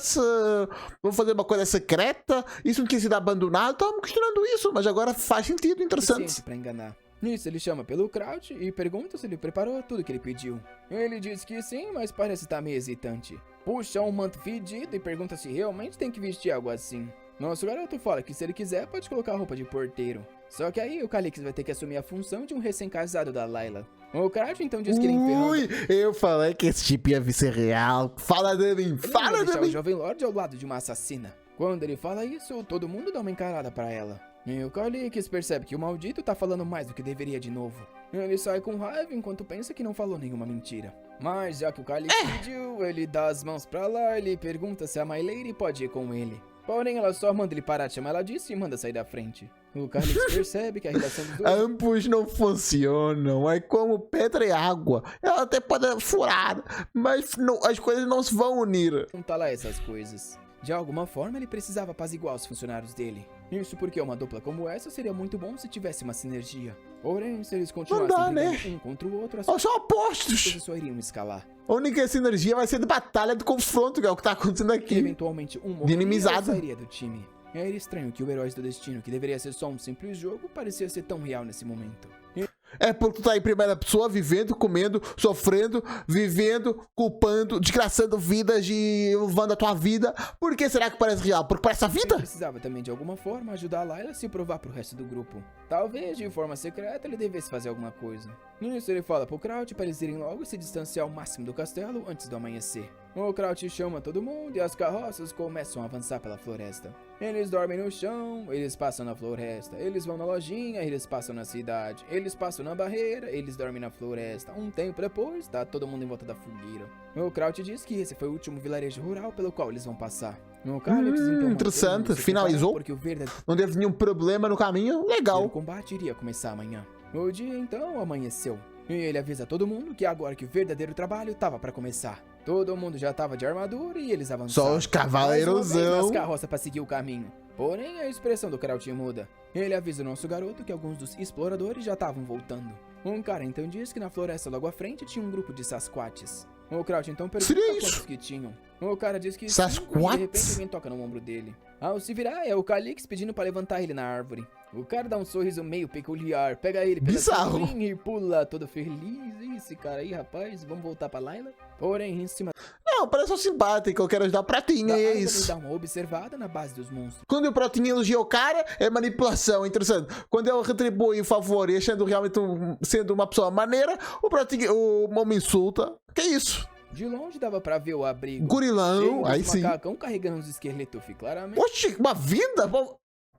Vamos fazer uma coisa secreta? Isso não tinha sido abandonado? Tava questionando isso, mas agora faz sentido, interessante. Pra enganar. Nisso ele chama pelo Kraut e pergunta se ele preparou tudo que ele pediu. Ele diz que sim, mas parece estar meio hesitante. Puxa um manto fedido e pergunta se realmente tem que vestir algo assim. Nosso garoto fala que se ele quiser pode colocar roupa de porteiro. Só que aí o Calix vai ter que assumir a função de um recém-casado da Layla. O Kraut então diz que ele Ui, eu falei que esse tipo ia ser real. Fala de mim, fala de mim. O Jovem Lorde ao lado de uma assassina. Quando ele fala isso, todo mundo dá uma encarada pra ela. E o Calix percebe que o maldito tá falando mais do que deveria de novo. Ele sai com raiva enquanto pensa que não falou nenhuma mentira. Mas já que o Calix pediu, ele dá as mãos pra Layla e pergunta se a My Lady pode ir com ele. Porém, ela só manda ele parar de chamar ela disso e manda sair da frente. O Calix percebe que a relação dos dois... Ambos não funcionam, é como pedra e água. Ela até pode furar, mas as coisas não se vão unir. Não tá lá essas coisas. De alguma forma, ele precisava apaziguar os funcionários dele. Isso porque uma dupla como essa seria muito bom se tivesse uma sinergia. Porém, se eles continuassem brigando um contra o outro, as coisas só iriam escalar. A única sinergia vai ser de batalha, de confronto, que é o que tá acontecendo aqui. E eventualmente um morreria ou sairia do time. Era estranho que o Heróis do Destino, que deveria ser só um simples jogo, parecia ser tão real nesse momento. É porque tu tá em primeira pessoa, vivendo, comendo, sofrendo, vivendo, culpando, desgraçando vidas e levando a tua vida. Por que será que parece real? Porque parece a vida? Ele precisava também de alguma forma ajudar a Layla a se provar pro resto do grupo. Talvez de forma secreta ele devesse fazer alguma coisa. Nisso ele fala pro Kraut para eles irem logo e se distanciar ao máximo do castelo antes do amanhecer. O Kraut chama todo mundo e as carroças começam a avançar pela floresta. Eles dormem no chão, eles passam na floresta, eles vão na lojinha, eles passam na cidade, eles passam na barreira, eles dormem na floresta. Um tempo depois, tá todo mundo em volta da fogueira. O Kraut diz que esse foi o último vilarejo rural pelo qual eles vão passar. O Calix, então, interessante, finalizou. Porque o não teve nenhum problema no caminho, legal. O combate iria começar amanhã. O dia então amanheceu. E ele avisa todo mundo que agora que o verdadeiro trabalho tava pra começar. Todo mundo já tava de armadura e eles avançaram. Só os cavaleirosão. As carroças pra seguir o caminho. Porém, a expressão do Kraut muda. Ele avisa o nosso garoto que alguns dos exploradores já estavam voltando. Um cara então diz que na floresta logo à frente tinha um grupo de Sasquatches. O Kraut então pergunta quantos que tinham. O cara diz que Sasquatch? E de repente alguém toca no ombro dele. Ao se virar, é o Calix pedindo pra levantar ele na árvore. O cara dá um sorriso meio peculiar, pega ele pela cinturinha e pula todo feliz. Esse cara aí, rapaz, vamos voltar pra Layla? Porém, em cima... Não, parece um simpático, eu quero ajudar o Pratinha, é isso. Dá uma observada na base dos monstros. Quando o Pratinha elogia o cara, é manipulação, interessante. Quando ele retribui o favor e achando realmente sendo uma pessoa maneira, o Pratinha, o homem insulta. Que isso? De longe dava pra ver o abrigo. Gorilão, aí sim. Macacão carregando uns esqueletos, claramente. Oxi, uma vida?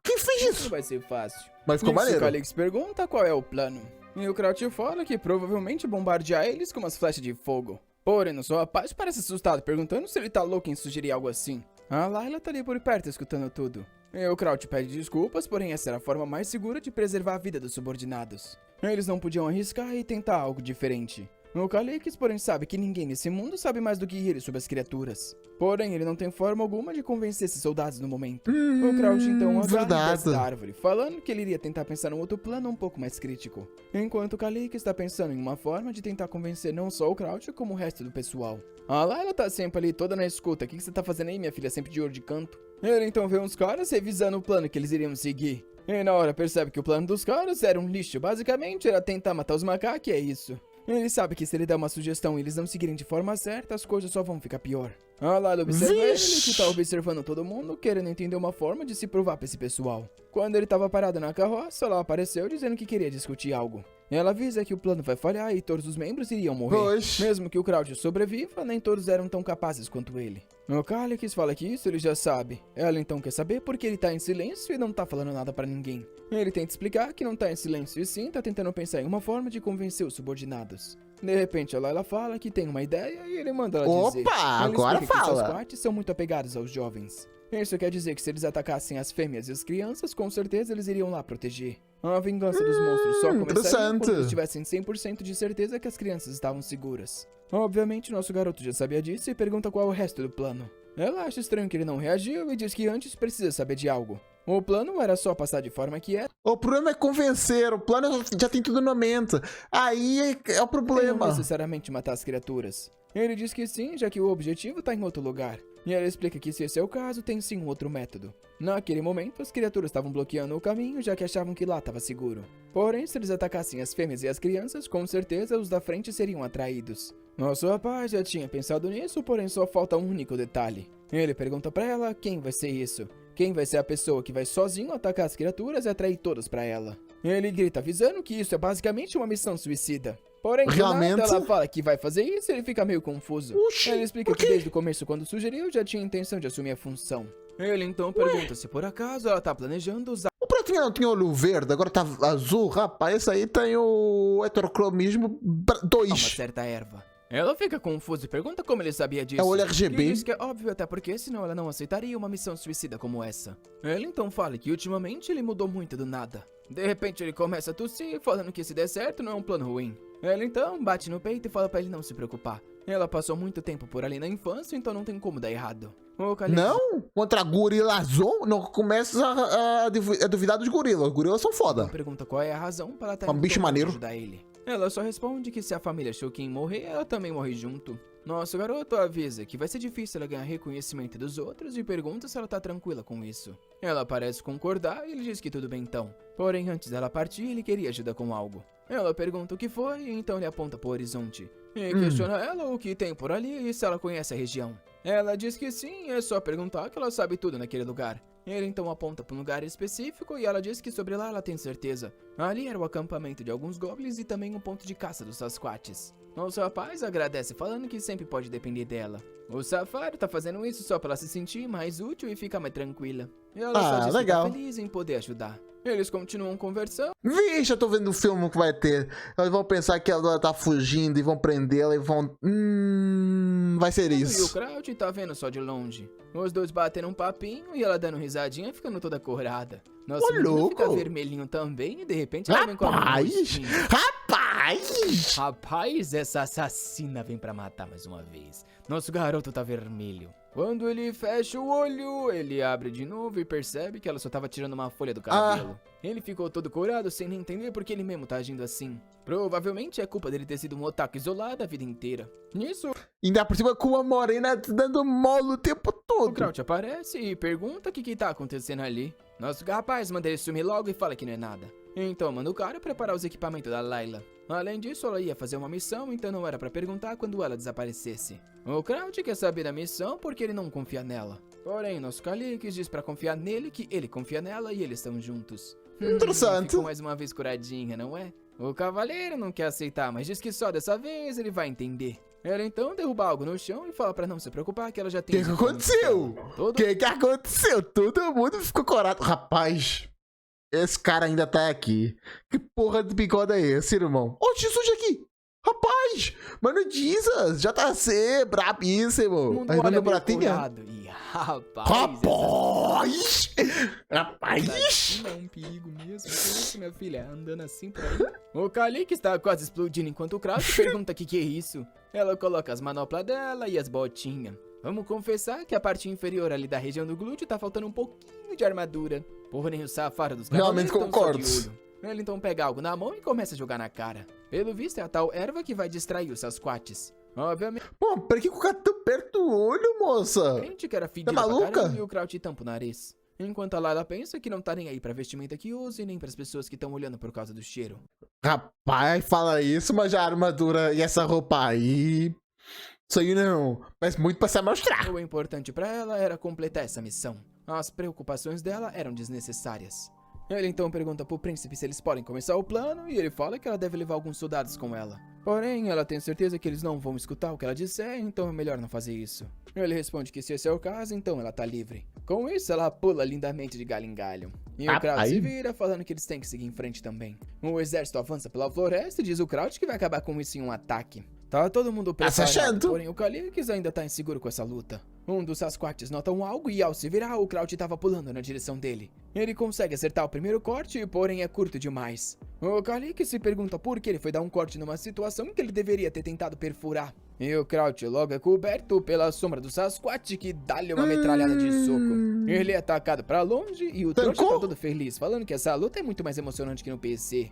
Quem fez isso? Não vai ser fácil. Mas ficou maneiro. O Calix pergunta qual é o plano. E o Kraut fala que provavelmente bombardear eles com umas flechas de fogo. Porém, no seu rapaz parece assustado, perguntando se ele tá louco em sugerir algo assim. A Layla tá ali por perto escutando tudo. E o Kraut pede desculpas, porém essa era a forma mais segura de preservar a vida dos subordinados. Eles não podiam arriscar e tentar algo diferente. O Calix, porém, sabe que ninguém nesse mundo sabe mais do que ele sobre as criaturas. Porém, ele não tem forma alguma de convencer esses soldados no momento. O Kraut, então, agarra da árvore, falando que ele iria tentar pensar num outro plano um pouco mais crítico. Enquanto o Calix está pensando em uma forma de tentar convencer não só o Kraut, como o resto do pessoal. A Layla tá sempre ali, toda na escuta. O que você tá fazendo aí, minha filha? Sempre de olho de canto. Ele, então, vê uns caras revisando o plano que eles iriam seguir. E na hora percebe que o plano dos caras era um lixo. Basicamente, era tentar matar os macacos e é isso. Ele sabe que se ele der uma sugestão e eles não seguirem de forma certa, as coisas só vão ficar pior. A Layla observa ele, que tá observando todo mundo, querendo entender uma forma de se provar pra esse pessoal. Quando ele tava parado na carroça, ela apareceu dizendo que queria discutir algo. Ela avisa que o plano vai falhar e todos os membros iriam morrer. Mesmo que o Kraut sobreviva, nem todos eram tão capazes quanto ele. O Calix fala que isso ele já sabe. Ela então quer saber por que ele tá em silêncio e não tá falando nada pra ninguém. Ele tenta explicar que não tá em silêncio e sim tá tentando pensar em uma forma de convencer os subordinados. De repente, a Layla fala que tem uma ideia e ele manda ela dizer. Opa, agora fala! Que os Sasquatch são muito apegados aos jovens. Isso quer dizer que se eles atacassem as fêmeas e as crianças, com certeza eles iriam lá proteger. A vingança dos monstros só começaria quando eles tivessem 100% de certeza que as crianças estavam seguras. Obviamente, nosso garoto já sabia disso e pergunta qual é o resto do plano. Ela acha estranho que ele não reagiu e diz que antes precisa saber de algo. O plano era só passar de forma que era. O problema é convencer, o plano já tem tudo na mente. Aí é o problema. Não necessariamente matar as criaturas. Ele diz que sim, já que o objetivo tá em outro lugar. E ela explica que se esse é o caso, tem sim um outro método. Naquele momento, as criaturas estavam bloqueando o caminho, já que achavam que lá estava seguro. Porém, se eles atacassem as fêmeas e as crianças, com certeza os da frente seriam atraídos. Nosso rapaz já tinha pensado nisso, porém só falta um único detalhe. Ele pergunta pra ela quem vai ser isso. Quem vai ser a pessoa que vai sozinho atacar as criaturas e atrair todos pra ela. Ele grita avisando que isso é basicamente uma missão suicida. Porém, realmente, ela fala que vai fazer isso e ele fica meio confuso. Oxi, ele explica que desde o começo, quando sugeriu, já tinha intenção de assumir a função. Ele então pergunta se por acaso ela tá planejando usar... O pratinho não tinha olho verde, agora tá azul, rapaz. Esse aí tem o heterocromismo 2. uma certa erva. Ela fica confusa e pergunta como ele sabia disso. É o olho RGB. Ele diz que é óbvio, até porque senão ela não aceitaria uma missão suicida como essa. Ela então fala que ultimamente ele mudou muito do nada. De repente ele começa a tossir, falando que se der certo não é um plano ruim. Ela então bate no peito e fala pra ele não se preocupar. Ela passou muito tempo por ali na infância, então não tem como dar errado. Não? Contra gorilazon? Não começa a duvidar dos gorilas. Os gorilas são foda. Pergunta qual é a razão para ela estar um bicho maneiro. ajudar ele. Ela só responde que se a família Shouken morrer, ela também morre junto. Nosso garoto avisa que vai ser difícil ela ganhar reconhecimento dos outros e pergunta se ela tá tranquila com isso. Ela parece concordar e ele diz que tudo bem então. Porém, antes dela partir, ele queria ajuda com algo. Ela pergunta o que foi e então ele aponta pro horizonte. E questiona ela o que tem por ali e se ela conhece a região. Ela diz que sim, é só perguntar que ela sabe tudo naquele lugar. Ele então aponta para um lugar específico e ela diz que sobre lá ela tem certeza. Ali era o acampamento de alguns goblins e também um ponto de caça dos Sasquatches. Nosso rapaz agradece falando que sempre pode depender dela. O Safari tá fazendo isso só para ela se sentir mais útil e ficar mais tranquila. E ela só diz que tá feliz em poder ajudar. Eles continuam conversando. Vixe, eu tô vendo o filme que vai ter. Eles vão pensar que ela tá fugindo e vão prendê-la e vão... vai ser isso. E o Kraut tá vendo só de longe. Os dois bateram um papinho e ela dando risadinha, ficando toda corada. Nossa, menina fica vermelhinho também e de repente ela vem com a mão no rostinho. Rapaz, essa assassina vem pra matar mais uma vez. Nosso garoto tá vermelho. Quando ele fecha o olho, ele abre de novo e percebe que ela só tava tirando uma folha do cabelo. Ele ficou todo corado sem nem entender porque ele mesmo tá agindo assim. Provavelmente é culpa dele ter sido um otaku isolado a vida inteira. Nisso, ainda por cima com uma morena dando mole o tempo todo. O Kraut aparece e pergunta o que tá acontecendo ali. Nosso rapaz manda ele sumir logo e fala que não é nada. Então manda o cara preparar os equipamentos da Layla. Além disso, ela ia fazer uma missão, então não era pra perguntar quando ela desaparecesse. O Kraut quer saber da missão porque ele não confia nela. Porém, nosso Calix diz pra confiar nele que ele confia nela e eles estão juntos. Interessante. Ficou mais uma vez curadinha, não é? O cavaleiro não quer aceitar, mas diz que só dessa vez ele vai entender. Ela então derruba algo no chão e fala pra não se preocupar que ela já tem... O que aconteceu? O que aconteceu? Todo mundo ficou corado. Rapaz, esse cara ainda tá aqui. Que porra de bigode é esse, irmão? Ô, Jesus aqui! Rapaz! Mano, Jesus! Já tá assim, brabíssimo! Aí manda pratinha. Rapaz! Rapaz! Não é um perigo mesmo. Que isso, minha filha? Andando assim por aí. O Calix está quase explodindo enquanto o Kraut pergunta o que é isso. Ela coloca as manoplas dela e as botinhas. Vamos confessar que a parte inferior ali da região do glúteo tá faltando um pouquinho de armadura. Porém, o safado dos cavaleiros realmente concordo. Ele então pega algo na mão e começa a jogar na cara. Pelo visto é a tal erva que vai distrair os Sasquatches. Obviamente. Pô, por que o cara tá perto do olho, moça? Gente que era fedida pra caramba e o Kraut tampa o nariz. Enquanto a Layla pensa que não tá nem aí pra vestimenta que usa e nem pras pessoas que estão olhando por causa do cheiro. Rapaz, fala isso, mas a armadura e essa roupa aí... Isso aí não, mas muito pra se mostrar. O importante pra ela era completar essa missão. As preocupações dela eram desnecessárias. Ele então pergunta pro príncipe se eles podem começar o plano e ele fala que ela deve levar alguns soldados com ela. Porém, ela tem certeza que eles não vão escutar o que ela disser, então é melhor não fazer isso. Ele responde que se esse é o caso, então ela tá livre. Com isso, ela pula lindamente de galho em galho. E o Kraut se vira falando que eles têm que seguir em frente também. O exército avança pela floresta e diz o Kraut que vai acabar com isso em um ataque. Tá todo mundo preparado, porém o Calix ainda tá inseguro com essa luta. Um dos Sasquatches notam algo e ao se virar, o Kraut tava pulando na direção dele. Ele consegue acertar o primeiro corte, porém é curto demais. O Calix se pergunta por que ele foi dar um corte numa situação em que ele deveria ter tentado perfurar. E o Kraut logo é coberto pela sombra do Sasquatch que dá-lhe uma metralhada de soco. Ele é atacado pra longe e o trouxa tá todo feliz, falando que essa luta é muito mais emocionante que no PC.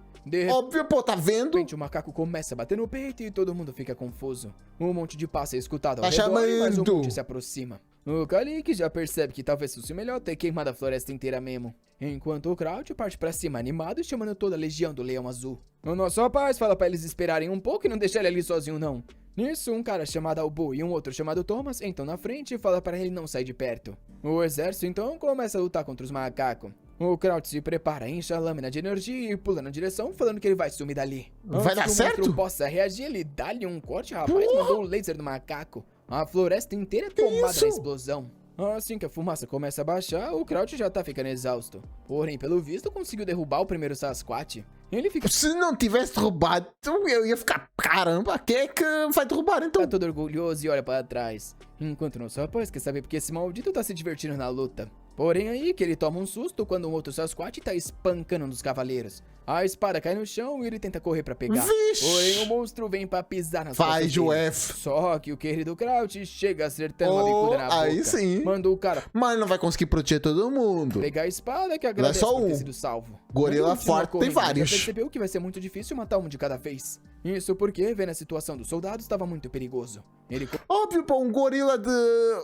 Óbvio, pô, tá vendo? De repente, o macaco começa a bater no peito e todo mundo fica confuso. Um monte de passo é escutado ao redor, mas um monte se aproxima. O Kalik já percebe que talvez fosse melhor ter queimado a floresta inteira mesmo. Enquanto o Kraut parte pra cima animado, chamando toda a legião do Leão Azul. O nosso rapaz fala pra eles esperarem um pouco e não deixar ele ali sozinho não. Nisso, um cara chamado Albu e um outro chamado Thomas entram na frente e fala para ele não sair de perto. O exército então começa a lutar contra os macacos. O Kraut se prepara, enche a lâmina de energia e pula na direção, falando que ele vai sumir dali. Vai dar certo? Antes que o monstro possa reagir, ele dá-lhe um corte, rapaz, mandou o laser do macaco. A floresta inteira é tomada na explosão. Assim que a fumaça começa a baixar, o Kraut já tá ficando exausto. Porém, pelo visto, conseguiu derrubar o primeiro Sasquatch. Ele fica... Se não tivesse derrubado, eu ia ficar... Caramba, quem é que vai derrubar então? Tá todo orgulhoso e olha pra trás. Enquanto nosso rapaz quer saber porque esse maldito tá se divertindo na luta. Porém aí que ele toma um susto quando um outro Sasquatch tá espancando um dos cavaleiros. A espada cai no chão e ele tenta correr pra pegar. Vixe. Porém o monstro vem pra pisar nas costas Faz dele. o F. Só que o querido Kraut chega acertando uma bicuda na boca. Aí sim. Manda o cara... Mas não vai conseguir proteger todo mundo. Pegar a espada que agradece por ter sido salvo. Gorila forte tem vários. Já percebeu que vai ser muito difícil matar um de cada vez. Isso porque, vendo a situação dos soldados, estava muito perigoso. Ele... Óbvio, pô, um gorila de...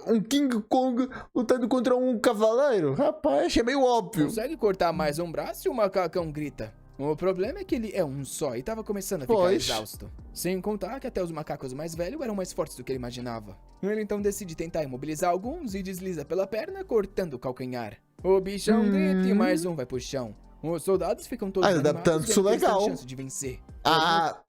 um King Kong lutando contra um cavaleiro. Rapaz, achei meio óbvio. Consegue cortar mais um braço e o macacão grita. O problema é que ele é um só e tava começando a ficar exausto. Sem contar que até os macacos mais velhos eram mais fortes do que ele imaginava. Ele então decide tentar imobilizar alguns e desliza pela perna, cortando o calcanhar. O bichão grita e mais um vai pro chão. Os soldados ficam todos adaptando isso legal. Chance de vencer.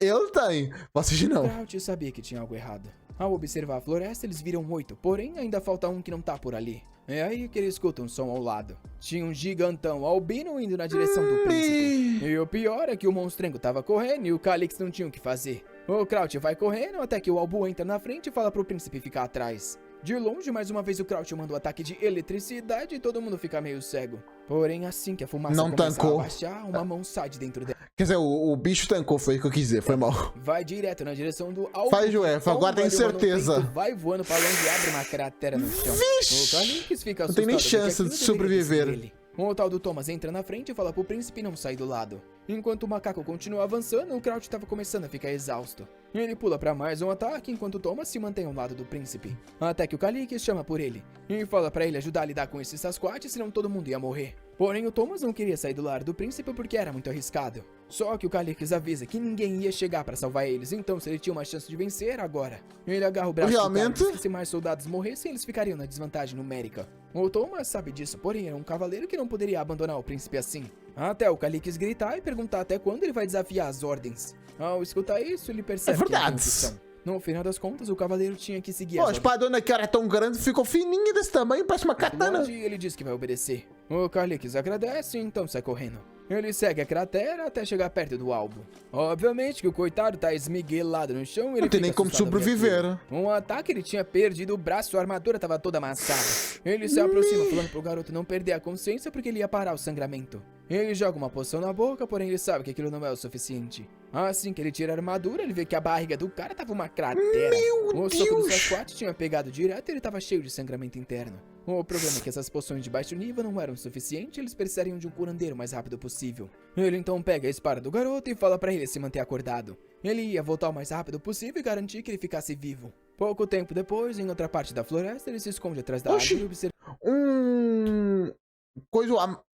Eu tenho. Vocês não. O Kraut sabia que tinha algo errado. Ao observar a floresta, eles viram 8, porém ainda falta um que não tá por ali. É aí que ele escuta um som ao lado. Tinha um gigantão albino indo na direção do príncipe. E o pior é que o monstrengo tava correndo e o Calix não tinha o que fazer. O Kraut vai correndo até que o Albu entra na frente e fala pro príncipe ficar atrás. De longe, mais uma vez o Kraut manda um ataque de eletricidade e todo mundo fica meio cego. Porém, assim que a fumaça começa a baixar, uma mão sai de dentro dela. Quer dizer, o bicho tancou, foi o que eu quis dizer, foi mal. Vai direto na direção do Albu. Faz o F, agora tem certeza. Vai voando pra longe e abre uma cratera no chão. Vixe! O Calix fica assustado. Não tem nem chance de sobreviver. O tal do Thomas entra na frente e fala pro príncipe não sair do lado. Enquanto o macaco continua avançando, o Kraut estava começando a ficar exausto. Ele pula para mais um ataque enquanto o Thomas se mantém ao lado do príncipe. Até que o Calix chama por ele e fala para ele ajudar a lidar com esses Sasquatch, senão todo mundo ia morrer. Porém, o Thomas não queria sair do lado do príncipe porque era muito arriscado. Só que o Calix avisa que ninguém ia chegar para salvar eles, então se ele tinha uma chance de vencer, agora. Ele agarra o braço do Calix e se mais soldados morressem, eles ficariam na desvantagem numérica. O Thomas sabe disso, porém era um cavaleiro que não poderia abandonar o príncipe assim. Até o Calix gritar e perguntar até quando ele vai desafiar as ordens. Ao escutar isso, ele percebe que é opção. No final das contas, o cavaleiro tinha que seguir a espadona que era tão grande ficou fininha desse tamanho, parece uma katana. E ele diz que vai obedecer. O Calix agradece e então sai correndo. Ele segue a cratera até chegar perto do Albu. Obviamente que o coitado tá esmiguelado no chão e ele não tem nem como sobreviver. Um ataque ele tinha perdido o braço, a armadura tava toda amassada. Ele se aproxima falando pro garoto não perder a consciência porque ele ia parar o sangramento. Ele joga uma poção na boca, porém ele sabe que aquilo não é o suficiente. Assim que ele tira a armadura, ele vê que a barriga do cara tava uma cratera. O soco do Sasquatch tinha pegado direto e ele tava cheio de sangramento interno. O problema é que essas poções de baixo nível não eram suficientes, eles precisariam de um curandeiro o mais rápido possível. Ele então pega a espada do garoto e fala pra ele se manter acordado. Ele ia voltar o mais rápido possível e garantir que ele ficasse vivo. Pouco tempo depois, em outra parte da floresta, ele se esconde atrás da árvore e observa...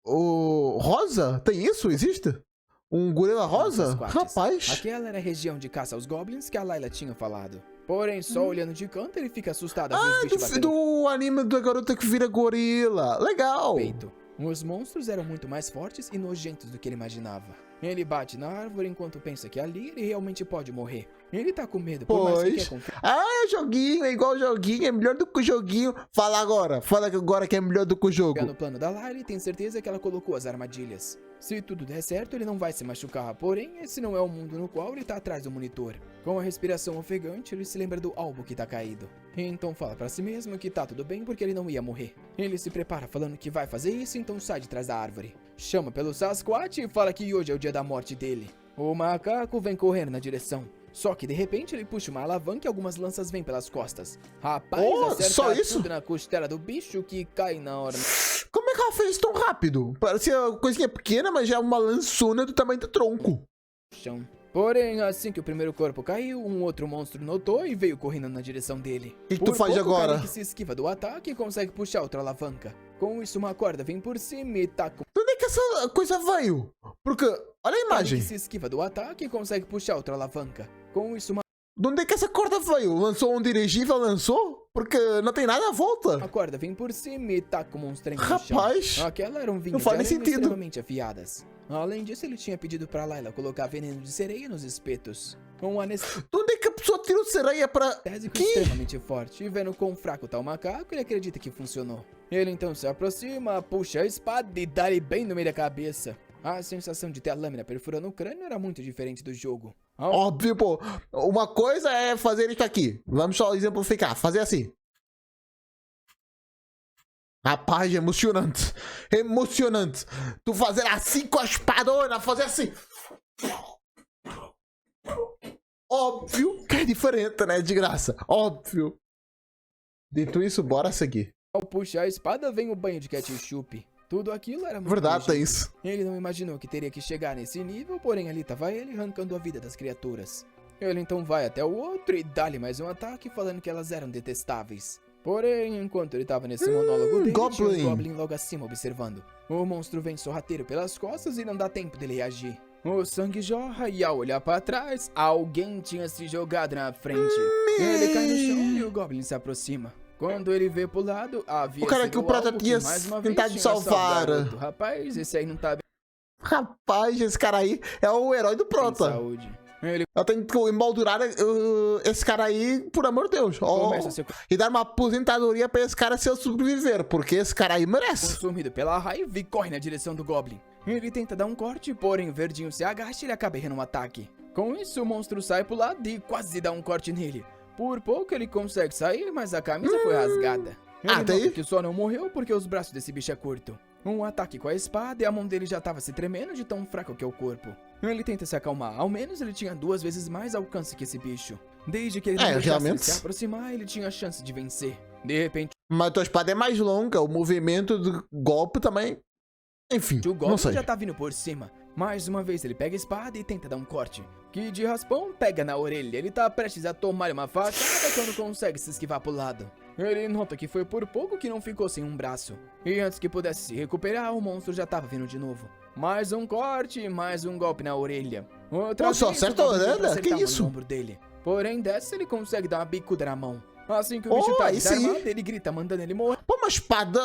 Rosa? Tem isso? Existe? Um gorila rosa? Rapaz. Aquela era a região de caça aos goblins que a Layla tinha falado. Porém, só olhando de canto, ele fica assustado ao ver os bichos batendo. Do anime da garota que vira gorila. Legal. Peito. Os monstros eram muito mais fortes e nojentos do que ele imaginava. Ele bate na árvore enquanto pensa que ali ele realmente pode morrer. Ele tá com medo, por mais que quer confiar. É joguinho, é igual joguinho, é melhor do que o joguinho. Fala agora que é melhor do que o jogo. No plano da Layla, ele tem certeza que ela colocou as armadilhas. Se tudo der certo, ele não vai se machucar, porém, esse não é o mundo no qual ele tá atrás do monitor. Com a respiração ofegante, ele se lembra do Albu que tá caído. E então fala pra si mesmo que tá tudo bem porque ele não ia morrer. Ele se prepara falando que vai fazer isso, então sai de trás da árvore. Chama pelo Sasquatch e fala que hoje é o dia da morte dele. O macaco vem correndo na direção. Só que de repente ele puxa uma alavanca e algumas lanças vêm pelas costas. Rapaz, acerta tudo na costela do bicho que cai na hora. é que ela fez isso tão rápido? Parecia uma coisinha pequena, mas já é uma lançona do tamanho do tronco. Chão. Porém, assim que o primeiro corpo caiu, um outro monstro notou e veio correndo na direção dele. O que tu faz agora? O Kalik se esquiva do ataque e consegue puxar outra alavanca. Com isso, uma corda vem por cima e taca. De onde é que essa coisa veio? Porque, olha a imagem. Kalik se esquiva do ataque e consegue puxar outra alavanca. Com isso, uma De onde é que essa corda veio? Lançou um dirigível, lançou? Porque não tem nada à volta. a corda vem por cima e taca o monstrengo no Rapaz, chão. Aquela era um vinho não de faz nem aranha sentido. extremamente afiadas. Além disso, ele tinha pedido pra Layla colocar veneno de sereia nos espetos. Um anestésico de onde é que a pessoa tirou sereia pra... Que? extremamente forte, e vendo quão fraco tá o macaco, ele acredita que funcionou. Ele então se aproxima, puxa a espada e dá-lhe bem no meio da cabeça. A sensação de ter a lâmina perfurando o crânio era muito diferente do jogo. Óbvio, pô. Uma coisa é fazer isso aqui. Vamos só exemplificar. Fazer assim. Rapaz, emocionante. Emocionante. Tu fazer assim com a espadona, fazer assim. Óbvio que é diferente, né? De graça. Óbvio. Dito isso, bora seguir. Ao puxar a espada, vem o banho de ketchup. Tudo aquilo era muito Verdade, é nojento. isso. Ele não imaginou que teria que chegar nesse nível, porém ali estava ele arrancando a vida das criaturas. Ele então vai até o outro e dá-lhe mais um ataque, falando que elas eram detestáveis. Porém, enquanto ele estava nesse monólogo dele, tinha um Goblin logo acima observando. O monstro vem sorrateiro pelas costas e não dá tempo dele reagir. O sangue jorra e ao olhar para trás, alguém tinha se jogado na frente. Ele cai no chão e o Goblin se aproxima. Quando ele vê pro lado, havia O cara sido que o Prata algo tinha mais uma vez tentado tinha salvar. salvado. Rapaz, esse aí não tá bem Rapaz, esse cara aí é o herói do de Prota. saúde. Ele Eu tenho que emoldurar esse cara aí, por amor de Deus. começa a ser E dar uma aposentadoria pra esse cara se eu sobreviver, porque esse cara aí merece. consumido pela raiva e corre na direção do Goblin. Ele tenta dar um corte, porém o verdinho se agacha e ele acaba errando um ataque. Com isso, o monstro sai pro lado e quase dá um corte nele. Por pouco ele consegue sair, mas a camisa foi rasgada. Ele nota daí? que só não morreu porque os braços desse bicho é curto. Um ataque com a espada e a mão dele já estava se tremendo de tão fraco que é o corpo. Ele tenta se acalmar, ao menos ele tinha 2 vezes mais alcance que esse bicho. Desde que ele não deixasse realmente. ele se aproximar, ele tinha a chance de vencer. De repente, Mas tua espada é mais longa, o movimento do golpe também. Enfim, o não Goblin sei. já tá vindo por cima. Mais uma vez ele pega a espada e tenta dar um corte, que de raspão pega na orelha. Ele tá prestes a tomar uma facada quando consegue se esquivar pro lado. Ele nota que foi por pouco que não ficou sem um braço. E antes que pudesse se recuperar, o monstro já tava vindo de novo. Mais um corte e mais um golpe na orelha. Outra Nossa, vez, acertou o Goblin a tenta orelha? Que acertar isso? no ombro dele. Porém, dessa ele consegue dar uma bicuda na mão. Assim que o bicho tá aí sim. desarmado, ele grita mandando ele morrer. Pô, uma espada.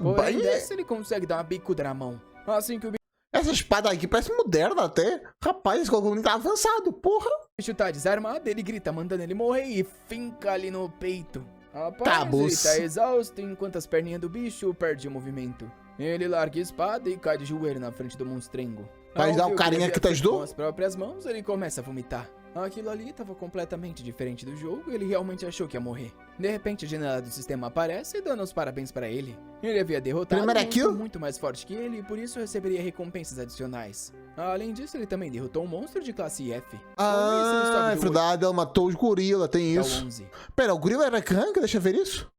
Porém, bem... dessa ele consegue dar uma bicuda na mão. Assim que o Essa espada aqui parece moderna até. Rapaz, esse Goblin tá avançado, porra. bicho tá desarmado, ele grita mandando ele morrer e finca ali no peito. Rapaz, Cabos. ele tá exausto enquanto as perninhas do bicho perdem o movimento. Ele larga a espada e cai de joelho na frente do monstrengo. Vai Ao dar ver o que carinha ele que tá havia feito ajudou? com as próprias mãos, ele começa a vomitar. Aquilo ali tava completamente diferente do jogo e ele realmente achou que ia morrer. De repente, a janela do sistema aparece dando os parabéns pra ele. Ele havia derrotado um Primeiro monstro kill? muito mais forte que ele e por isso receberia recompensas adicionais. Além disso, ele também derrotou um monstro de classe F. Com isso, ele Ah, sobe é do verdade, ela matou os gorila, tem 8 ao isso. 11. Pera, o gorila era rank? Deixa eu ver isso.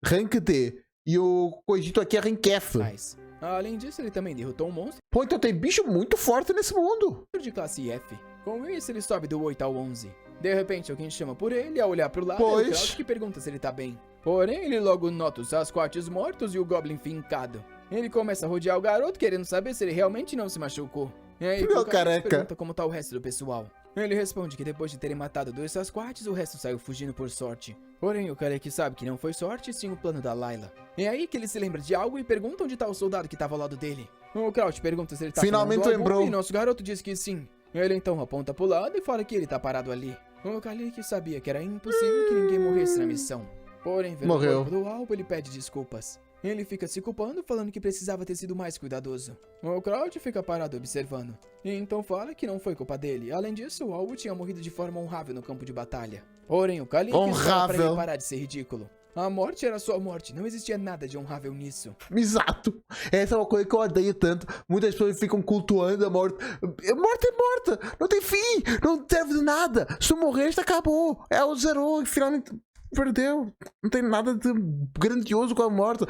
Rank D. E o coisito aqui é rank F. Nice. Além disso, ele também derrotou um monstro Pô, então tem bicho muito forte nesse mundo. de classe F. Com isso, ele sobe do 8 ao 11. De repente, alguém chama por ele, ao olhar pro lado, é o Pois. Crouch que pergunta se ele tá bem. Porém, ele logo nota os Sasquatches mortos e o Goblin fincado. Ele começa a rodear o garoto, querendo saber se ele realmente não se machucou. E aí, Meu o Crouch careca. pergunta como tá o resto do pessoal. Ele responde que depois de terem matado 2 Sasquatches, o resto saiu fugindo por sorte. Porém, o Karek sabe que não foi sorte, sim o plano da Layla. É aí que ele se lembra de algo e pergunta onde tá o soldado que tava ao lado dele. O Crouch pergunta se ele tá Finalmente falando algum lembrou. e nosso garoto diz que sim. Ele então aponta pro lado e fala que ele tá parado ali. O Kalik sabia que era impossível que ninguém morresse na missão. Porém, vendo Morreu. o corpo do alvo, ele pede desculpas. Ele fica se culpando, falando que precisava ter sido mais cuidadoso. O Crouch fica parado observando. E então fala que não foi culpa dele. Além disso, o alvo tinha morrido de forma honrável no campo de batalha. Porém, o Kalik fala pra Honrável. ele parar de ser ridículo. A morte era só morte, não existia nada de honrável nisso. Exato. Essa é uma coisa que eu odeio tanto. Muitas pessoas ficam cultuando a morte. Morte é morta. Não tem fim. Não serve de nada. Se morrer, já acabou. É o zerou. Finalmente. Perdeu. Não tem nada de grandioso com a morte.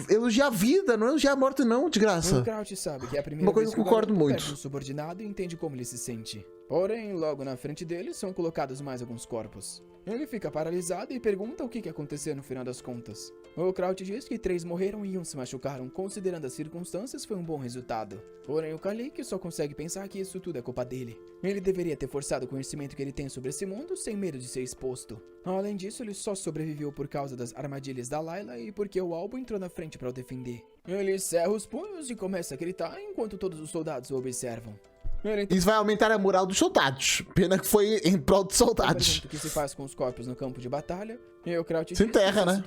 Elogia a vida, não elogia a morte não, desgraça. O Crouch sabe que é a primeira Uma coisa vez que eu que o concordo garoto muito. perde um subordinado e entende como ele se sente. Porém, logo na frente dele são colocados mais alguns corpos. Ele fica paralisado e pergunta o que aconteceu no final das contas. O Crouch diz que 3 morreram e 1 se machucaram, considerando as circunstâncias foi um bom resultado. Porém, o Kalik só consegue pensar que isso tudo é culpa dele. Ele deveria ter forçado o conhecimento que ele tem sobre esse mundo sem medo de ser exposto. Além disso, ele só sobreviveu por causa das armadilhas da Layla e porque o Albo entrou na frente para o defender. Ele cerra os punhos e começa a gritar enquanto todos os soldados o observam. Isso vai aumentar a moral dos soldados. Pena que foi em prol de soldados. O que se faz com os corpos no campo de batalha? E o Crouch se enterra, né?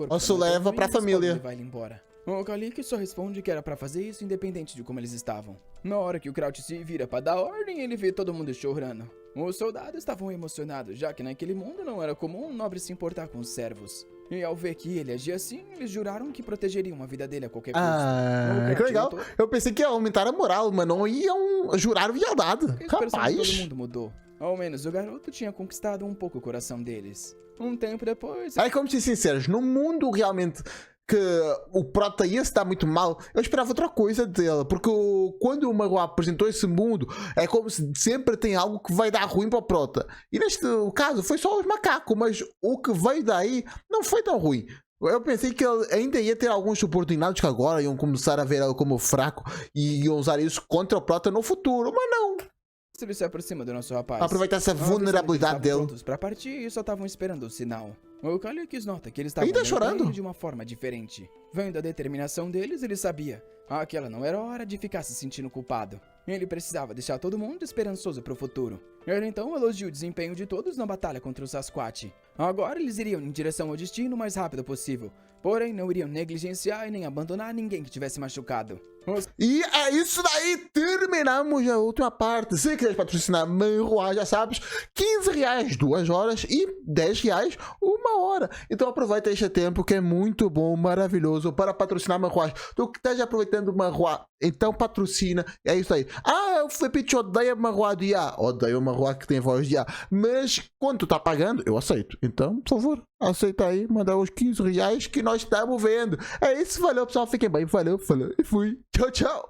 Ou se leva pra família. Vai embora. O Kalik só responde que era pra fazer isso independente de como eles estavam. Na hora que o Crouch se vira pra dar ordem, ele vê todo mundo chorando. Os soldados estavam emocionados, já que naquele mundo não era comum um nobre se importar com os servos. E ao ver que ele agia assim, eles juraram que protegeriam a vida dele a qualquer custo. Ah, que legal. Eu pensei que ia aumentar a moral, mas não iam jurar lealdade. Rapaz. Todo mundo mudou. Ao menos o garoto tinha conquistado um pouco o coração deles. Um tempo depois... Aí, como te sinceros, no mundo realmente que o Prota ia estar muito mal, eu esperava outra coisa dele, porque quando o Marroa apresentou esse mundo, é como se sempre tem algo que vai dar ruim para o Prota. E neste caso foi só os macacos, mas o que veio daí não foi tão ruim. Eu pensei que ele ainda ia ter alguns subordinados que agora iam começar a ver ele como fraco e iam usar isso contra o Prota no futuro, mas não. Ele se aproxima do nosso rapaz. Aproveitar essa vulnerabilidade dele. Prontos pra partir e só estavam esperando o sinal. O Kalik nota que eles estavam ainda chorando de uma forma diferente. Vendo a determinação deles, ele sabia. Aquela não era hora de ficar se sentindo culpado. Ele precisava deixar todo mundo esperançoso pro futuro. Ele então elogiou o desempenho de todos na batalha contra o Sasquatch. Agora eles iriam em direção ao destino o mais rápido possível. Porém, não iriam negligenciar e nem abandonar ninguém que tivesse machucado. E é isso daí, terminamos a última parte. Se quiseres patrocinar Marroa, já sabes, R$15 2 horas e R$10 1 hora. Então aproveita este tempo que é muito bom, maravilhoso para patrocinar Marroa. Tu que estás aproveitando Marroa, então patrocina. É isso aí. Ah, o Felipe odeia Marroa de IA. Odeio o Marroa que tem voz de IA. Mas quando tu tá pagando, eu aceito. Então, por favor, aceita aí, manda os R$15 que nós estamos vendo. É isso, valeu pessoal, fiquem bem, valeu, falou e fui. Tchau, tchau.